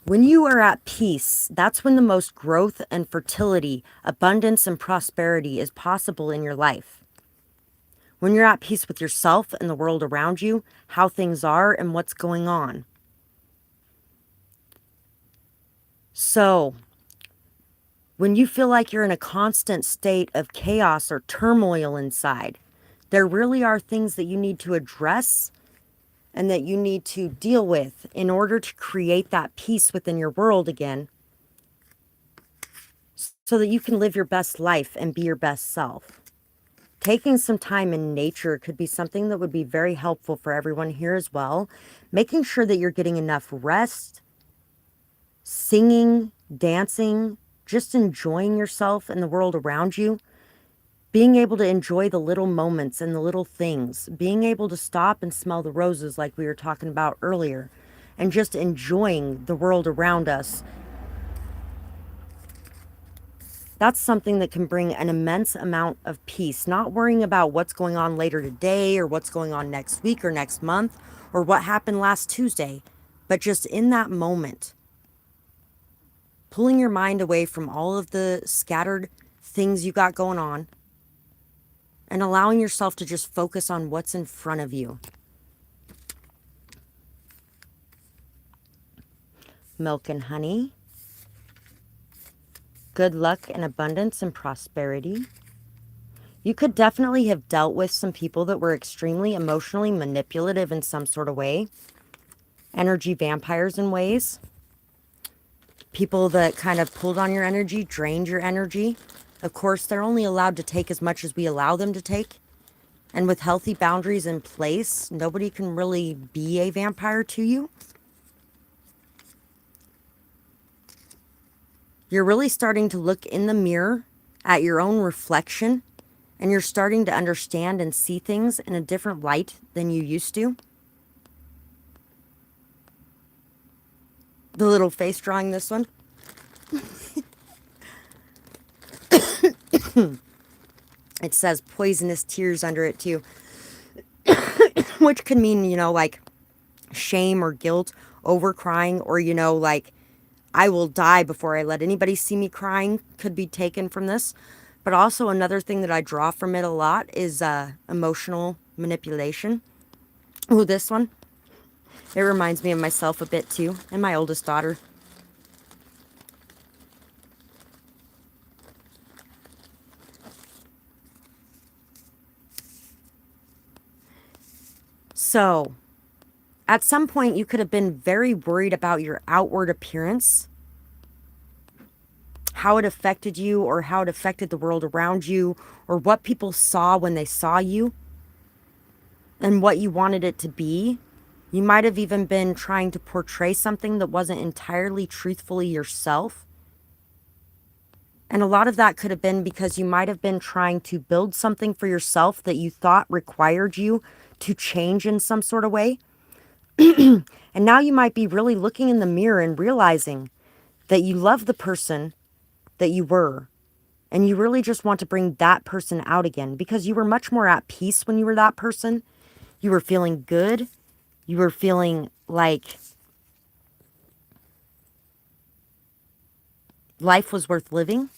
When you are at peace, that's when the most growth and fertility, abundance and prosperity is possible in your life. When you're at peace with yourself and the world around you, how things are and what's going on. So, when you feel like you're in a constant state of chaos or turmoil inside, there really are things that you need to address and that you need to deal with in order to create that peace within your world again, so that you can live your best life and be your best self. Taking some time in nature could be something that would be very helpful for everyone here as well. Making sure that you're getting enough rest, singing, dancing, just enjoying yourself and the world around you. Being able to enjoy the little moments and the little things. Being able to stop and smell the roses like we were talking about earlier. And just enjoying the world around us. That's something that can bring an immense amount of peace. Not worrying about what's going on later today or what's going on next week or next month or what happened last Tuesday. But just in that moment. Pulling your mind away from all of the scattered things you got going on. And allowing yourself to just focus on what's in front of you. Milk and honey. Good luck and abundance and prosperity. You could definitely have dealt with some people that were extremely emotionally manipulative in some sort of way. Energy vampires in ways. People that kind of pulled on your energy, drained your energy. Of course, they're only allowed to take as much as we allow them to take. And with healthy boundaries in place, nobody can really be a vampire to you. You're really starting to look in the mirror at your own reflection, and you're starting to understand and see things in a different light than you used to. The little face drawing, this one. It says poisonous tears under it too. Which could mean, like shame or guilt over crying, or, like I will die before I let anybody see me crying could be taken from this. But also another thing that I draw from it a lot is emotional manipulation. Ooh, this one. It reminds me of myself a bit too, and my oldest daughter. So, at some point, you could have been very worried about your outward appearance, how it affected you, or how it affected the world around you, or what people saw when they saw you, and what you wanted it to be. You might have even been trying to portray something that wasn't entirely truthfully yourself. And a lot of that could have been because you might have been trying to build something for yourself that you thought required you to change in some sort of way. And now you might be really looking in the mirror and realizing that you love the person that you were. And you really just want to bring that person out again because you were much more at peace when you were that person. You were feeling good. You were feeling like life was worth living.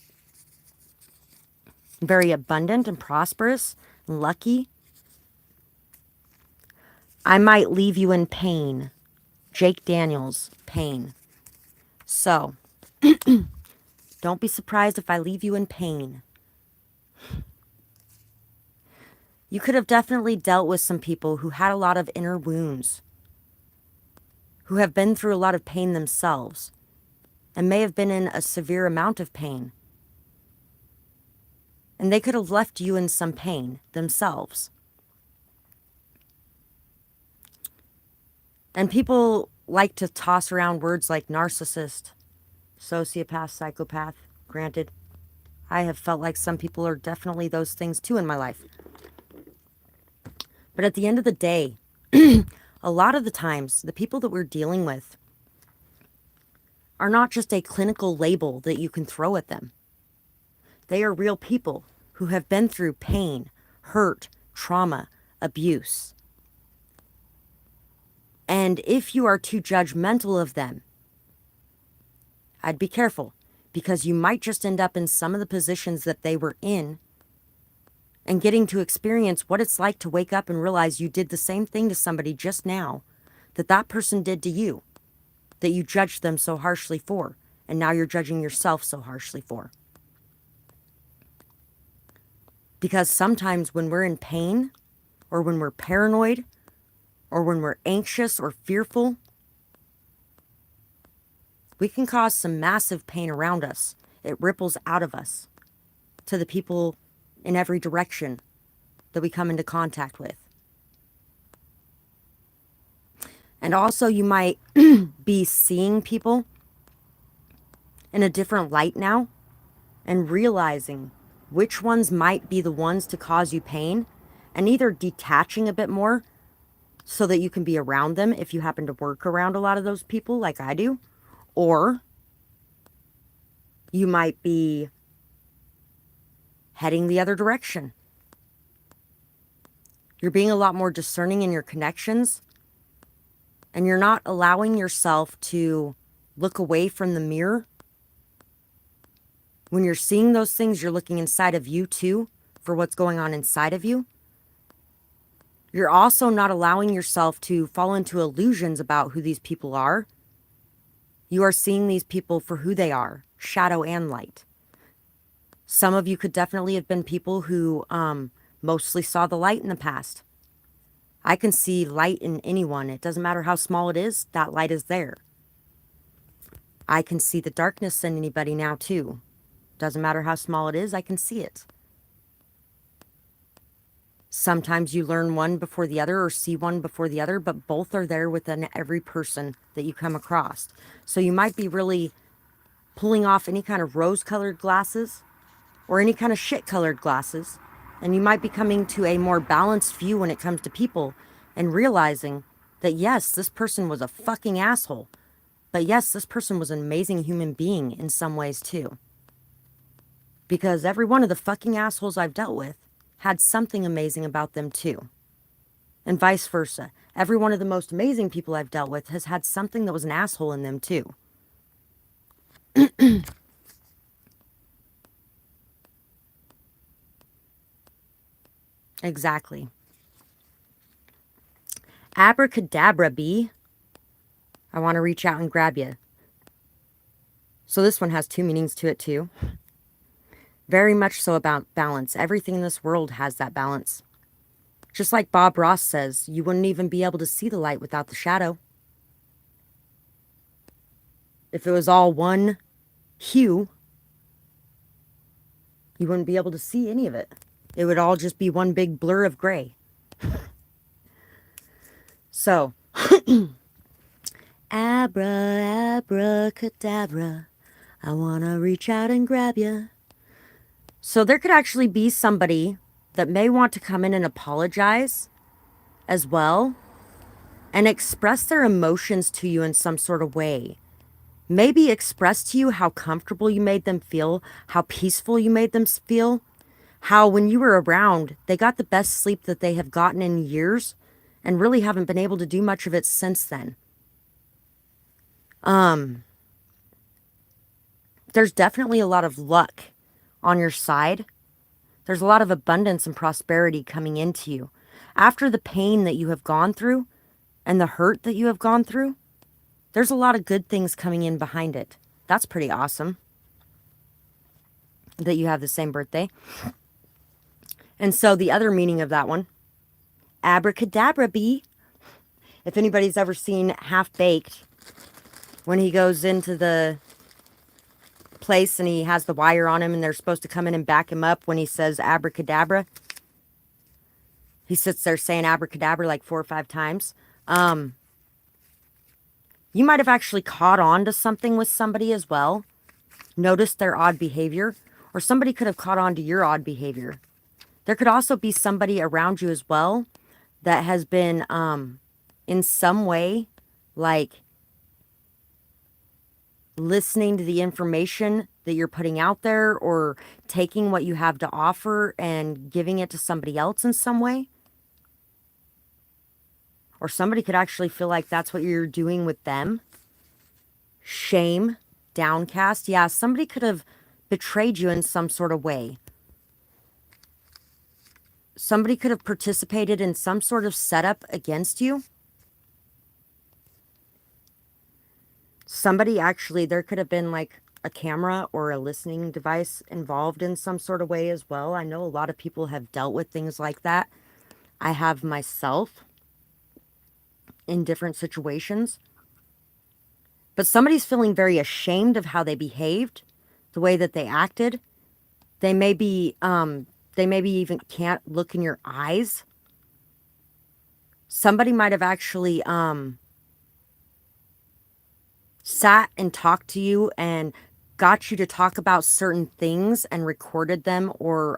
Very abundant and prosperous and lucky. I might leave you in pain. Jake Daniels, pain. So, don't be surprised if I leave you in pain. You could have definitely dealt with some people who had a lot of inner wounds, who have been through a lot of pain themselves, and may have been in a severe amount of pain. And they could have left you in some pain themselves. And people like to toss around words like narcissist, sociopath, psychopath. Granted, I have felt like some people are definitely those things too in my life. But at the end of the day, a lot of the times, the people that we're dealing with are not just a clinical label that you can throw at them. They are real people who have been through pain, hurt, trauma, abuse. And if you are too judgmental of them, I'd be careful, because you might just end up in some of the positions that they were in and getting to experience what it's like to wake up and realize you did the same thing to somebody just now that that person did to you, that you judged them so harshly for, and now you're judging yourself so harshly for. Because sometimes when we're in pain, or when we're paranoid, or when we're anxious or fearful, we can cause some massive pain around us. It ripples out of us to the people in every direction that we come into contact with. And also you might be seeing people in a different light now and realizing which ones might be the ones to cause you pain, and either detaching a bit more so that you can be around them if you happen to work around a lot of those people like I do, or you might be heading the other direction. You're being a lot more discerning in your connections, and you're not allowing yourself to look away from the mirror. When you're seeing those things, you're looking inside of you too for what's going on inside of you. You're also not allowing yourself to fall into illusions about who these people are. You are seeing these people for who they are, shadow and light. Some of you could definitely have been people who mostly saw the light in the past. I can see light in anyone. It doesn't matter how small it is, that light is there. I can see the darkness in anybody now too. Doesn't matter how small it is, I can see it. Sometimes you learn one before the other or see one before the other, but both are there within every person that you come across. So you might be really pulling off any kind of rose-colored glasses or any kind of shit-colored glasses, and you might be coming to a more balanced view when it comes to people and realizing that yes, this person was a fucking asshole, but yes, this person was an amazing human being in some ways too. Because every one of the fucking assholes I've dealt with had something amazing about them too. And vice versa. Every one of the most amazing people I've dealt with has had something that was an asshole in them too. Exactly. Abracadabra, bee. I want to reach out and grab you. So this one has two meanings to it too. Very much so about balance. Everything in this world has that balance. Just like Bob Ross says, you wouldn't even be able to see the light without the shadow. If it was all one hue, you wouldn't be able to see any of it. It would all just be one big blur of gray. So, abracadabra, I want to reach out and grab you. So there could actually be somebody that may want to come in and apologize as well and express their emotions to you in some sort of way. maybe express to you how comfortable you made them feel, how peaceful you made them feel, how when you were around, they got the best sleep that they have gotten in years and really haven't been able to do much of it since then. There's definitely a lot of luck on your side. There's a lot of abundance and prosperity coming into you. After the pain that you have gone through and the hurt that you have gone through, there's a lot of good things coming in behind it. That's pretty awesome that you have the same birthday. And so the other meaning of that one, abracadabra bee. If anybody's ever seen Half Baked, when he goes into the place and he has the wire on him and they're supposed to come in and back him up when he says abracadabra, he sits there saying abracadabra like 4 or 5 times. You might have actually caught on to something with somebody as well, noticed their odd behavior, or somebody could have caught on to your odd behavior. There could also be somebody around you as well that has been in some way like listening to the information that you're putting out there, or taking what you have to offer and giving it to somebody else in some way. Or somebody could actually feel like that's what you're doing with them. Shame, downcast. Yeah, somebody could have betrayed you in some sort of way. Somebody could have participated in some sort of setup against you. Somebody actually, there could have been like a camera or a listening device involved in some sort of way as well. I know a lot of people have dealt with things like that. I have myself in different situations. But somebody's feeling very ashamed of how they behaved, the way that they acted. They maybe even can't look in your eyes. Somebody might have actually sat and talked to you and got you to talk about certain things and recorded them, or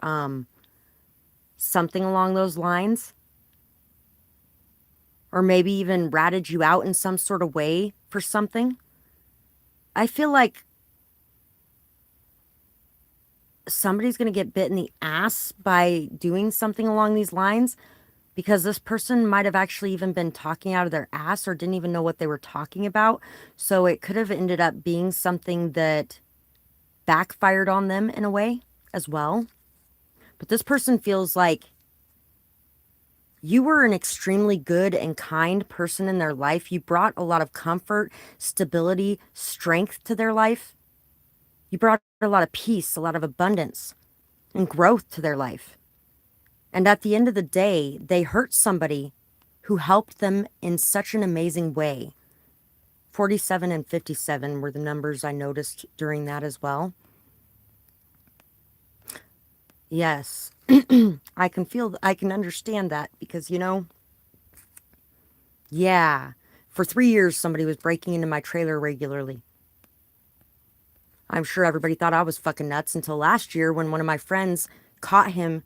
something along those lines. Or maybe even ratted you out in some sort of way for something. I feel like somebody's going to get bit in the ass by doing something along these lines, because this person might have actually even been talking out of their ass or didn't even know what they were talking about. So it could have ended up being something that backfired on them in a way as well. But this person feels like you were an extremely good and kind person in their life. You brought a lot of comfort, stability, strength to their life. You brought a lot of peace, a lot of abundance, and growth to their life. And at the end of the day, they hurt somebody who helped them in such an amazing way. 47 and 57 were the numbers I noticed during that as well. Yes, I can understand that, because, yeah, for 3 years, somebody was breaking into my trailer regularly. I'm sure everybody thought I was fucking nuts until last year, when one of my friends caught him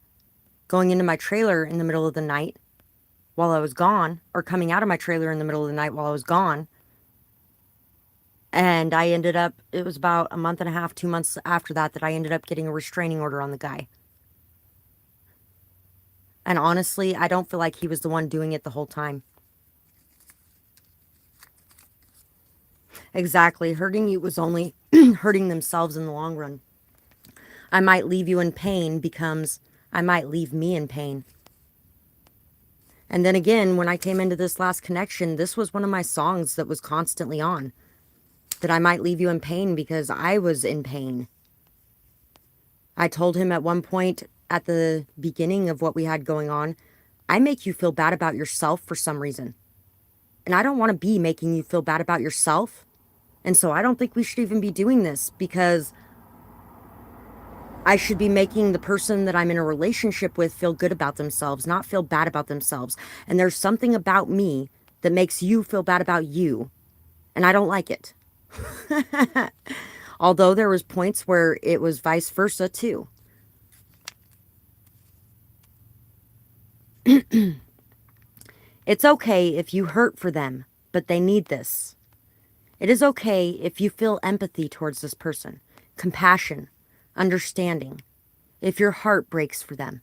going into my trailer in the middle of the night while I was gone, or coming out of my trailer in the middle of the night while I was gone. And I ended up, it was about a month and a half, 2 months after that, that I ended up getting a restraining order on the guy. And honestly, I don't feel like he was the one doing it the whole time. Exactly. Hurting you was only hurting themselves in the long run. I might leave you in pain becomes I might leave me in pain. And then again, when I came into this last connection, this was one of my songs that was constantly on. That I might leave you in pain because I was in pain. I told him at one point at the beginning of what we had going on, I make you feel bad about yourself for some reason. And I don't want to be making you feel bad about yourself. And so I don't think we should even be doing this, because I should be making the person that I'm in a relationship with feel good about themselves, not feel bad about themselves. And there's something about me that makes you feel bad about you. And I don't like it. Although there was points where it was vice versa too. It's okay if you hurt for them, but they need this. It is okay if you feel empathy towards this person, compassion, understanding, if your heart breaks for them.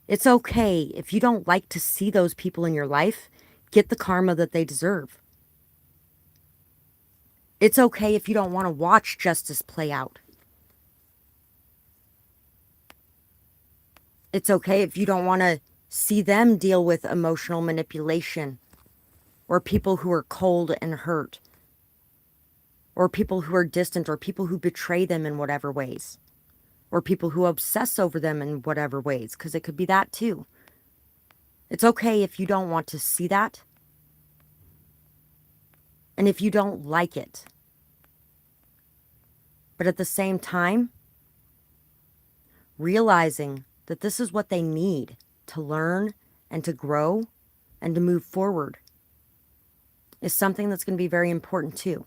It's okay if you don't like to see those people in your life get the karma that they deserve. It's okay if you don't want to watch justice play out. It's okay if you don't want to see them deal with emotional manipulation, or people who are cold and hurt, or people who are distant, or people who betray them in whatever ways, or people who obsess over them in whatever ways, because it could be that too. It's okay if you don't want to see that, and if you don't like it. But at the same time, realizing that this is what they need to learn and to grow and to move forward is something that's going to be very important too.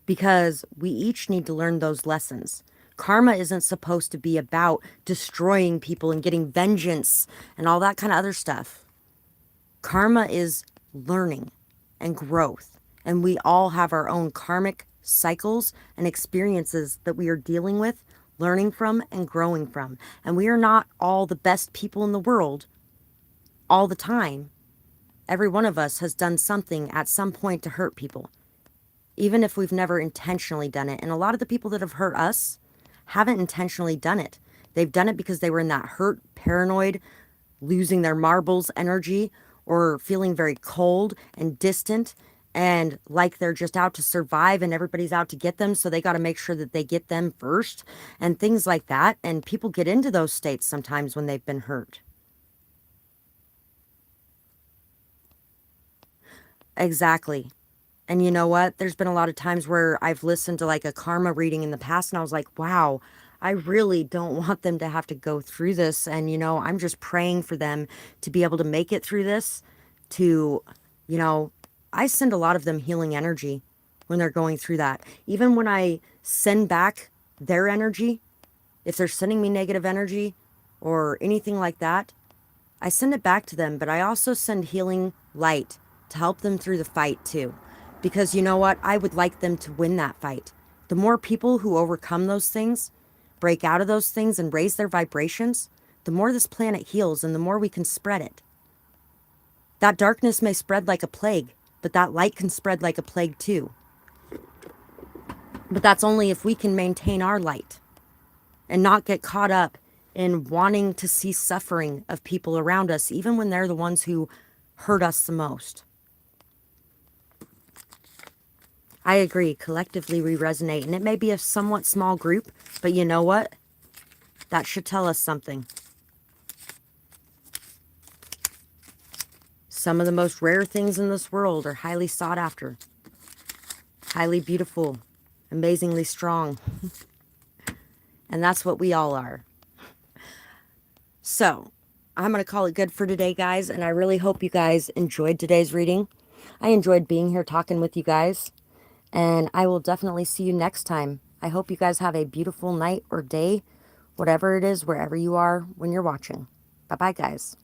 Because we each need to learn those lessons. Karma isn't supposed to be about destroying people and getting vengeance and all that kind of other stuff. Karma is learning and growth. And we all have our own karmic cycles and experiences that we are dealing with, learning from, and growing from. And we are not all the best people in the world all the time. Every one of us has done something at some point to hurt people, even if we've never intentionally done it. And a lot of the people that have hurt us haven't intentionally done it. They've done it because they were in that hurt, paranoid, losing their marbles energy, or feeling very cold and distant and like they're just out to survive and everybody's out to get them, so they got to make sure that they get them first and things like that. And people get into those states sometimes when they've been hurt. Exactly. And you know what? There's been a lot of times where I've listened to like a karma reading in the past and I was like, wow, I really don't want them to have to go through this. And, I'm just praying for them to be able to make it through this. To, you know, I send a lot of them healing energy when they're going through that. Even when I send back their energy, if they're sending me negative energy or anything like that, I send it back to them, but I also send healing light to help them through the fight too. Because you know what? I would like them to win that fight. The more people who overcome those things, break out of those things, and raise their vibrations, the more this planet heals and the more we can spread it. That darkness may spread like a plague, but that light can spread like a plague too. But that's only if we can maintain our light and not get caught up in wanting to see suffering of people around us, even when they're the ones who hurt us the most. I agree. Collectively, we resonate. And it may be a somewhat small group, but you know what? That should tell us something. Some of the most rare things in this world are highly sought after, highly beautiful, amazingly strong. And that's what we all are. So, I'm going to call it good for today, guys. And I really hope you guys enjoyed today's reading. I enjoyed being here talking with you guys. And I will definitely see you next time. I hope you guys have a beautiful night or day, whatever it is, wherever you are when you're watching. Bye-bye, guys.